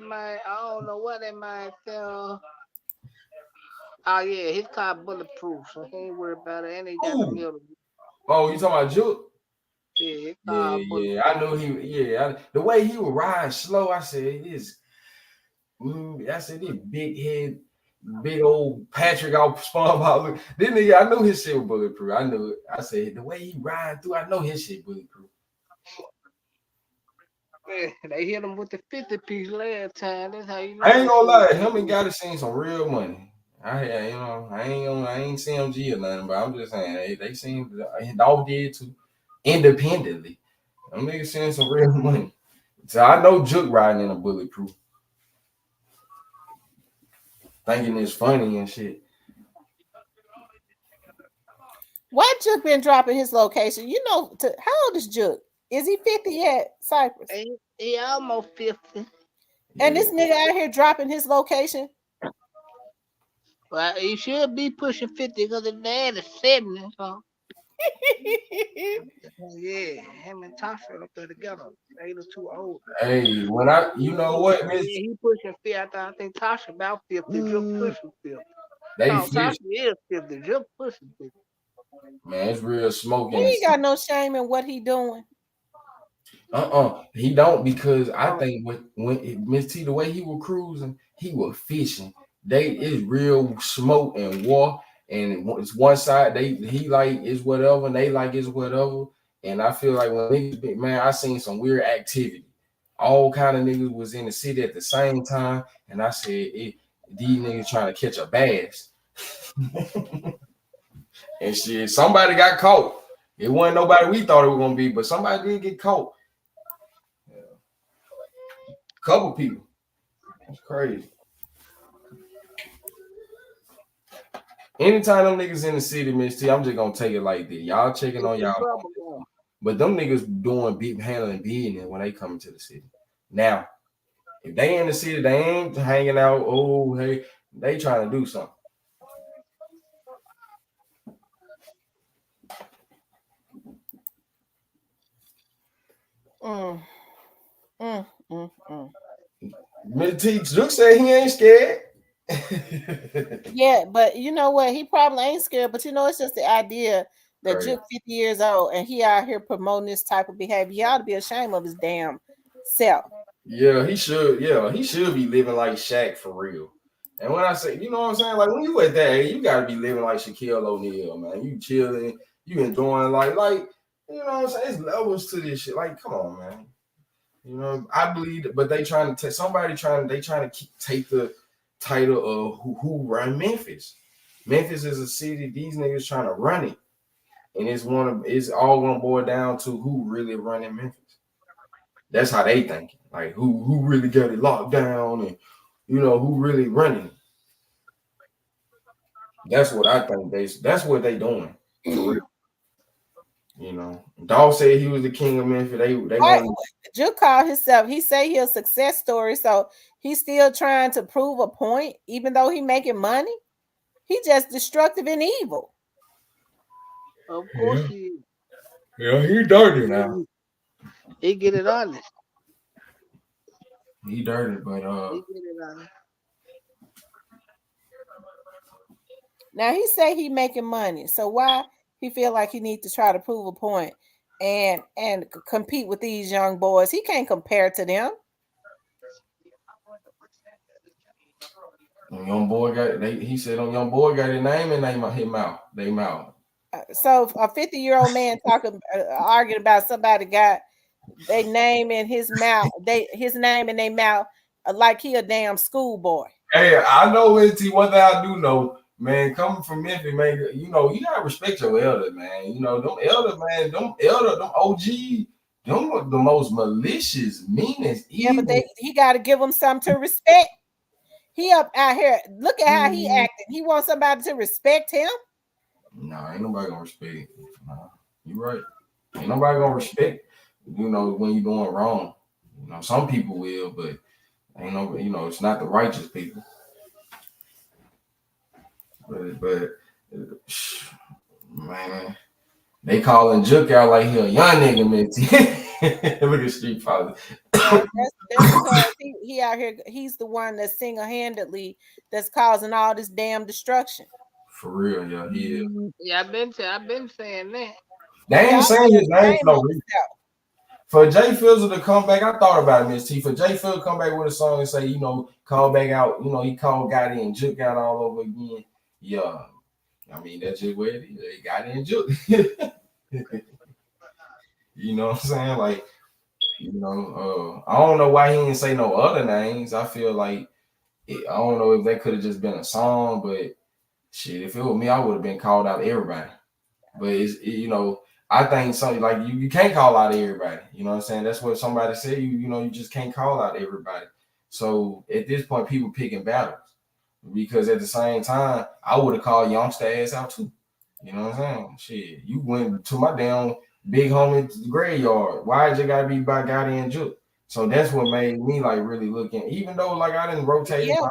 might tell. Oh yeah, his car bulletproof, so he ain't worried about it. And he got the middle. Oh, you talking about Juke? Yeah, I knew the way he would ride slow, I said this big head, big old Patrick off SpongeBob. This nigga, I knew his shit was bulletproof. I knew it. I said the way he ride through, I know his shit bulletproof. They hit him with the 50-piece last time. That's how you know. I ain't gonna lie, him and gotta seen some real money. I ain't CMG or nothing, but I'm just saying they seem dog did too independently. Them niggas seeing some real money. So I know Juke riding in a bulletproof. Thinking it's funny and shit. Why Juke been dropping his location? How old is Juke? Is he 50 yet, Cypress? He almost 50. And this nigga out here dropping his location? Well, he should be pushing 50 because his dad is 70. So. Yeah, him and Tasha up there together. They look too old. Hey, you know what, Miss? Yeah, he pushing 50. I think Tasha about 50. Juke pushing 50. Tasha is 50. Juke pushing 50. Man, it's real smoking. He ain't got no shame in what he doing. He don't, because I think when Miss T, the way he was cruising, he was fishing. It's real smoke and war, and it's one side he like is whatever, and they like is whatever. And I feel like when niggas, man, I seen some weird activity. All kind of niggas was in the city at the same time, and I said, these niggas trying to catch a bass. And shit, somebody got caught. It wasn't nobody we thought it was gonna be, but somebody did get caught. Couple people. That's crazy. Anytime them niggas in the city, Miss T, I'm just gonna take it like this. Y'all checking on y'all. But them niggas doing big handling business when they come to the city. Now, if they in the city, they ain't hanging out. Oh, hey, they trying to do something. Miss T, Duke said he ain't scared. Yeah, but you know what? He probably ain't scared, but you know, it's just the idea that Right. Juke 50 years old and he out here promoting this type of behavior. He ought to be ashamed of his damn self. Yeah, he should. Yeah, he should be living like Shaq for real. And when I say, you know what I'm saying, like when you at that age, you gotta be living like Shaquille O'Neal, man. You chilling, you enjoying like you know what I'm saying. There's levels to this shit. Like, come on, man. You know, I believe, but they trying to take take the title of who run Memphis. Memphis is a city. These niggas trying to run it, and it's all gonna boil down to who really running Memphis. That's how they think. Like who really got it locked down, and you know who really running. That's what I think. That's what they doing for real. You know, Dawg said he was the king of Memphis. They want Juke called himself. He say he a success story, so he's still trying to prove a point, even though he making money. He just destructive and evil. Of course he is. Yeah, he dirty now. He get it honest. He dirty, but He get it honest. Now he say he making money, so why he feel like he need to try to prove a point and compete with these young boys? He can't compare to them. Young boy he said young boy got his name and his mouth. They mouth. So a 50-year-old man arguing about somebody got they name in his mouth, his name in their mouth, like he a damn schoolboy. Hey, I know one thing I do know, man, coming from Memphis, man, you know, you gotta respect your elders, man. You know, them elders, man, them OG, them the most malicious, meanest, evil. Yeah, but he gotta give them something to respect. He up out here, look at how he acting. He wants somebody to respect him. Nah, ain't nobody gonna respect. Nah, you right. Ain't nobody gonna respect, you know, when you're doing wrong. You know, some people will, but ain't no, you know, it's not the righteous people. But man, they calling Juke out like he a young nigga, man. Look at Street Father. That's because he out here. He's the one that's single-handedly that's causing all this damn destruction. For real, yeah, he is. Yeah, I've been saying that. They ain't saying his name for no reason. For Jay Fizzle to come back, I thought about it, Miss T. For Jay Fizzle to come back with a song and say, you know, call back out, you know, he got in, Juke out all over again. Yeah. I mean, that's just where it is. He got in Juke. You know what I'm saying? Like, you know, I don't know why he didn't say no other names. I feel like, I don't know if that could have just been a song, but shit, if it was me, I would have been called out everybody. But you know, I think something like you can't call out everybody. You know what I'm saying? That's what somebody said. You know, you just can't call out everybody. So at this point, people picking battles because at the same time, I would have called youngster ass out too. You know what I'm saying? Shit, you went to my damn big homie graveyard. Why you gotta be by Gotti and Juke? So that's what made me like really looking. Even though like I didn't rotate. Yeah,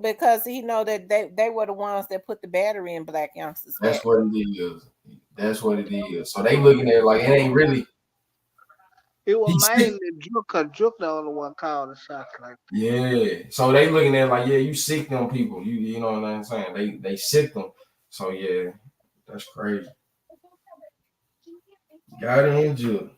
because he know that they were the ones that put the battery in black youngsters. That's what it is. That's what it is. So they looking at it like it ain't really. It was mainly Juke, cause Juke the only one called the shots like that. Yeah. So they looking at it like, yeah, you sick them people. You know what I'm saying? They sick them. So yeah, that's crazy. Got in Juke.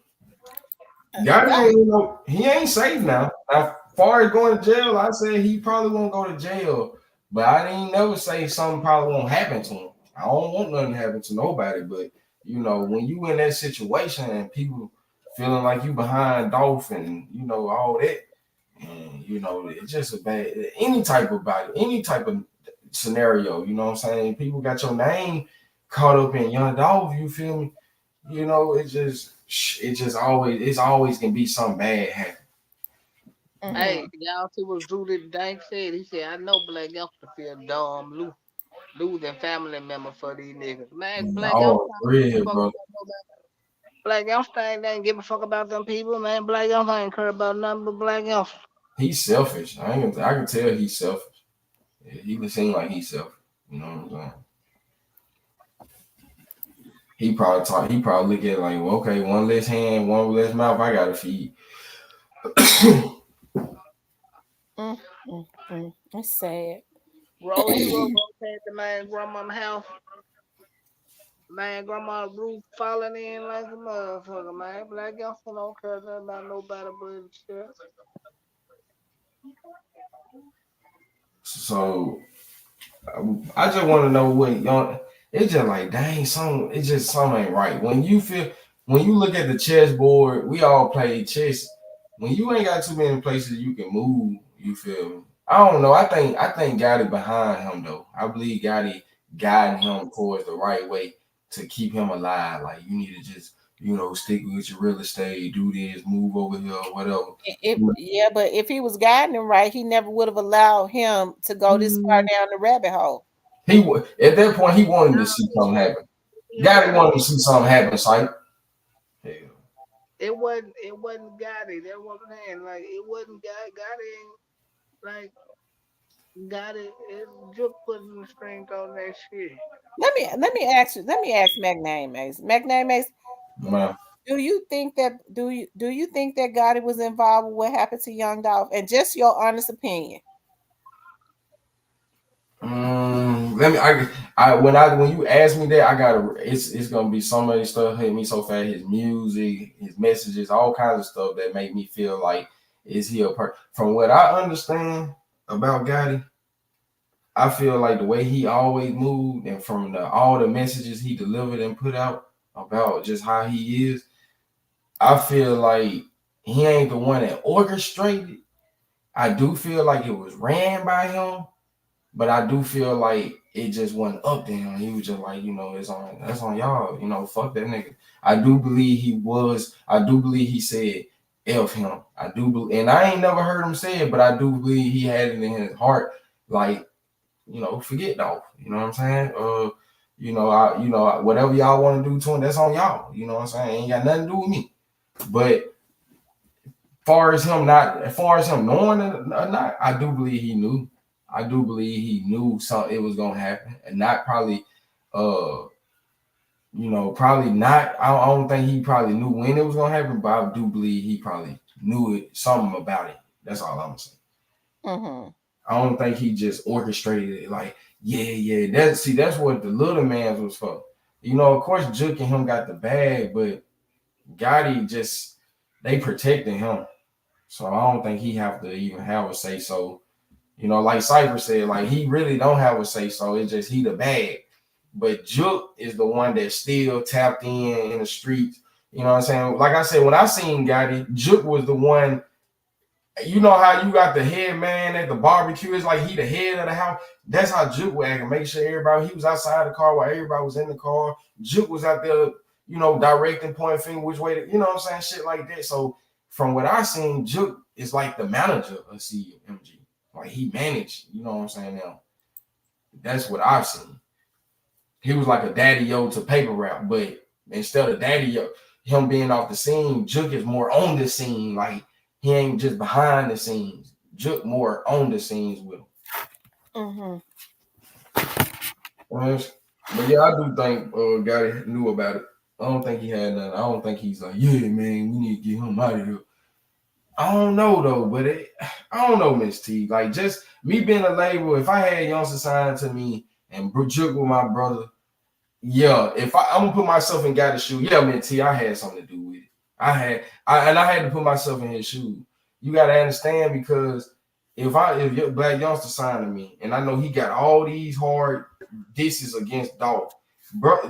Got in, you know, he ain't safe now. As far as going to jail, I said he probably won't go to jail. But I didn't never say something probably won't happen to him. I don't want nothing to happen to nobody. But you know, when you in that situation and people feeling like you behind Dolphin, you know, all that, and you know, it's just a bad any type of scenario, you know what I'm saying? People got your name caught up in Young Dolph, you feel me? You know, it's always can be something bad happen. Hey, y'all see what Judy Dank said? He said, I know black youngsters feel dumb, losing family member for these niggas. Man, black youngsters Oh, ain't give a real, fuck bro. about nobody. Black youngsters ain't give a fuck about them people, man. Black youngsters ain't care about nothing but black youngsters. He's selfish. I can tell he's selfish. He would seem like he's selfish. You know what I'm saying? He probably look at it like, well, okay, one less hand, one less mouth I gotta feed. It's sad. You rotate the man grandma's house. Man, grandma's roof falling in like a motherfucker, man. Black youngsters don't care nothing about nobody but themselves. So I just want to know what y'all. It's just like, dang, something ain't right. When you look at the chessboard, we all play chess. When you ain't got too many places you can move, you feel me? I don't know. I think Gotti behind him though. I believe Gotti guiding him towards the right way to keep him alive. Like you need to just stick with your real estate, do this, move over here, whatever. But if he was guiding him right, he never would have allowed him to go this far down the rabbit hole. He would at that point he wanted to see something happen. Gotti wanted to see something happen, so it wasn't Gotti. That was saying like it wasn't Gotti. Like Gotti, it just putting the strings on that shit. Let me ask Magname Mace. man. Do you think that Gotti was involved with what happened to Young Dolph? And just your honest opinion. Let me. When you ask me that, I gotta. It's gonna be so many stuff hit me so fast. His music, his messages, all kinds of stuff that make me feel like is he a part. From what I understand about Gotti, I feel like the way he always moved, and from all the messages he delivered and put out about just how he is, I feel like he ain't the one that orchestrated. I do feel like it was ran by him. But I do feel like it just went up to him. He was just like, that's on y'all. Fuck that nigga. I do believe he said F him. I do believe, and I ain't never heard him say it, but I do believe he had it in his heart, like, forget Dolph. You know what I'm saying? Whatever y'all want to do to him, that's on y'all. You know what I'm saying? Ain't got nothing to do with me. But far as him knowing it or not, I do believe he knew. I do believe he knew something it was gonna happen, and not probably, probably not. I don't think he probably knew when it was gonna happen, but I do believe he probably knew it, something about it. That's all I'm saying. Mm-hmm. I don't think he just orchestrated it. Like, yeah. That's what the little man was for. Of course, Juke and him got the bag, but Gotti just they protected him, so I don't think he have to even have a say so. Like Cypher said, like he really don't have a say so. It's just he the bag. But Juke is the one that still tapped in the streets. You know what I'm saying? Like I said, when I seen Gotti, Juke was the one. You know how you got the head man at the barbecue? It's like he the head of the house. That's how Juke would act and make sure everybody, he was outside the car while everybody was in the car. Juke was out there, directing, pointing finger which way to, you know what I'm saying? Shit like that. So from what I seen, Juke is like the manager of CMG. Like he managed, you know what I'm saying now. That's what I've seen. He was like a daddy-o to paper route, but instead of daddy-o, him being off the scene, Juke is more on the scene. Like he ain't just behind the scenes. Juke more on the scenes with him. Mm-hmm. But yeah, I do think Gotti knew about it. I don't think he had nothing. I don't think he's like, yeah, man, we need to get him out of here. I don't know though, but I don't know, Miss T. Like just me being a label, if I had Youngster signed to me and Juke with my brother, yeah, if I'm gonna put myself in Gotti's shoe, yeah, Miss T, I had something to do with it. I had to put myself in his shoes. You gotta understand because if your Black Youngster signed to me and I know he got all these hard disses against Dolph,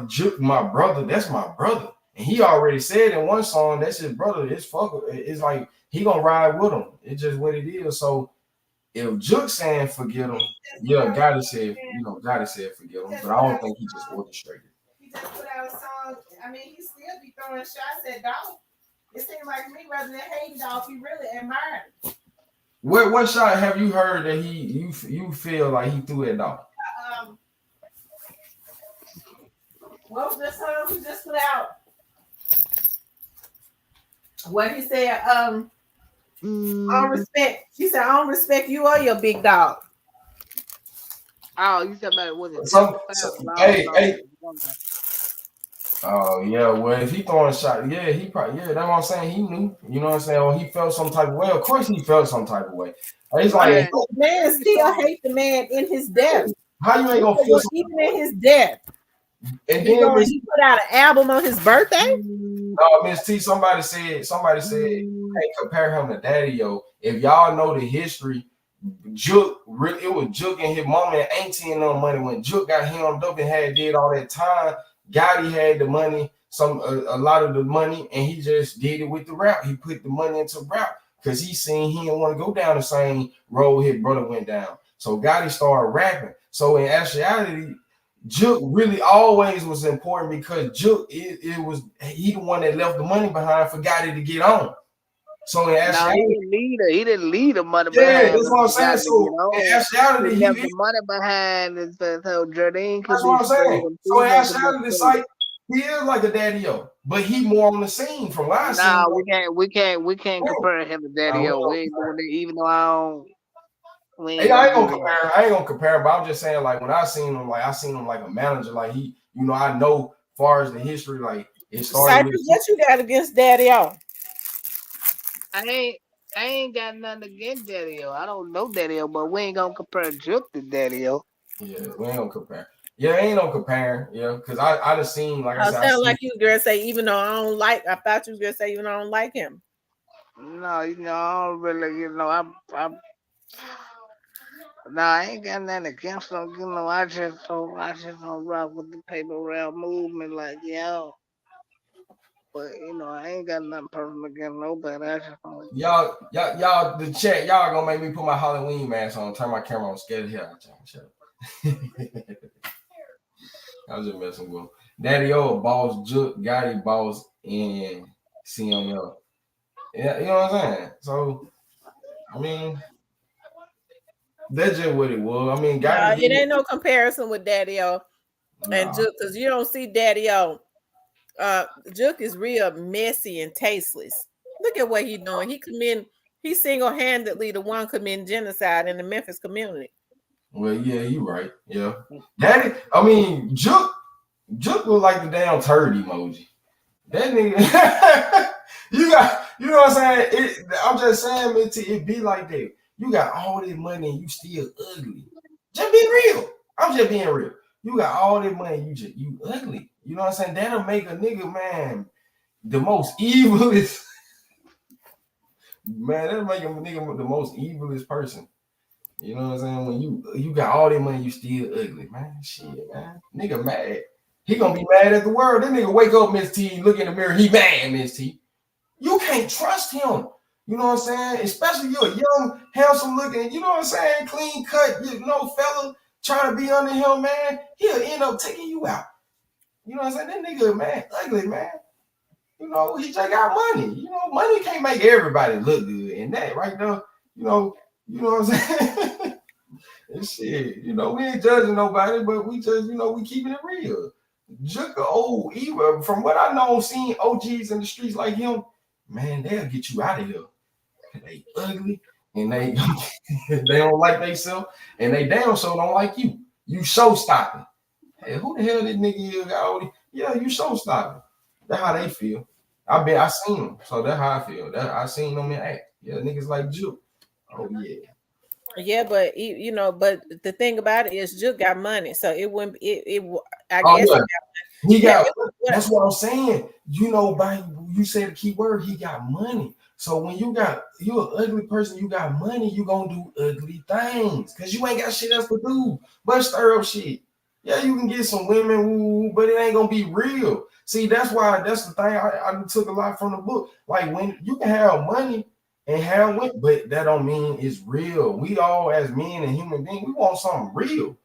Juke, my brother, that's my brother. And he already said in one song, that's his brother. It's fucker. It's like he gonna ride with him. It's just what it is. So if Juke saying forget him, yeah, Gotti said forget him. But I don't think he just orchestrated. He just put out a song. I mean, he still be throwing shots at Dolph. It seems like me rather than hating Dolph, he really admired him. What shot have you heard that you feel like he threw it off? What was the song we just put out? What he said, I don't respect. She said, I don't respect you or your big dog. Oh, you said about was it hey. Oh yeah, well if he throwing a shot, yeah, he probably that's what I'm saying. He knew, you know what I'm saying, or he felt some type of way. Of course he felt some type of way. It's like man still hate the man in his death. How you ain't gonna feel even in his death? And then he put out an album on his birthday. No, Miss T, somebody said hey, compare him to Daddy-O. If y'all know the history, Juke, it was Juke and his mama and auntie and no money. When Juke got hemmed up and did all that time, Gotti had the money, a lot of the money, and he just did it with the rap. He put the money into rap because he seen he didn't want to go down the same road his brother went down. So Gotti started rapping. So in actuality, Juke really always was important because Juke, it was he the one that left the money behind for Gotti to get on. So in actuality, he didn't leave the money behind. Yeah, that's what I'm saying. So in actuality, he left the money behind, so Jardine could that's what I'm saying. So in actuality, it's like he is like a Daddy-O, but he more on the scene from what I see. Nah, we can't compare him to Daddy-O. We ain't doing it, even though I don't. I ain't gonna compare him, but I'm just saying, like when I seen him like a manager, like he, you know, I know far as the history, like it started. What you got against Daddy-O? I ain't got nothing against Daddy-O. I don't know Daddy-O, but we ain't gonna compare Juke to Daddy-O. Yeah, we ain't gonna compare. Yeah, ain't no comparing. Yeah, because I just seen like I said. I sound like you was gonna say even though I don't like. I thought you was gonna say even though I don't like him. No, you know I don't really. You know I'm. No, I ain't got nothing against them. You know I just don't rock with the paper route movement like y'all. But you know I ain't got nothing personal against nobody. I just don't. Y'all, the chat, y'all gonna make me put my Halloween mask on, turn my camera on, scared of hell. Shut up. I was just messing with him. Daddy-O, boss, Juke, Gotti, boss, and CML. Yeah, you know what I'm saying? So, I mean, that's just what it was. I mean, Gotti. It ain't no comparison with Daddy-O and Juke, because you don't see Daddy-O. Juke is real messy and tasteless. Look at what he's doing. He's single-handedly the one committing genocide in the Memphis community. Well, yeah, you right. Yeah. Juke look like the damn turd emoji. That nigga, you know what I'm saying? I'm just saying, it be like that. You got all this money and you still ugly. Just be real. I'm just being real. You got all this money, you ugly. You know what I'm saying? That'll make a nigga, man, the most evilest. Man, that'll make a nigga the most evilest person. You know what I'm saying? When you got all this money, you still ugly, man. Shit, man. Nigga mad. He gonna be mad at the world. That nigga wake up, Miss T, look in the mirror, he mad, Miss T. You can't trust him. You know what I'm saying? Especially you're a young, handsome looking, you know what I'm saying? Clean cut, fella trying to be under him, man. He'll end up taking you out. You know what I'm saying? That nigga, man, ugly, man. You know, he just got money. You know, money can't make everybody look good. And that right there, you know what I'm saying? And shit, we ain't judging nobody, but we just, we keeping it real. Juke old evil. From what I know, seeing OGs in the streets like him, man, they'll get you out of here. They ugly and they don't like themselves, and they damn so don't like you. You show stopping. Hey, who the hell this nigga is? Yeah, you show stopping. That's how they feel. I seen them, so that's how I feel. I seen them in act. Yeah, niggas like Juke. Oh yeah. Yeah, but but the thing about it is Juke got money, so it wouldn't. I guess he got. That's what I'm saying. You said the key word. He got money. So when you're an ugly person, you got money. You gonna do ugly things because you ain't got shit else to do but stir up shit. Yeah, you can get some women, but it ain't gonna be real. See, that's the thing. I took a lot from the book. Like when you can have money and have women, but that don't mean it's real. We all, as men and human beings, we want something real.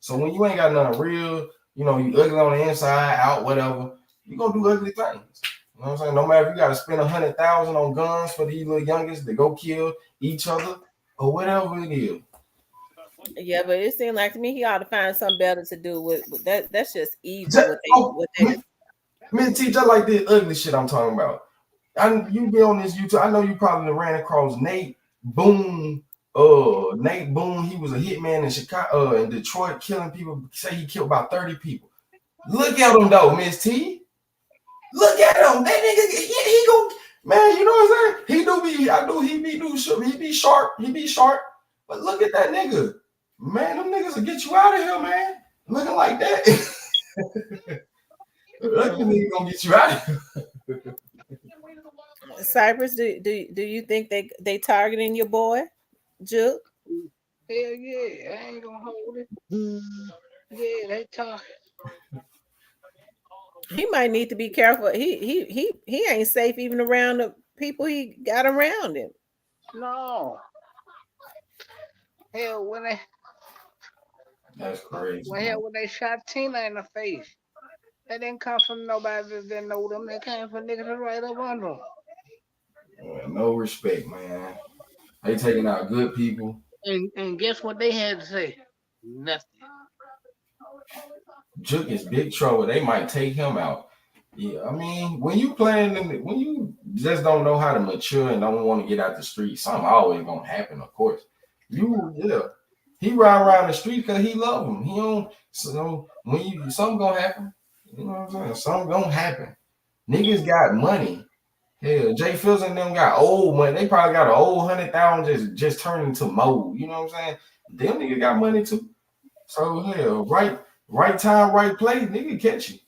So when you ain't got nothing real, you ugly on the inside, out, whatever, you gonna do ugly things. You know what I'm saying? No matter if you gotta spend $100,000 on guns for these little youngest to go kill each other, or whatever it is. Yeah, but it seemed like to me he ought to find something better to do with that. That's just evil. What they Man, teacher, like this ugly shit I'm talking about. You be on this YouTube. I know you probably ran across Nate Boone. Nate Boone, he was a hitman in Chicago, in Detroit, killing people. Say he killed about 30 people. Look at him though, Miss T. Look at him. That nigga, he go, man, you know what I'm saying? He be sharp. He be sharp. But look at that nigga. Man, them niggas will get you out of here, man. Looking like that. That nigga gonna get you out of here. Cypress, do you think they targeting your boy, Juke? Hell yeah, I ain't gonna hold it. Yeah, they talk. He might need to be careful. He ain't safe even around the people he got around him. No. Hell, That's crazy. When they shot Tina in the face, they didn't come from nobody that didn't know them. They came from niggas right up under them. Yeah, no respect, man. They taking out good people. And guess what they had to say? Nothing. Juke is big trouble. They might take him out. Yeah, I mean, when you just don't know how to mature and don't want to get out the street, something always gonna happen. Of course, he ride around the street because he love them. He don't. So when something gonna happen, you know what I'm saying? Something gonna happen. Niggas got money. Hell, Jay Fields and them got old money. They probably got an old 100,000 just turned into mold. You know what I'm saying? Them niggas got money too. So hell, right time, right place, nigga catch you.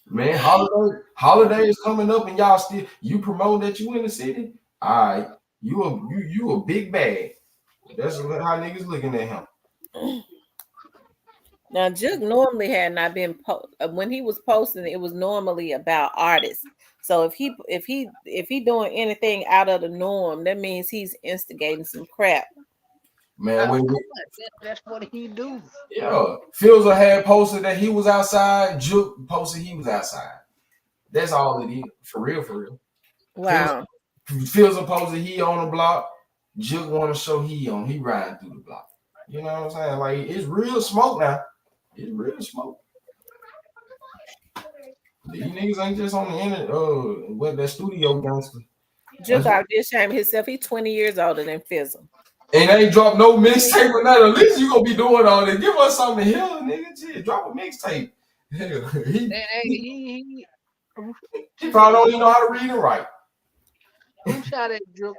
Man, holiday is coming up and y'all still you promote that you in the city. All right, you a big bag. That's how niggas looking at him. Now, Juke normally had not been when he was posting. It was normally about artists. So if he doing anything out of the norm, that means he's instigating some crap. Man, that's what he do. Yeah, Fields had posted that he was outside. Juke posted he was outside. That's all it is. For real. Wow. Fields posted he on the block. Juke want to show he riding through the block. You know what I'm saying? Like it's real smoke now. It's real smoke. These niggas ain't just on the internet. What that studio gangster. Juke out there shaming himself. He's 20 years older than Fizzle. And they ain't drop no mixtape or nothing. At least you gonna be doing all that. Give us something to hear, nigga. Shit, drop a mixtape. He probably don't even know how to read and write. Who shot at Juke?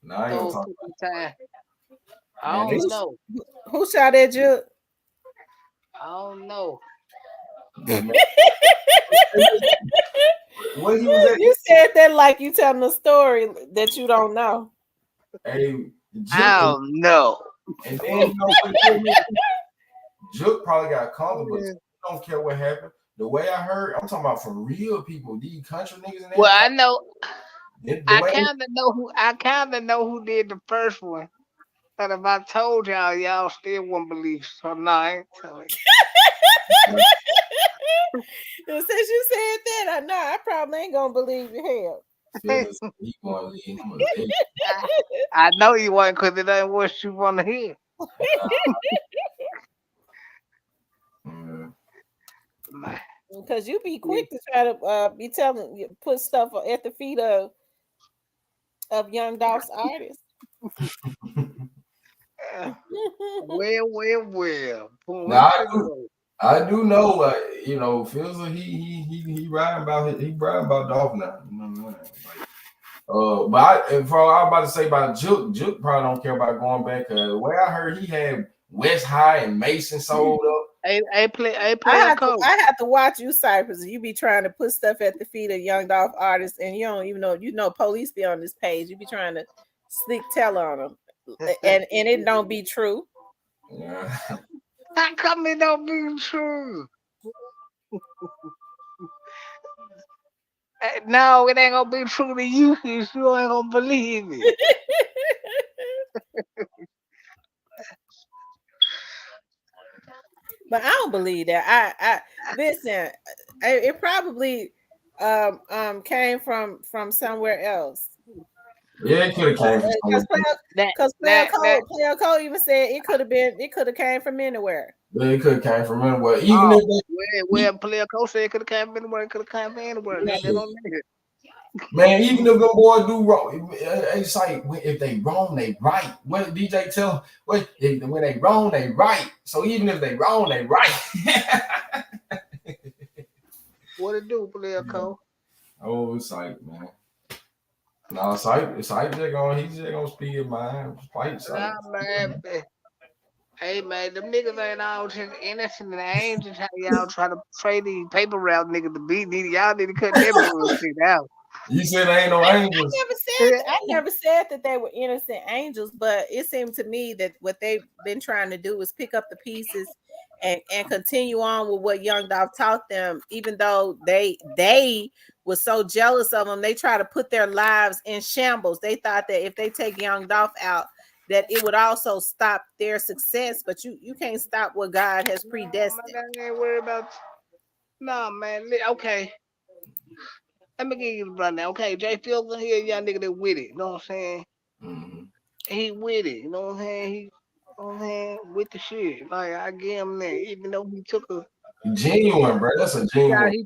Nah, I ain't gonna talk about I don't know. Who shot at Juke? I don't know. What he was at? You said that like you telling a story that you don't know. Hey, I don't know. And then Juke probably got comfortable. But don't care what happened. The way I heard, I'm talking about from real people, these country niggas. And well, I know. I kind of know who did the first one. But if I told y'all still wouldn't believe. So no, I ain't telling. Since you said that, I probably ain't gonna believe your hell. I know you won't because it ain't what you want to hear. Because you be quick to try to be put stuff at the feet of Young Dolph's artists. Well. Now, I do know, you know, Fields he riding about Dolph now. You know what I mean? But I was about to say about Juke probably don't care about going back. The way I heard, he had West High and Mason sold up. I have to watch you, Cypress. You be trying to put stuff at the feet of Young Dolph artists, and you don't even know. You know, police be on this page. You be trying to slick tell on them, and it don't be true. Yeah. How come it don't be true? No, it ain't gonna be true to you. You ain't gonna believe it. But I don't believe that. I listen. It probably came from somewhere else. Yeah, it could have came from Because Player Cole even said it could have came from anywhere. Yeah, it could have came from anywhere. Even if where Player Cole said it could have came from anywhere, it could have came from anywhere. They don't need it. Man, even if them boys do wrong, it's like if they wrong, they right. What DJ tell? When they wrong, they right. So even if they wrong, they right. What it do, Player Cole? Oh, it's like, man. No, it's like he's just gonna speak his mind. Nah, man. Hey man, them niggas ain't all just innocent and angels. How y'all try to trade these paper route niggas to beat these? Y'all need to cut that bullshit out. You said there ain't no angels. I never said that they were innocent angels, but it seemed to me that what they've been trying to do is pick up the pieces and continue on with what Young Dolph taught them, even though they were so jealous of them, they try to put their lives in shambles. They thought that if they take Young Dolph out, that it would also stop their success, but you can't stop what God has predestined. I ain't worried about. Nah, man. Okay. Let me give you the rundown. Okay, Jay Fields he a young nigga that with it. You know what I'm saying? Mm-hmm. He with it. You know what I'm saying? He, you know what I'm saying? With the shit. Like I give him that. Even though he took a genuine, bro. That's a genuine.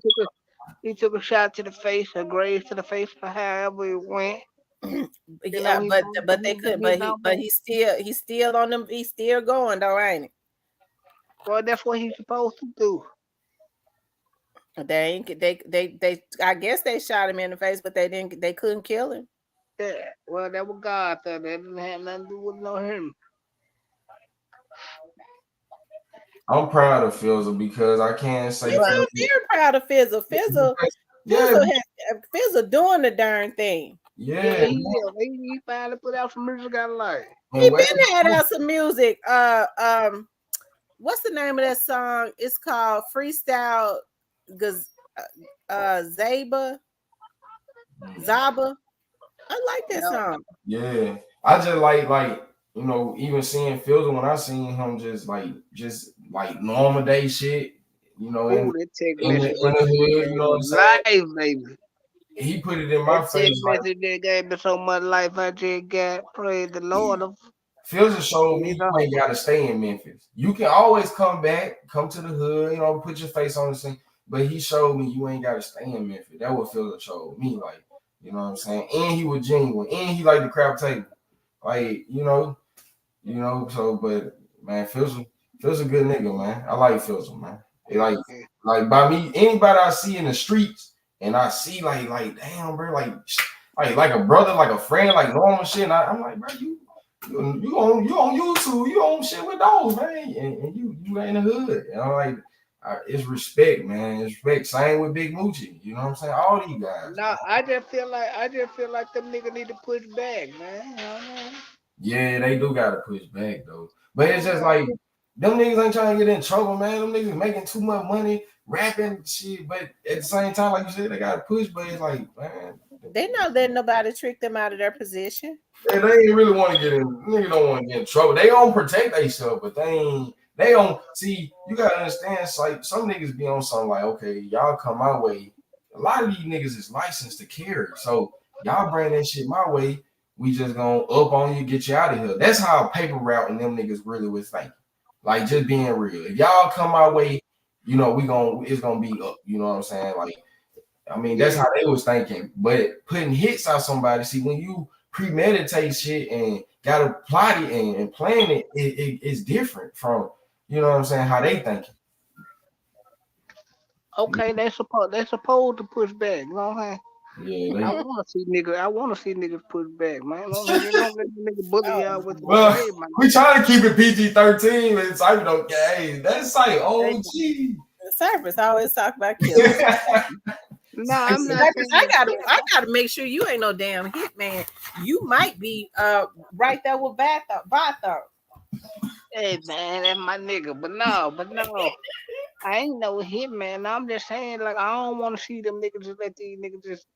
He took a shot to the face, a graze to the face, or however it went. Yeah, but they couldn't. But he's still on them. He's still going though, ain't he? Well, that's what he's supposed to do. They I guess they shot him in the face, but they couldn't kill him. Yeah, well, that was God thought. That didn't have nothing to do with no him. I'm proud of Fizzle because I can't say I'm very proud of Fizzle. Fizzle doing the darn thing. Yeah, he finally put out some music I like. He been had out some music. What's the name of that song? It's called Freestyle Zaba. I like that song. Yeah, I just like you know, even seeing Fizzle when I seen him just like normal day shit, you know, in the hood, you know what I'm saying? Life, baby. He put it in my face. Like, that gave me so much life. I just got praise the Lord. Fizzle showed me you ain't gotta stay in Memphis. You can always come back, come to the hood, you know, put your face on the scene. But he showed me you ain't gotta stay in Memphis. That's what Fizzle showed me, like, you know what I'm saying? And he was genuine, and he liked the crowd table. Like, you know, so but man, Fizzle a good nigga, man. I like Fizzle, man. It like by me, anybody I see in the streets and I see like damn, bro, like a brother, like a friend, like normal shit. And I'm like, bro, you on YouTube, you on shit with those, man, and you in the hood. And I'm like, it's respect, man. It's respect. Same with Big Moochie. You know what I'm saying? All these guys. Nah, I just feel like them niggas need to push back, man. You know what I mean? Yeah, they do gotta push back though. But it's just like them niggas ain't trying to get in trouble, man. Them niggas making too much money, rapping shit. But at the same time, like you said, they gotta push. But it's like, man, they know that nobody tricked them out of their position. They ain't really want to get in. Niggas don't want to get in trouble. They don't protect themselves, but they don't see. You gotta understand. It's like some niggas be on something like, okay, y'all come my way. A lot of these niggas is licensed to carry, so y'all bring that shit my way. We just gonna up on you, get you out of here. That's how paper route and them niggas really was thinking. Like just being real. If y'all come my way, you know it's gonna be up. You know what I'm saying? Like, I mean, that's how they was thinking. But putting hits on somebody, see, when you premeditate shit and gotta plot it and plan it, it's different from, you know what I'm saying, how they thinking. Okay, they supposed to push back, you know what I'm saying? Yeah, I want to see niggas push back, man. Don't let niggas bully y'all with well, we trying to keep it PG-13, and Cypher don't get. That's like OG. Cypher's always talk about killing. No, I'm not. I gotta make sure you ain't no damn hitman. You might be right there with Batho. Hey man, that's my nigga. But no. I ain't no hitman. I'm just saying, like, I don't want to see them niggas just let these niggas just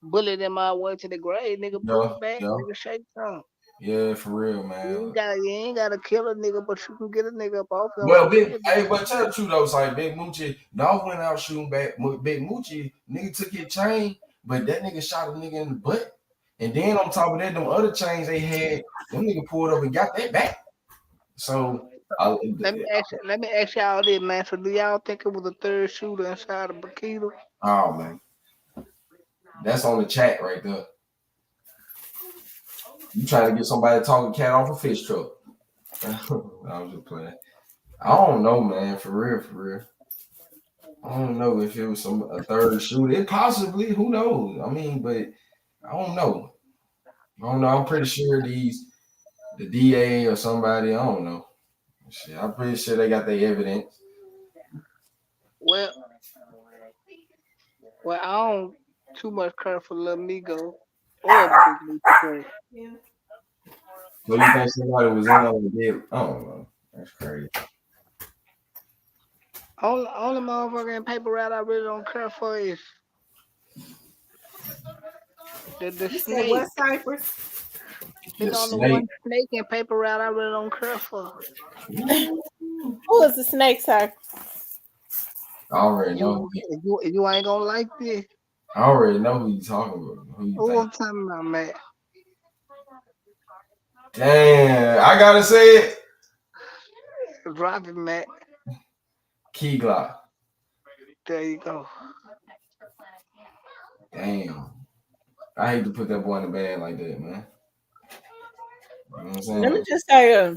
bully them all way to the grave. Nigga, push back, nigga, shake something. Yeah, for real, man. You ain't gotta kill a nigga, but you can get a nigga up off him. Well, but tell the truth though, it's like Big Moochie, Dolph went out shooting back. Big Moochie, nigga took his chain, but that nigga shot a nigga in the butt. And then on top of that, them other chains they had, them nigga pulled up and got that back. So let me ask y'all this, man. So do y'all think it was a third shooter inside of Bikita? Oh man, that's on the chat right there. You trying to get somebody to talk a cat off a fish truck? I was just playing. I don't know, man. For real. I don't know if it was a third shooter. It possibly, who knows? I mean, but I don't know. I'm pretty sure the DA or somebody, I don't know. Shit, I'm pretty sure they got their evidence. Well, I don't too much care for Lil Migo or Big League. So you think somebody was in on the deal? I don't know. That's crazy. Only motherfucking paper route I really don't care for is the snake. What Cypress? It's only one snake in paper route I really don't care for. Who is the snake, sir? I already know. You ain't gonna like this. I already know who you talking about. Who I'm talking about, man? Damn, I gotta say it. Drop it, Matt. Key Glock. There you go. Damn. I hate to put that boy in the bag like that, man. You know what I'm saying? Let me just say,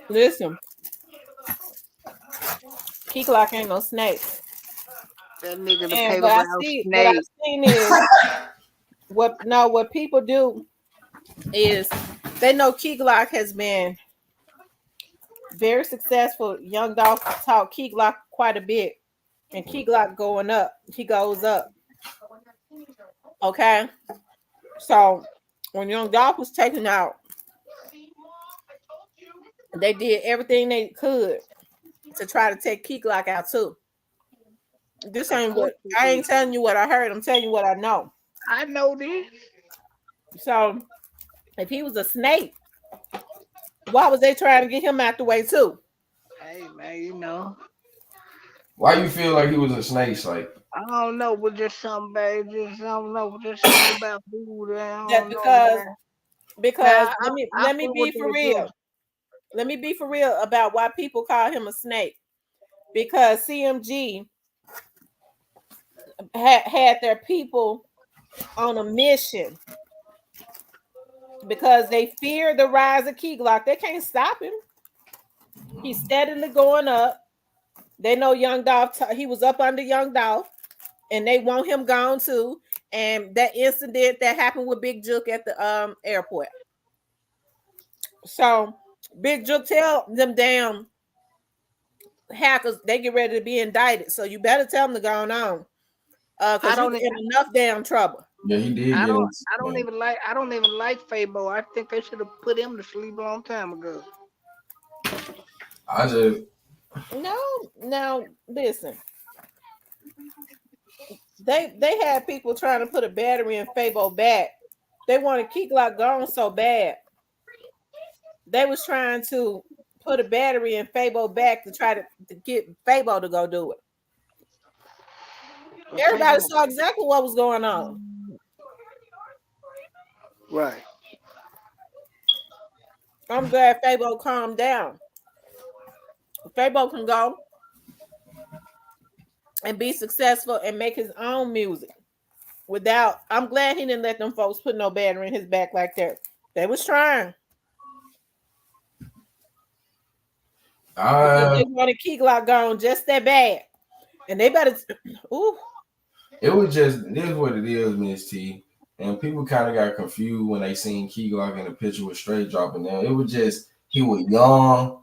listen, Key Glock ain't no snake. That nigga the and paper what I've seen is what people do is they know Key Glock has been very successful. Young Dolph taught Key Glock quite a bit, and Key Glock going up. He goes up. Okay, so when Young Dolph was taken out, they did everything they could to try to take Key Glock out too. This ain't what I ain't telling you what I heard. I'm telling you what I know. I know this. So if he was a snake, why was they trying to get him out the way too? Hey man, you know. Why you feel like he was a snake? Like I don't know, but just something bad. Just I don't know, just something about food. Because let me be for real. Let me be for real about why people call him a snake. Because CMG had their people on a mission because they fear the rise of Key Glock. They can't stop him. He's steadily going up. They know Young Dolph. He was up under Young Dolph, and they want him gone too. And that incident that happened with Big Juke at the airport. So Big Juke tell them damn hackers they get ready to be indicted. So you better tell them to go on. Because you're in enough damn trouble. Yeah, he did. I don't even like Fabo. I think they should have put him to sleep a long time ago. No, listen. They had people trying to put a battery in Fabo back. They wanted Key Glock gone so bad. They was trying to put a battery in Fabo back to try to get Fabo to go do it. Everybody saw exactly what was going on. Right. I'm glad Fabo calmed down. Fabo can go and be successful and make his own music without. I'm glad he didn't let them folks put no battery in his back like that. They was trying. They wanted Key Glock gone just that bad, and they better. Ooh. It was just this is what it is, Miss T. And people kind of got confused when they seen Key Glock in the picture with Straight dropping down. It was just he was young.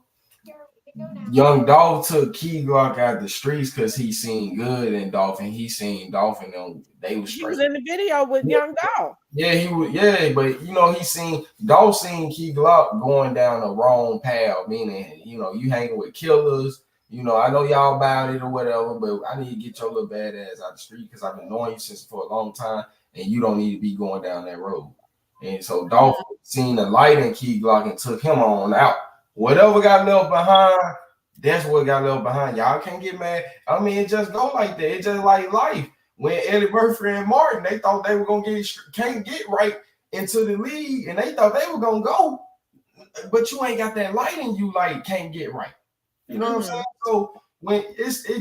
Young Dolph took Key Glock out the streets because he seen Good and Dolph, and he seen Dolph and them. They was straight. He was in the video with Young Dolph. Yeah, he was. Yeah, but he seen Dolph seen Key Glock going down the wrong path. Meaning, you hanging with killers. I know y'all about it or whatever, but I need to get your little badass out the street because I've been knowing you since for a long time, and you don't need to be going down that road. And so Dolph seen the light in Key Glock and took him on out. Whatever got left behind, that's what got left behind. Y'all can't get mad. I mean, it just go like that. It's just like life. when Eddie Murphy and Martin, they thought they were gonna can't get right into the league, and they thought they were gonna go, but you ain't got that light in you, like can't get right. You know what I'm saying? So when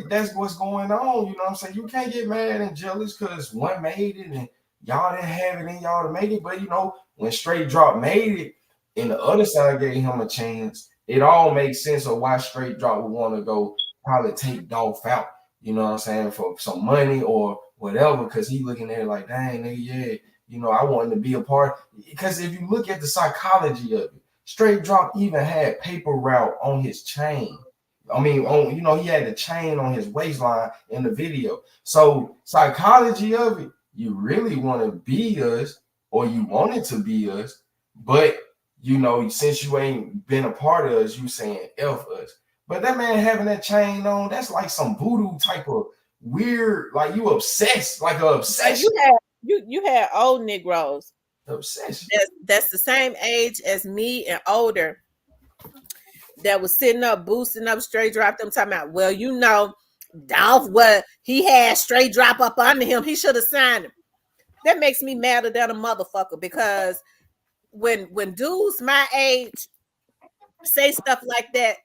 that's what's going on. You know what I'm saying? You can't get mad and jealous because one made it and y'all didn't have it in y'all to make it. But you know, when Straight Drop made it and the other side gave him a chance, it all makes sense of why Straight Drop would want to go probably take Dolph out. You know what I'm saying? For some money or whatever, because he looking at it like, dang, nigga, yeah, you know, I wanted to be a part. Because if you look at the psychology of it, Straight Drop even had paper route on his chain. I mean, on, you know, he had the chain on his waistline in the video. So psychology of it, you really want to be us, or you wanted to be us, but you know, since you ain't been a part of us, you saying F us. But that man having that chain on, that's like some voodoo type of weird, like you obsessed, like an obsession. You had old Negroes. Obsession. That's the same age as me and older that was sitting up, boosting up Straight Drop. Them talking about, well, you know, Dolph, what he had Straight Drop up under him. He should have signed him. That makes me madder than a motherfucker, because when dudes my age say stuff like that,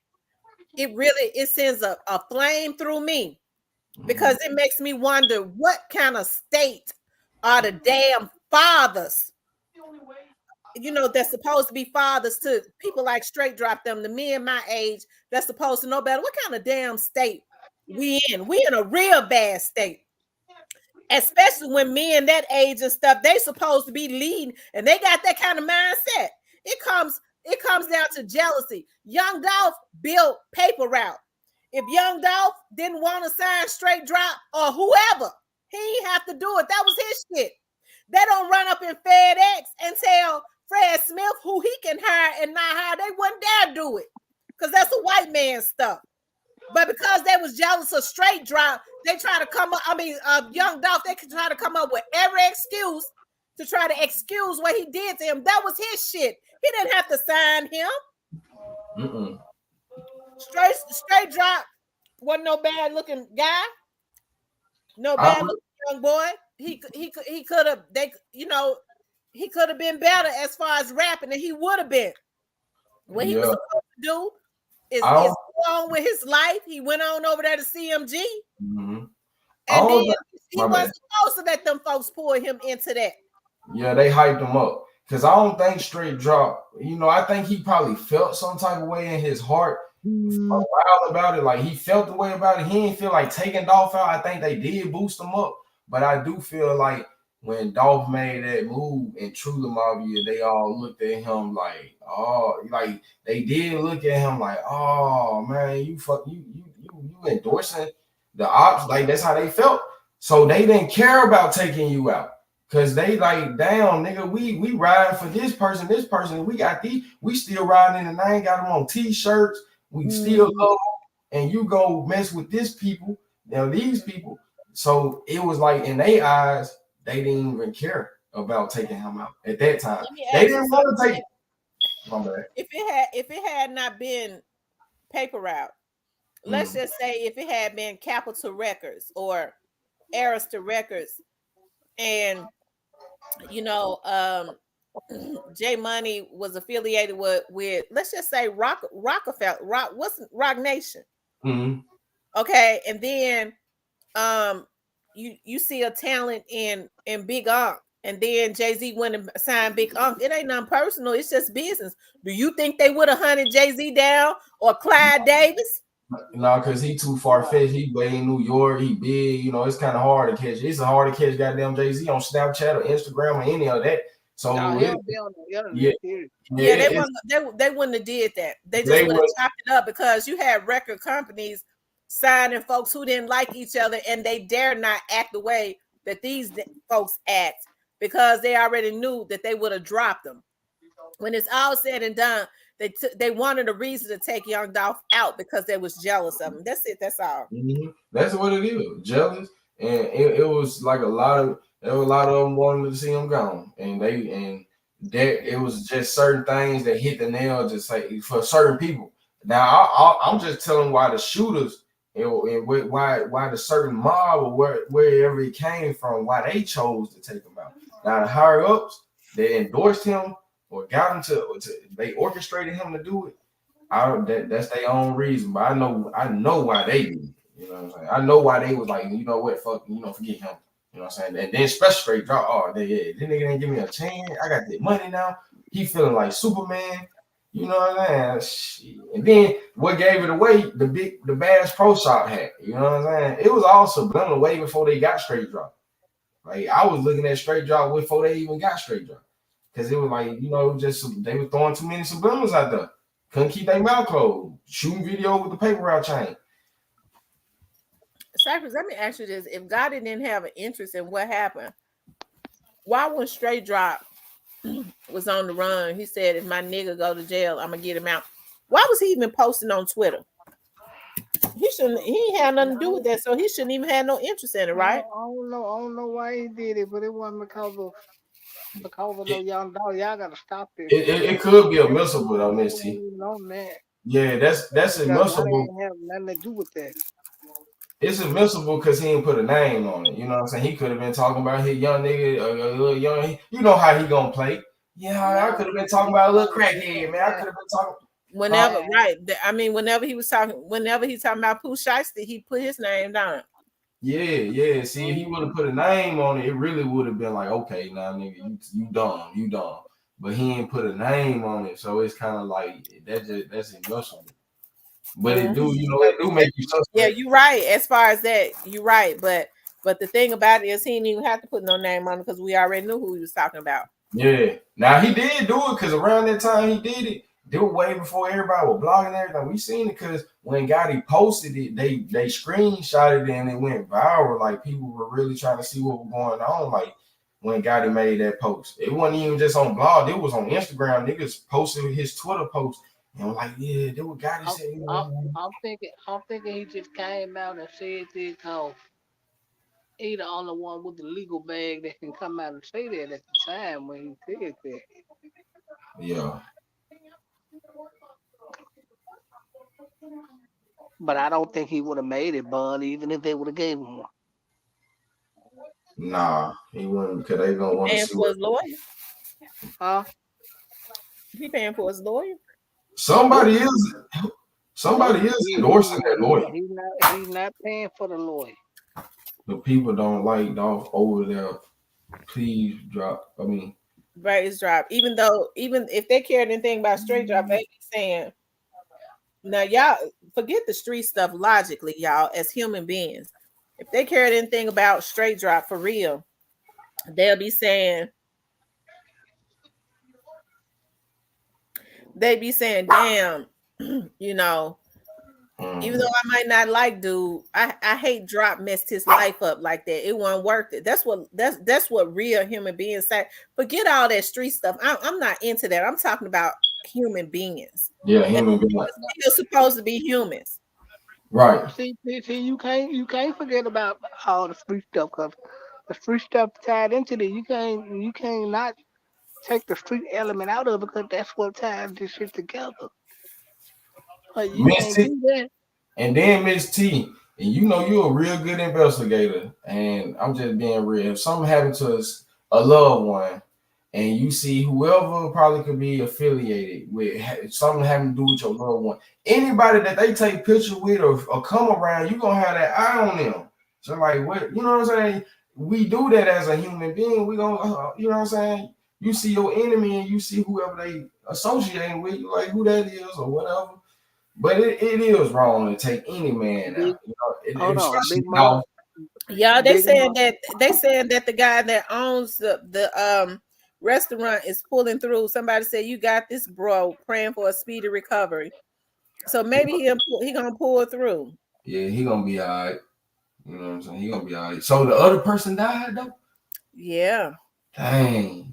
it sends a flame through me, because it makes me wonder what kind of state are the damn fathers, you know, that's supposed to be fathers to people like Straight Drop, them, the men my age that's supposed to know better. What kind of damn state we in? We in a real bad state. Especially when men that age and stuff, they supposed to be leading, and they got that kind of mindset. It comes down to jealousy. Young Dolph built paper route. If Young Dolph didn't want to sign Straight Drop or whoever, he ain't have to do it. That was his shit. They don't run up in FedEx and tell Fred Smith who he can hire and not hire. They wouldn't dare do it, because that's a white man stuff. But because they was jealous of Straight Drop, they try to come up, Young Dolph, they could try to come up with every excuse to try to excuse what he did to him. That was his shit. He didn't have to sign him. Straight Drop wasn't no bad looking guy. No bad looking young boy. He could have, he could have been better as far as rapping, and he would have been. What he was supposed to do is go on with his life. He went on over there to CMG. And then he wasn't supposed to let them folks pull him into that. Yeah, they hyped him up. Because I don't think Straight Drop, you know, I think he probably felt some type of way in his heart a while about it. Like, he felt the way about it. He didn't feel like taking Dolph out. I think they did boost him up. But I do feel like when Dolph made that move and Truly Mafia, they all looked at him like, oh, like they did look at him like, oh man, you endorsing the ops, like that's how they felt. So they didn't care about taking you out, because they like, damn nigga, we riding for this person, we got these, we still riding in the name, got them on t-shirts, we still love them, and you go mess with this people, now these people. So it was like, in their eyes, they didn't even care about taking him out at that time. They didn't want to take it. My bad. If it had not been paper route, let's just say if it had been Capitol Records or Arista Records, and you know, J Money was affiliated with let's just say Rock Nation. Okay, and then you see a talent in Big Unc, and then Jay-Z went and signed Big Unc. It ain't nothing personal, it's just business. Do you think they would have hunted Jay-Z down or Clyde Davis? No, because he too far-fetched. He way in New York, he big, you know, it's kind of hard to catch. It's hard to catch goddamn Jay-Z on Snapchat or Instagram or any of that. So they wouldn't have did that. They just would have chopped it up, because you had record companies signing folks who didn't like each other, and they dare not act the way that these folks act, because they already knew that they would have dropped them. When it's all said and done, they wanted a reason to take Young Dolph out, because they was jealous of him. That's it. That's all. That's what it is. Jealous, and it was like a lot of them wanted to see him gone, and it was just certain things that hit the nail, just like for certain people. Now I'm just telling why the shooters and why the certain mob or wherever it came from, why they chose to take him out. Now the higher ups, they endorsed him or got him to they orchestrated him to do it. That's their own reason, but I know why they did it. You know what I'm saying? I know why they was like, you know what, fuck, forget him. You know what I'm saying? And then special straight drop, this nigga didn't give me a chance. I got the money now. He feeling like Superman. You know what I'm saying? And then what gave it away? The Bass Pro Shop hat. You know what I'm saying? It was all subliminal way before they got straight drop. Like I was looking at straight drop before they even got straight drop. Cause it was like, just they were throwing too many subliminals out there. Couldn't keep their mouth closed. Shooting video with the paper route chain. Cypress, let me ask you this. If God didn't have an interest in what happened, why when Straight Drop was on the run, he said, if my nigga go to jail, I'm gonna get him out. Why was he even posting on Twitter? He ain't had nothing to do with that, so he shouldn't even have no interest in it, right? I don't know why he did it, but it wasn't because of no young dog. Y'all gotta stop this. It could be a missile though, Miss T. Yeah, that's admissible. Ain't have nothing to do with that. It's admissible because he didn't put a name on it. You know what I'm saying? He could have been talking about his young nigga, a little young. You know how he gonna play. Yeah, I could have been talking about a little crackhead, man. I could have been talking. Whenever, right? I mean, whenever he's talking about Pooh Shiesty, he put his name down. Yeah. See, if he would have put a name on it, it really would have been like, okay, now nigga, you dumb. But he didn't put a name on it, so it's kind of like that's admissible. But it do make you suspect. Yeah, you're right. As far as that, you're right. But the thing about it is he didn't even have to put no name on it because we already knew who he was talking about. Yeah. Now he did do it because around that time he did it. They were way before everybody was blogging everything. We seen it because when Gotti posted it, they screenshotted it and it went viral. Like people were really trying to see what was going on. Like when Gotti made that post, it wasn't even just on blog. It was on Instagram. Niggas posted his Twitter post and were like, "Yeah, that what Gotti said." I'm thinking he just came out and said this because he the only one with the legal bag that can come out and say that at the time when he said that. Yeah. But I don't think he would have made it, Bud, even if they would have gave him one. Nah, he wouldn't because they gonna want to see for his lawyer. Huh? He paying for his lawyer. Somebody is endorsing that lawyer. He's not paying for the lawyer. The people don't like Dolph over there. Please drop. I mean, right, it's drop. Even if they cared anything about Straight Drop, they be saying, now y'all forget the street stuff logically, y'all, as human beings. If they cared anything about Straight Drop for real, they'll be saying, damn, even though I might not like dude, I hate Drop messed his life up like that. It wasn't worth it. That's what real human beings say. Forget all that street stuff. I'm not into that. I'm talking about human beings. Yeah, human beings. You're supposed to be humans. Right. See, you can't forget about all the free stuff because the free stuff tied into it. You can't not take the street element out of it because that's what ties this shit together. Like, you can't do that. And then Miss T, and you're a real good investigator, and I'm just being real. If something happened to a loved one, and you see whoever probably could be affiliated with something having to do with your loved one, anybody that they take pictures with or come around, you're gonna have that eye on them. So like, what, you know what I'm saying? We do that as a human being. We gonna, you know what I'm saying? You see your enemy and you see whoever they associating with, you like who that is or whatever. But it is wrong to take any man out. Yeah, they saying that the guy that owns the restaurant is pulling through. Somebody said, "You got this, bro." Praying for a speedy recovery. So maybe he gonna pull through. Yeah, he gonna be all right. You know what I'm saying? He gonna be all right. So the other person died though. Yeah. Dang.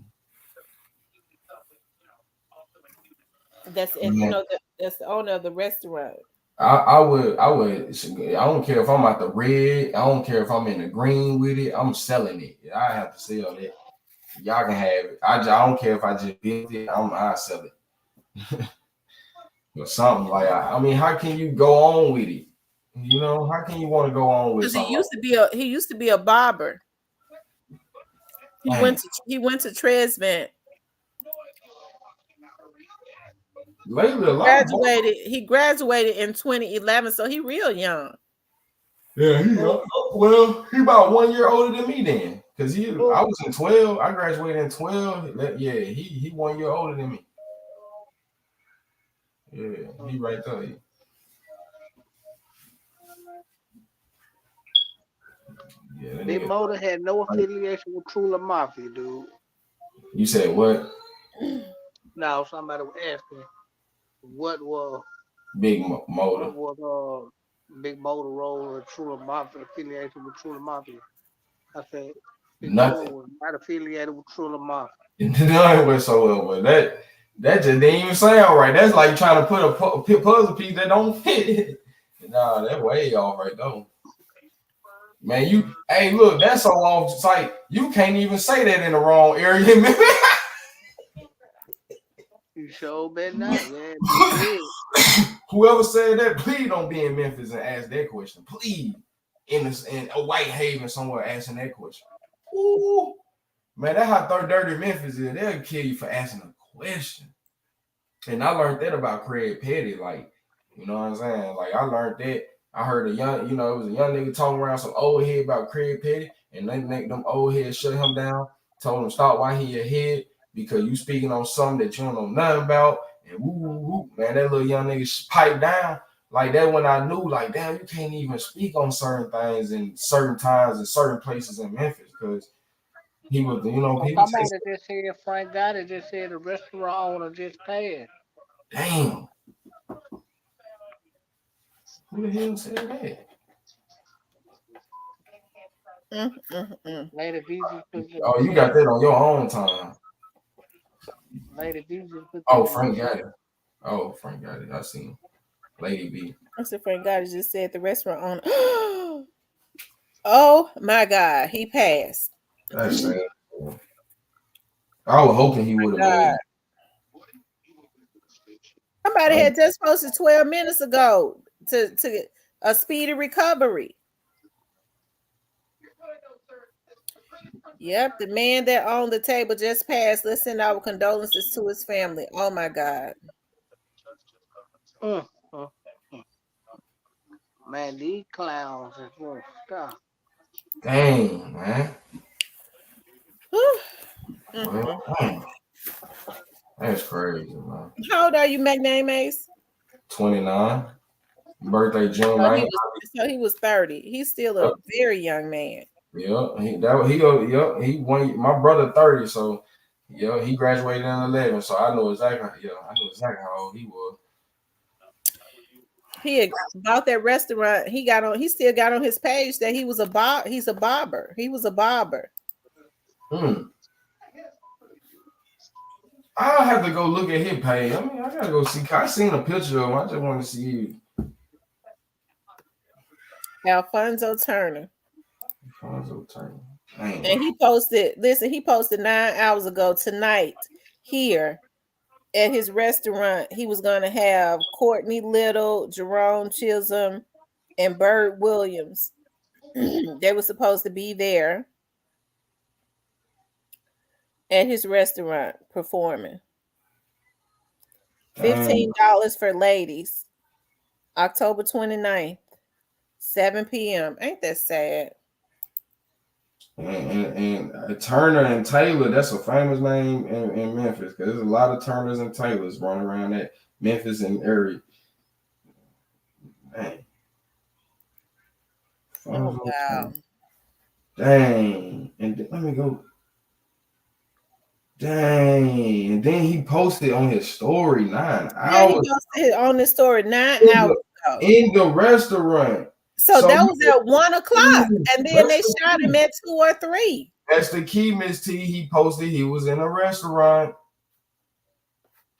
That's that's the owner of the restaurant. I would. I don't care if I'm at the red. I don't care if I'm in the green with it. I'm selling it. I have to sell it. Y'all can have it. I don't care if I just build it. I sell it. Or something like I mean, how can you go on with it You know, how can you want to go on with Because something? he used to be a barber. He went to Tresvant. He graduated in 2011, so he real young. Yeah, he about 1 year older than me then. Because I was in 12. I graduated in 12. Yeah, he 1 year older than me. Yeah, he right there. Yeah, Big Motor had no affiliation with Trula Mafia, dude. You said what? No, somebody was asking what was Big Motor. What was Big Motor role or Trula Mafia affiliation with Trula Mafia? I said Big Motor was not affiliated with Trula Mafia. None whatsoever. That just didn't even sound right. That's like trying to put a puzzle piece that don't fit. Nah, that way off right though. Man, hey, look, that's so off site. You can't even say that in the wrong area. You sure better not. Yeah, whoever said that, please don't be in Memphis and ask that question. Please, in a White Haven somewhere asking that question. Ooh, man, that's how dirty Memphis is. They'll kill you for asking a question. And I learned that about Craig Petty. Like, you know what I'm saying? Like, I learned that. I heard it was a young nigga talking around some old head about Craig Petty, and them old heads shut him down, told him stop while he ahead because you speaking on something that you don't know nothing about. And woo, man, that little young nigga piped down. Like that when I knew, like, damn, you can't even speak on certain things in certain times and certain places in Memphis because he was, people. Somebody just said Frank Gotti just said the restaurant owner just passed. Damn. Who the hell said that? Lady V. Oh, you got that on your own time. Lady V. Oh, Frank Gotti. Oh, Frank Gotti. I seen Lady B. I said Frank Gotti just said the restaurant owner. Oh my God, he passed. That's sad. I was hoping he would have made it. Somebody had just posted 12 minutes ago to a speedy recovery. Yep, the man that owned the table just passed. Let's send our condolences to his family. Oh my God. Man, these clowns is worth stuff. Dang, man. That's crazy, man. How old are you, McName Ace? 29. Birthday June 9th. So he was 30. He's still a very young man. Yeah, he won. My brother 30, so he graduated in 11. So I know exactly. How old he was. He had bought that restaurant. He still got on his page that he's a barber. He was a barber. I'll have to go look at his page. I mean, I gotta go see. I seen a picture of him. I just want to see you. Alfonso Turner. Dang. And he posted 9 hours ago tonight here at his restaurant. He was going to have Courtney Little, Jerome Chisholm, and Bird Williams. They were supposed to be there at his restaurant performing. $15 for ladies. October 29th, 7 p.m. Ain't that sad? And Turner and Taylor, that's a famous name in Memphis because there's a lot of Turners and Taylors running around that Memphis and area. Dang. Oh, wow. Dang. And let me go. Dang. And then he posted on his story 9 hours. Yeah, he posted on his story 9 hours ago. In the restaurant. So that was at 1 o'clock. And then they shot him at 2 or 3. That's the key, Miss T. He posted he was in a restaurant.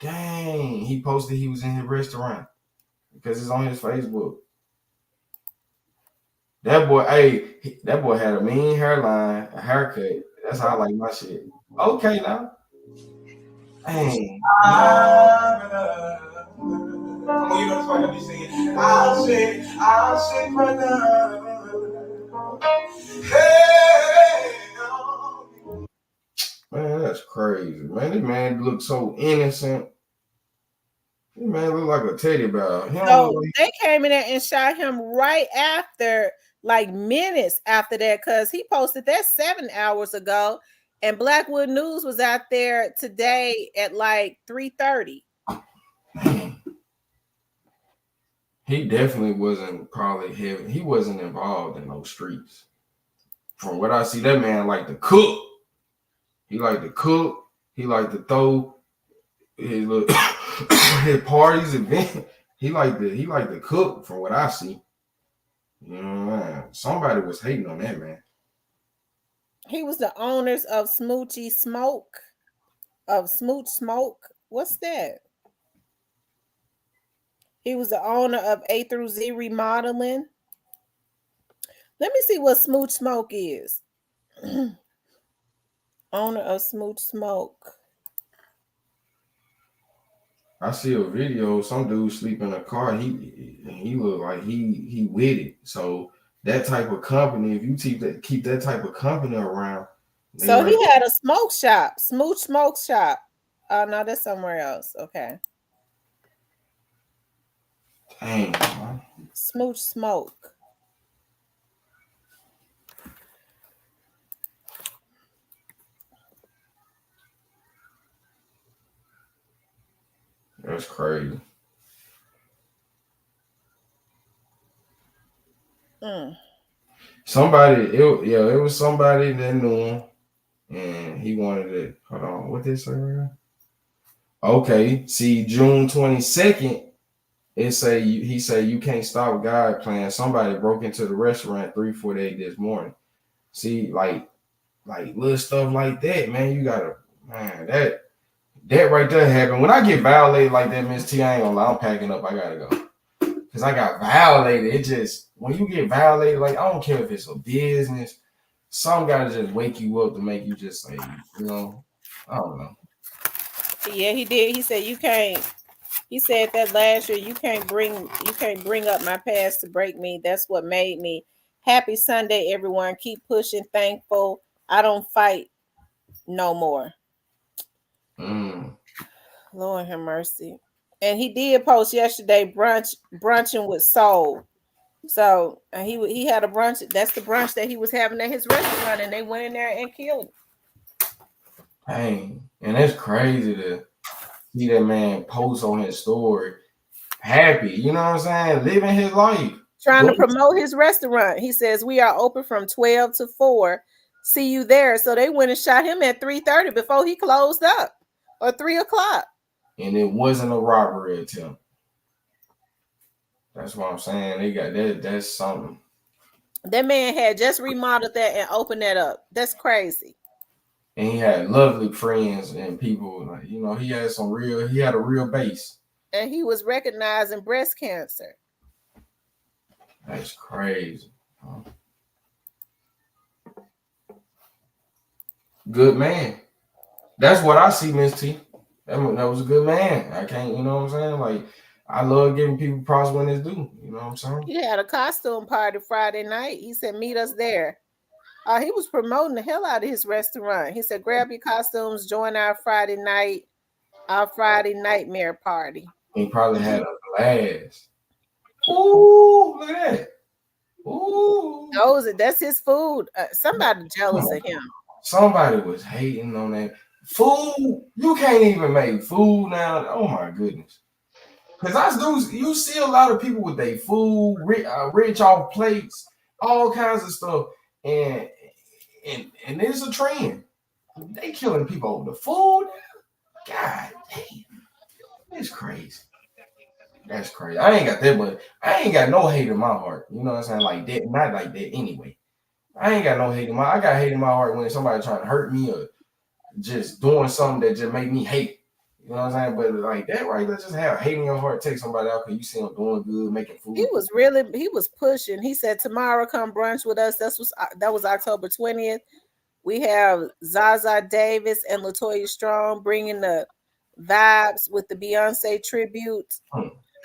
Dang. He posted he was in his restaurant because it's on his Facebook. That boy had a mean hairline, a haircut. That's how I like my shit. Okay, now. Dang. Come on, you know this part I be singing. I'll sing my love. Hey, oh. Man, that's crazy, man. This man looks so innocent. This man look like a teddy bear. So they came in there and shot him right after, like minutes after that, because he posted that 7 hours ago, and Blackwood News was out there today at like 3:30. He definitely wasn't he wasn't involved in those streets. From what I see, that man like to cook. He like to cook. He like to throw his little his parties, event. He like to cook. From what I see, you know, man, somebody was hating on that man. He was the owners of Smoochie Smoke, of Smooch Smoke. What's that? He was the owner of A through Z Remodeling. Let me see what Smooch Smoke is. Owner of Smooch Smoke. I see a video. Some dude sleep in a car. He look like he with it. So that type of company, if you keep that type of company around. So he had a smoke shop, Smooch Smoke Shop. Oh no, that's somewhere else. Okay. Dang, man. Smooch Smoke. That's crazy. It was somebody that knew him, and he wanted it. Hold on, what this say? Okay, see, June 22nd, he say you can't stop God playing. Somebody broke into the restaurant 3:48 this morning. See, like little stuff like that, man. You gotta, man, that right there happened. When I get violated like that, Miss T, I ain't gonna lie, I'm packing up. I gotta go. Because I got violated. It just, when you get violated, like, I don't care if it's a business, some gotta just wake you up to make you just say, you know, I don't know. Yeah, he did. He said you can't. He said that last year, you can't bring up my past to break me. That's what made me. Happy Sunday, everyone. Keep pushing. Thankful. I don't fight no more. Lord have mercy. And he did post yesterday brunching with Soul. So he had a brunch. That's the brunch that he was having at his restaurant, and they went in there and killed him. Dang, and it's crazy to see that man post on his story, happy. You know what I'm saying? Living his life, trying to promote his restaurant. He says we are open from 12 to 4. See you there. So they went and shot him at 3:30 before he closed up, or 3 o'clock. And it wasn't a robbery attempt. That's what I'm saying. They got that. That's something. That man had just remodeled that and opened that up. That's crazy. And he had lovely friends and people. Like, you know, he had a real base. And he was recognizing breast cancer. That's crazy. Good man. That's what I see, Miss T. That was a good man. I can't, you know what I'm saying? Like, I love giving people props when it's due. You know what I'm saying? He had a costume party Friday night. He said, meet us there. He was promoting the hell out of his restaurant. He said, grab your costumes, join our Friday nightmare party. He probably had a blast. Ooh, look at that. Ooh. That's his food. Somebody jealous of him. Somebody was hating on that. Food, you can't even make food now. Oh my goodness. Because you see a lot of people with their food, rich off plates, all kinds of stuff. And it's a trend. They killing people over the food. God damn. It's crazy. That's crazy. I ain't got that, but I ain't got no hate in my heart. You know what I'm saying? Like that, not like that anyway. I ain't got no hate in I got hate in my heart when somebody trying to hurt me or just doing something that just make me hate. You know what I'm saying? But like that right there, just have hate in your heart, take somebody out because you see them doing good, making food. He was pushing. He said, tomorrow come brunch with us. That was October 20th. We have Zaza Davis and LaToya Strong bringing the vibes with the Beyonce tribute.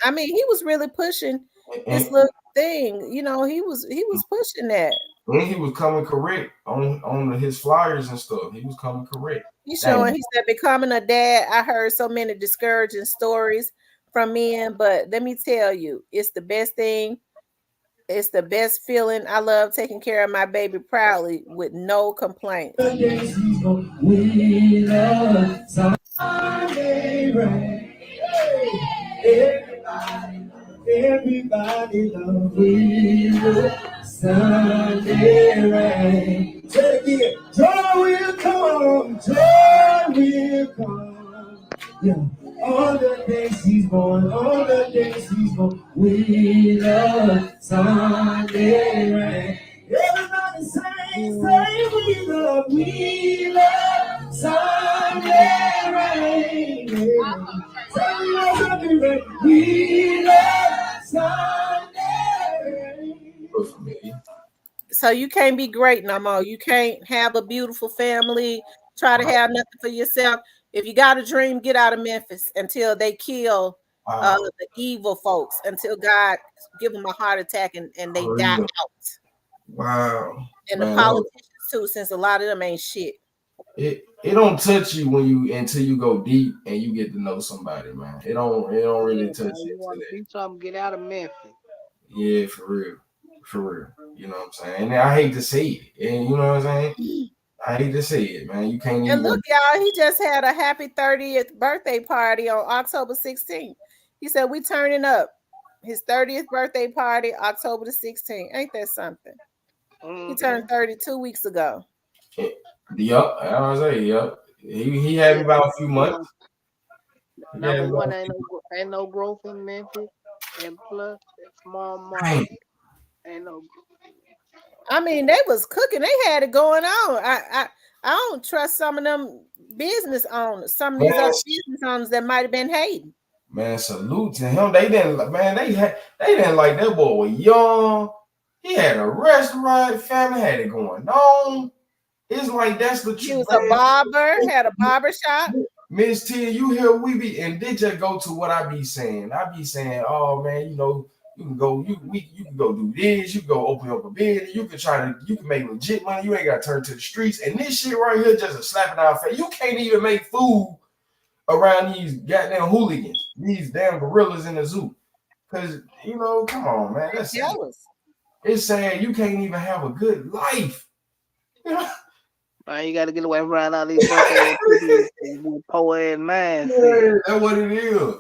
I mean, he was really pushing this little thing. You know, he was pushing that. And he was coming correct on his flyers and stuff. He was coming correct. He's Dang. showing. He said, "Becoming a dad, I heard so many discouraging stories from men, but let me tell you, it's the best thing. It's the best feeling. I love taking care of my baby proudly with no complaints." We love Sunday rain. Everybody love we love Sunday rain. Say it again. Joy will come. Joy will come. Yeah. All the days he's born. All the days he's born. We love Sunday rain. Everybody say we love Sunday rain. Sunday rain. We love Sunday rain. So you can't be great no more. You can't have a beautiful family, try to have nothing for yourself. If you got a dream, get out of Memphis until they kill the evil folks, until God give them a heart attack and they die out. Wow. And the politicians too, since a lot of them ain't shit. It don't touch you until you go deep and you get to know somebody, man. It don't really touch you. You want to see something? Get out of Memphis. Yeah, for real. You know what I'm saying? And I hate to see it. And you know what I'm saying? I hate to see it, man. You can't even. And look, y'all, he just had a happy 30th birthday party on October 16th. He said, we turning up. His 30th birthday party, October the 16th. Ain't that something? He turned 30 2 weeks ago. Yup, I was say, yup. He had about a few months. Number one, ain't no growth in Memphis, and plus small market ain't no. I mean, they was cooking. They had it going on. I don't trust some of them business owners. Some of these other business owners that might have been hating. Man, salute to him. They didn't like that boy was young. He had a restaurant, family had it going on. It's like that's the truth. He was a barber, had a barber shop. Miss T, you hear we be, and they just go to what I be saying. I be saying, oh man, you know, you can go, you can go do this, you can go open up a business, you can make legit money, you ain't gotta turn to the streets. And this shit right here just a slap in our face. You can't even make food around these goddamn hooligans, these damn gorillas in the zoo. Cause you know, come on, man. That's jealous. It's saying you can't even have a good life. You know? Man, you gotta get away from all these poor ass minds. Yeah, that's what it is.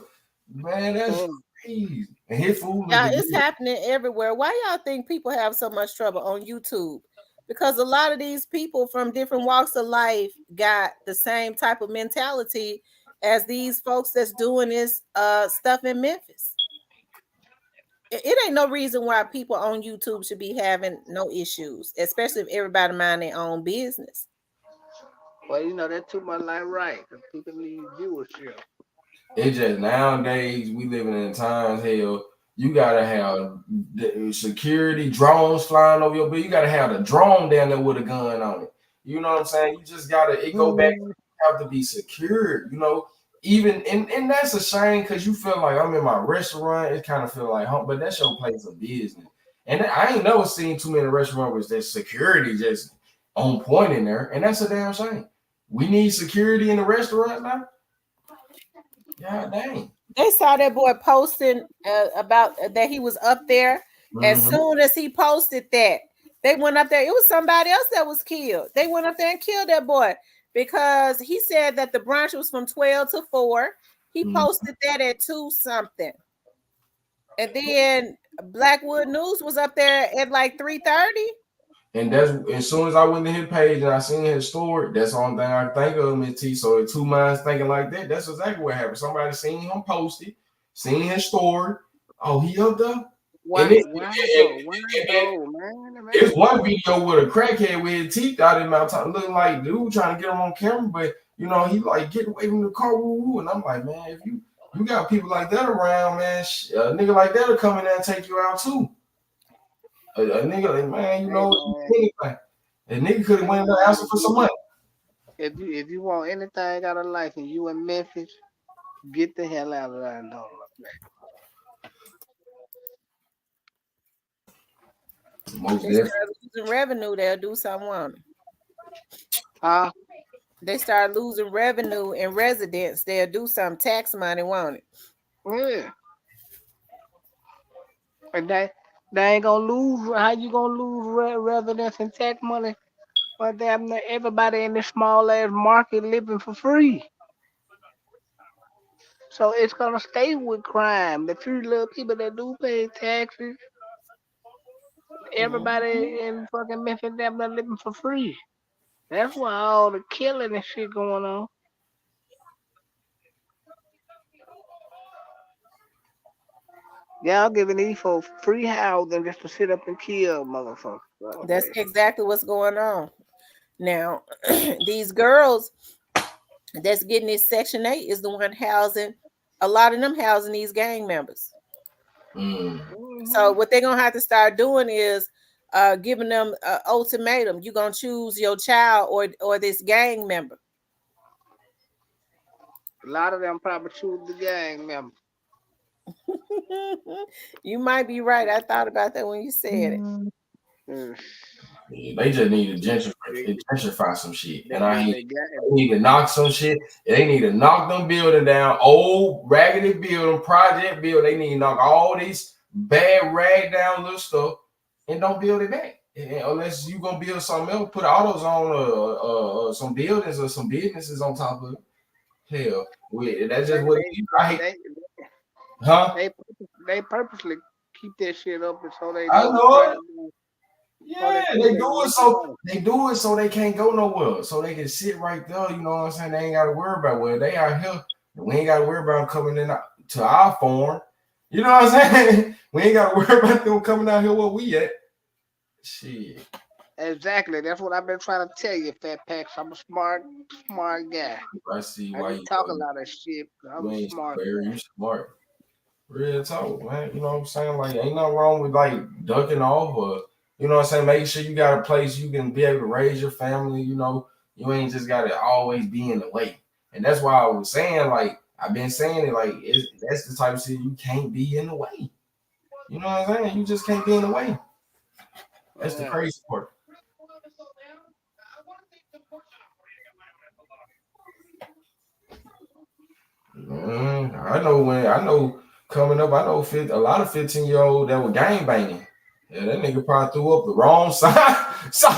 Man, that's crazy. And his food. Yeah, it's happening everywhere. Why y'all think people have so much trouble on YouTube? Because a lot of these people from different walks of life got the same type of mentality as these folks that's doing this stuff in Memphis. It ain't no reason why people on YouTube should be having no issues, especially if everybody mind their own business. Well, you know, that's too much like right, because people need viewership. It's just nowadays we living in times, hell, you gotta have the security drones flying over your bed. You gotta have the drone down there with a gun on it. You know what I'm saying? You just gotta go back. You have to be secured. You know, even and that's a shame because you feel like I'm in my restaurant. It kind of feel like home, but that's your place of business. And I ain't never seen too many restaurants where there's security just on point in there, and that's a damn shame. We need security in the restaurant now. God dang. They saw that boy posting about that he was up there. As soon as he posted that, they went up there. It was somebody else that was killed. They went up there and killed that boy because he said that the brunch was from 12 to 4. He posted that at 2 something. And then Blackwood News was up there at like 3:30. And that's as soon as I went to his page and I seen his story, that's the only thing I think of, Miss T. So if two minds thinking like that, that's exactly what happened. Somebody seen him post it, seen his story. Oh, he up there? Why though, man? It's one video with a crackhead with his teeth out of his mouth, looking like dude trying to get him on camera, but you know, he like get away from the car, woo-woo. And I'm like, man, if you got people like that around, man, a nigga like that will come in there and take you out too. A nigga, like, man, you know, anything. A nigga could have went there asking for some money. If you want anything out of life and you in Memphis, get the hell out of there and don't look back. Most They definitely. start losing revenue, they'll do something on them. Huh? They start losing revenue and residents, they'll do some tax money, won't it? Yeah. And they ain't gonna lose. How you gonna lose residents and tax money? But damn near everybody in this small ass market living for free. So it's gonna stay with crime. The few little people that do pay taxes, everybody in fucking Memphis, damn near living for free. That's why all the killing and shit going on. Y'all giving these folks free housing just to sit up and kill motherfuckers. Oh, That's man. exactly what's going on. Now, these girls that's getting this Section 8 is the one housing a lot of them housing these gang members. Mm. So what they're gonna have to start doing is giving them an ultimatum. You're gonna choose your child or this gang member. A lot of them probably choose the gang members. You might be right. I thought about that when you said it. Mm. Yeah, they just need to They, gentrify some shit, they, and I they, ain't. they got They need to knock some shit. They need to knock them building down, old raggedy building, project build. They need to knock all these bad rag down little stuff and don't build it back. And unless you gonna build something else, put autos on some buildings or some businesses on top of it. Hell, that's they just what it they is. I they hate, they, huh? they purposely keep that shit up so they I know the know it. price, so Yeah, they keep they their do it rent so down. they can't go nowhere. So they can sit right there, you know what I'm saying? They ain't gotta worry about where they out here. We ain't gotta worry about them coming in to our farm. You know what I'm saying? We ain't gotta worry about them coming out here where we at. Shit. Exactly. That's what I've been trying to tell you, Fat Packs. I'm a smart guy. I see I why just talk a lot of shit. But I'm you a ain't smart square, guy. you smart. Real talk, man. You know what I'm saying? Like, ain't nothing wrong with like ducking off or you know what I'm saying? Make sure you got a place you can be able to raise your family. You know, you ain't just got to always be in the way. And that's why I was saying, like, I've been saying it, like, that's the type of shit you can't be in the way. You know what I'm saying? You just can't be in the way. That's the Yeah. crazy part. I know coming up, I know a lot of 15-year-old that were gang banging. Yeah, that nigga probably threw up the wrong side. So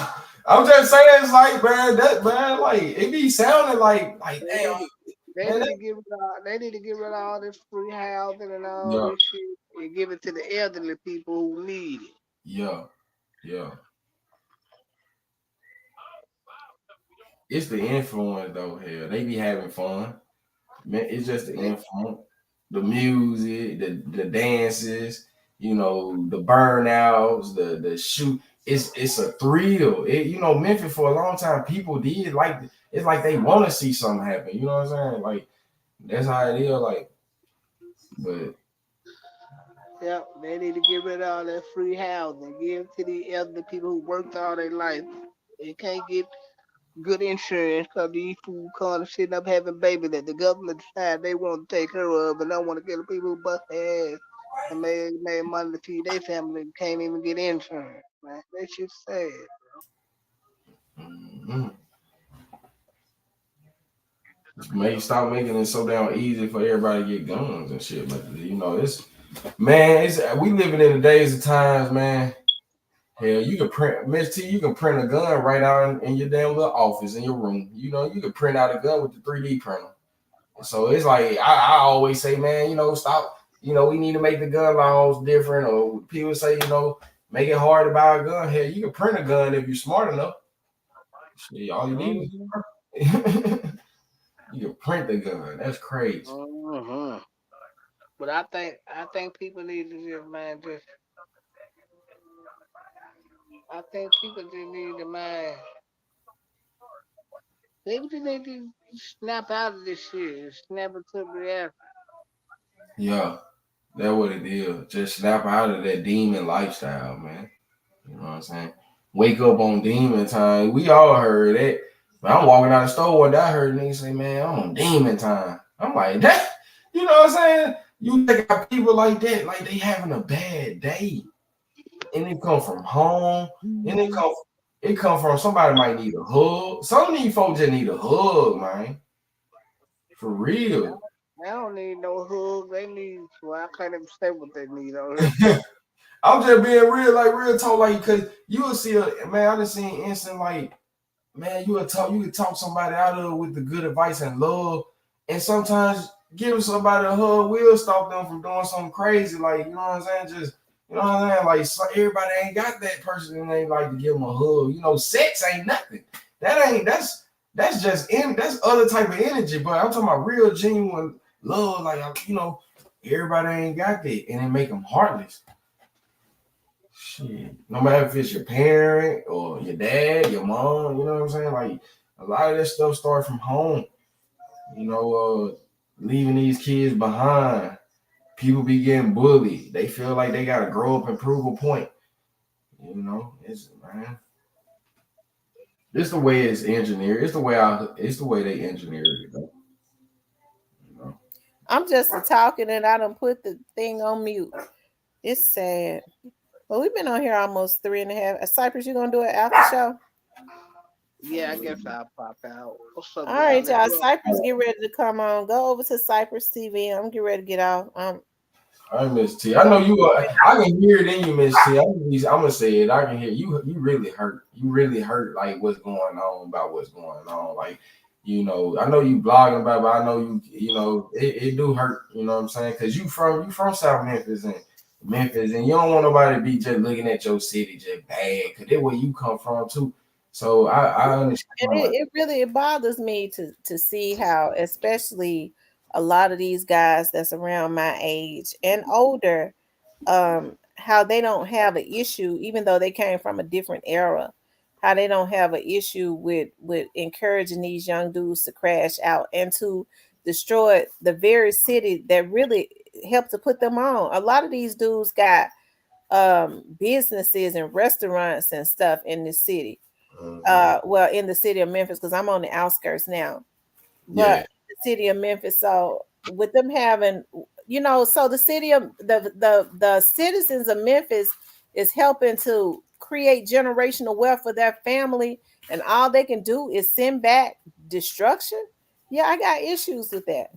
I'm just saying, it's like, man, that man, like it be sounding like They damn, need to, they man. need to give it all, they need to get rid of all this free housing and all Yeah, this shit and give it to the elderly people who need it. yeah, yeah. It's the influence though. Hell, they be having fun. Man, it's just the They, influence, the music, the dances, you know, the burnouts, the shoot. It's a thrill. Memphis for a long time, people did like it's like they want to see something happen. You know what I'm saying? Like that's how it is. Like, but yep, they need to get rid of all that free housing. Give it to the elderly people who worked all their life. They can't get good insurance because these fools caught sitting up having babies that the government decide they want to take care of and don't want to get the people who bust their ass and made money to feed their family and can't even get insurance. Man, that shit's sad. mm, may stop making it so damn easy for everybody to get guns and shit. But it's man, we living in the days of times, man. Hell, you can print, Miss T, you can print a gun right out in your damn little office in your room. You know, you can print out a gun with the 3D printer. So it's like I always say, man, stop. We need to make the gun laws different. Or people say, make it hard to buy a gun. Hell, you can print a gun if you're smart enough. Shit, all you need Mm-hmm. is you can print the gun. That's crazy. Mm-hmm. But I think people need to just I think people just need to people just need to snap out of this shit and snap into reality. Yeah, that's what it is. Just snap out of that demon lifestyle, man. You know what I'm saying? Wake up on demon time. We all heard it. But I'm walking out the store one day, I heard niggas say, man, I'm on demon time. I'm like, that, you know what I'm saying? You think about people like that, like they having a bad day. and it come from home, and it come from somebody might need a hug. Some of these folks just need a hug, man. For real. They don't need no hug. They need. Well, I can't even say what they need on here. I'm just being real, like real talk, like because you will see a man. I just seen instant like man, you could talk somebody out of it with the good advice and love, and sometimes giving somebody a hug will stop them from doing something crazy. Like you know what I'm saying? Just you know what I'm saying? Like everybody ain't got that person and they like to give them a hug. You know, sex ain't nothing. That's just that's other type of energy. But I'm talking about real genuine love. Like you know, everybody ain't got that, and it make them heartless. Shit. No matter if it's your parent or your dad, your mom, you know what I'm saying? Like a lot of that stuff starts from home. You know, leaving these kids behind. People be getting bullied. They feel like they gotta grow up and prove a point. You know, it's man. It's the way it's engineered. It's the way they engineered it. You know? I'm just talking and I done put the thing on mute. It's sad. Well, we've been on here almost 3.5. Cypress, you gonna do it after show? Yeah, I guess I'll pop out. What's up, all right, y'all. Cypress, get ready to come on. Go over to Cypress TV. I'm getting ready to get off. I Miss T. I know you are. I can hear it in you, Miss T. I'm gonna say it. I can hear you. You really hurt. You really hurt. Like what's going on about what's going on. Like you know, I know you blogging about, it, but I know you. You know, it do hurt. You know what I'm saying? Because you from South Memphis and you don't want nobody to be just looking at your city just bad. Because that's where you come from too. So I understand. And it really bothers me to see how, especially a lot of these guys that's around my age and older, how they don't have an issue, even though they came from a different era, how they don't have an issue with encouraging these young dudes to crash out and to destroy the very city that really helped to put them on. A lot of these dudes got businesses and restaurants and stuff in the city. Well, in the city of Memphis, because I'm on the outskirts now, but the city of Memphis. So with them having, you know, so the city of the citizens of Memphis is helping to create generational wealth for their family, and all they can do is send back destruction. Yeah, I got issues with that.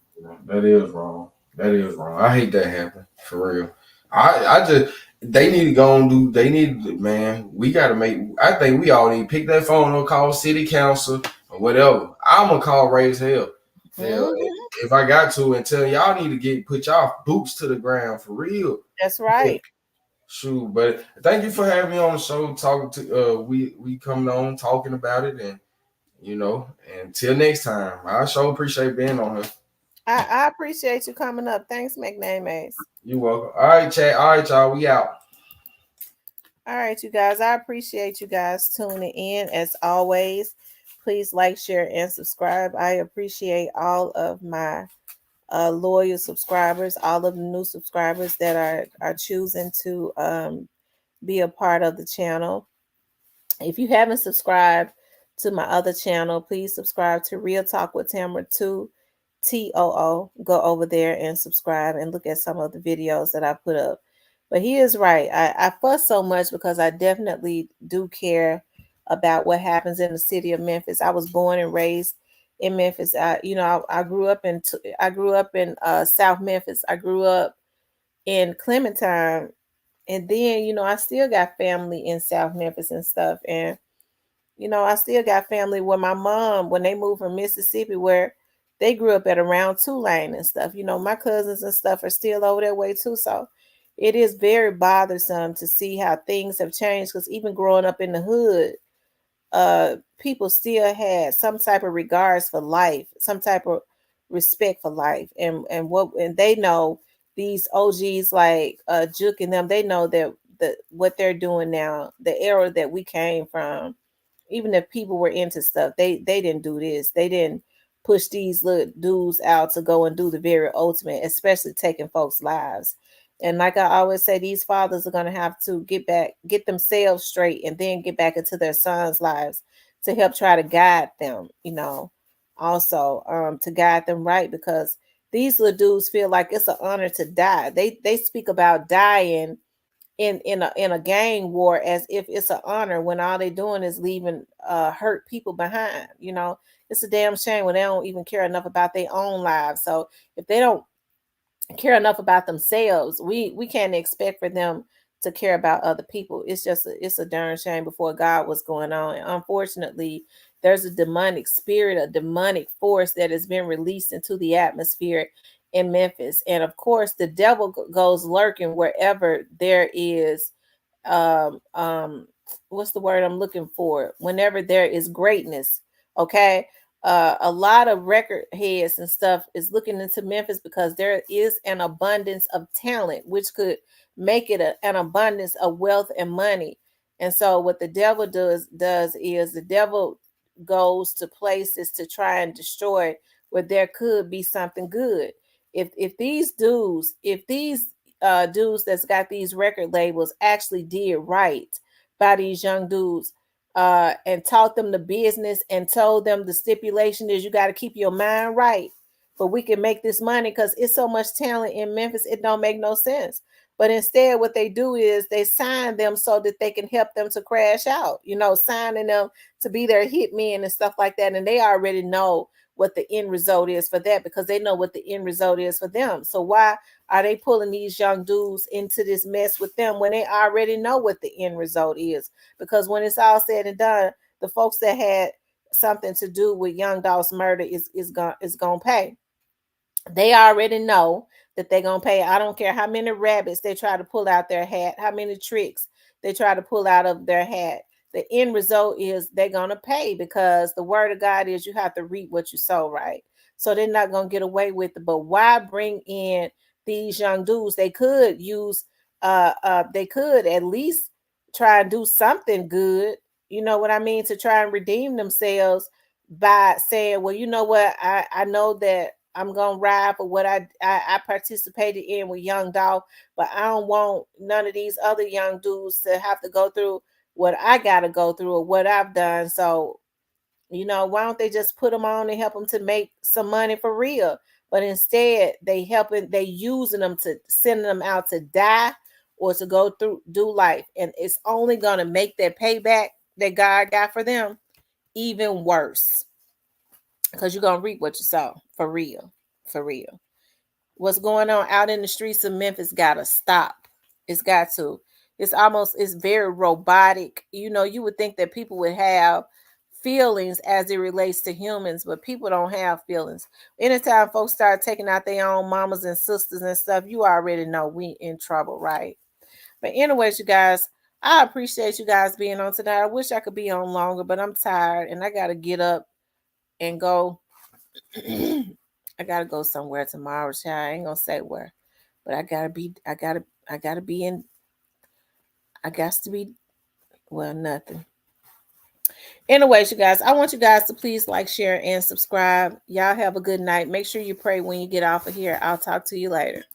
That is wrong. That is wrong. I hate that happen for real. I just they need to go and do. They need man. We got to make. I think we all need to pick that phone or call city council or whatever. I'm gonna call Raise Hell. If I got to and tell y'all need to put y'all boots to the ground for real. That's right. Shoot, but thank you for having me on the show. Talking to we coming on talking about it and you know. Until next time, I sure appreciate being on here. I appreciate you coming up. Thanks, McNames. You're welcome. All right, chat. All right, y'all. We out. All right, you guys. I appreciate you guys tuning in as always. Please like, share, and subscribe. I appreciate all of my loyal subscribers, all of the new subscribers that are choosing to be a part of the channel. If you haven't subscribed to my other channel, please subscribe to Real Talk with Tamara 2 TOO. Go over there and subscribe and look at some of the videos that I put up. But he is right. I fuss so much because I definitely do care about what happens in the city of Memphis. I was born and raised in Memphis. I grew up in South Memphis. I grew up in Clementine, and then I still got family in South Memphis and stuff. And I still got family where my mom, when they moved from Mississippi, where they grew up at around Tulane and stuff. My cousins and stuff are still over that way too. So it is very bothersome to see how things have changed. Because even growing up in the hood, people still had some type of regards for life, some type of respect for life, and they know these OGs like Juke and them. They know that what they're doing now, the era that we came from. Even if people were into stuff, they didn't do this. They didn't push these little dudes out to go and do the very ultimate, especially taking folks' lives. And like I always say, these fathers are going to have to get themselves straight, and then get back into their sons' lives to help try to guide them, also to guide them right, because these little dudes feel like it's an honor to die. They speak about dying in a gang war as if it's an honor when all they doing is leaving hurt people behind. You know, it's a damn shame when they don't even care enough about their own lives. So if they don't care enough about themselves, we can't expect for them to care about other people. It's a darn shame before God what's going on. And unfortunately, there's a demonic spirit, a demonic force that has been released into the atmosphere in Memphis. And of course, the devil goes lurking wherever there is um um what's the word I'm looking for? Whenever there is greatness, okay? A lot of record heads and stuff is looking into Memphis because there is an abundance of talent, which could make it an abundance of wealth and money. And so, what the devil does is the devil goes to places to try and destroy where there could be something good. If these dudes that's got these record labels actually did right by these young dudes and taught them the business and told them the stipulation is you got to keep your mind right, but we can make this money because it's so much talent in Memphis, it don't make no sense. But instead, what they do is they sign them so that they can help them to crash out, you know, signing them to be their hitmen and stuff like that. And they already know what the end result is for that because they know what the end result is for them. So why are they pulling these young dudes into this mess with them when they already know what the end result is? Because when it's all said and done, the folks that had something to do with Young Dolph's murder is gonna pay. They already know that they're gonna pay. I don't care how many rabbits they try to pull out their hat, how many tricks they try to pull out of their hat. The end result is they're gonna pay because the word of God is you have to reap what you sow, right? So they're not gonna get away with it. But why bring in these young dudes? They could use they could at least try and do something good, you know what I mean, to try and redeem themselves by saying, well, you know what, I know that I'm gonna ride for what I participated in with Young Dolph, but I don't want none of these other young dudes to have to go through what I gotta go through or what I've done. So, you know, why don't they just put them on and help them to make some money for real? But instead, they using them to send them out to die or to go through do life, and it's only gonna make that payback that God got for them even worse because you're gonna reap what you sow for real, for real. What's going on out in the streets of Memphis gotta stop. It's got to. It's very robotic. You know, you would think that people would have feelings as it relates to humans, but people don't have feelings. Anytime folks start taking out their own mamas and sisters and stuff, you already know we in trouble, right? But anyways, you guys, I appreciate you guys being on tonight. I wish I could be on longer, but I'm tired and I gotta get up and go. I gotta go somewhere tomorrow, child. I ain't gonna say where, but I gotta be in. I got to be. Well, nothing. Anyways, you guys, I want you guys to please like, share, and subscribe. Y'all have a good night. Make sure you pray when you get off of here. I'll talk to you later.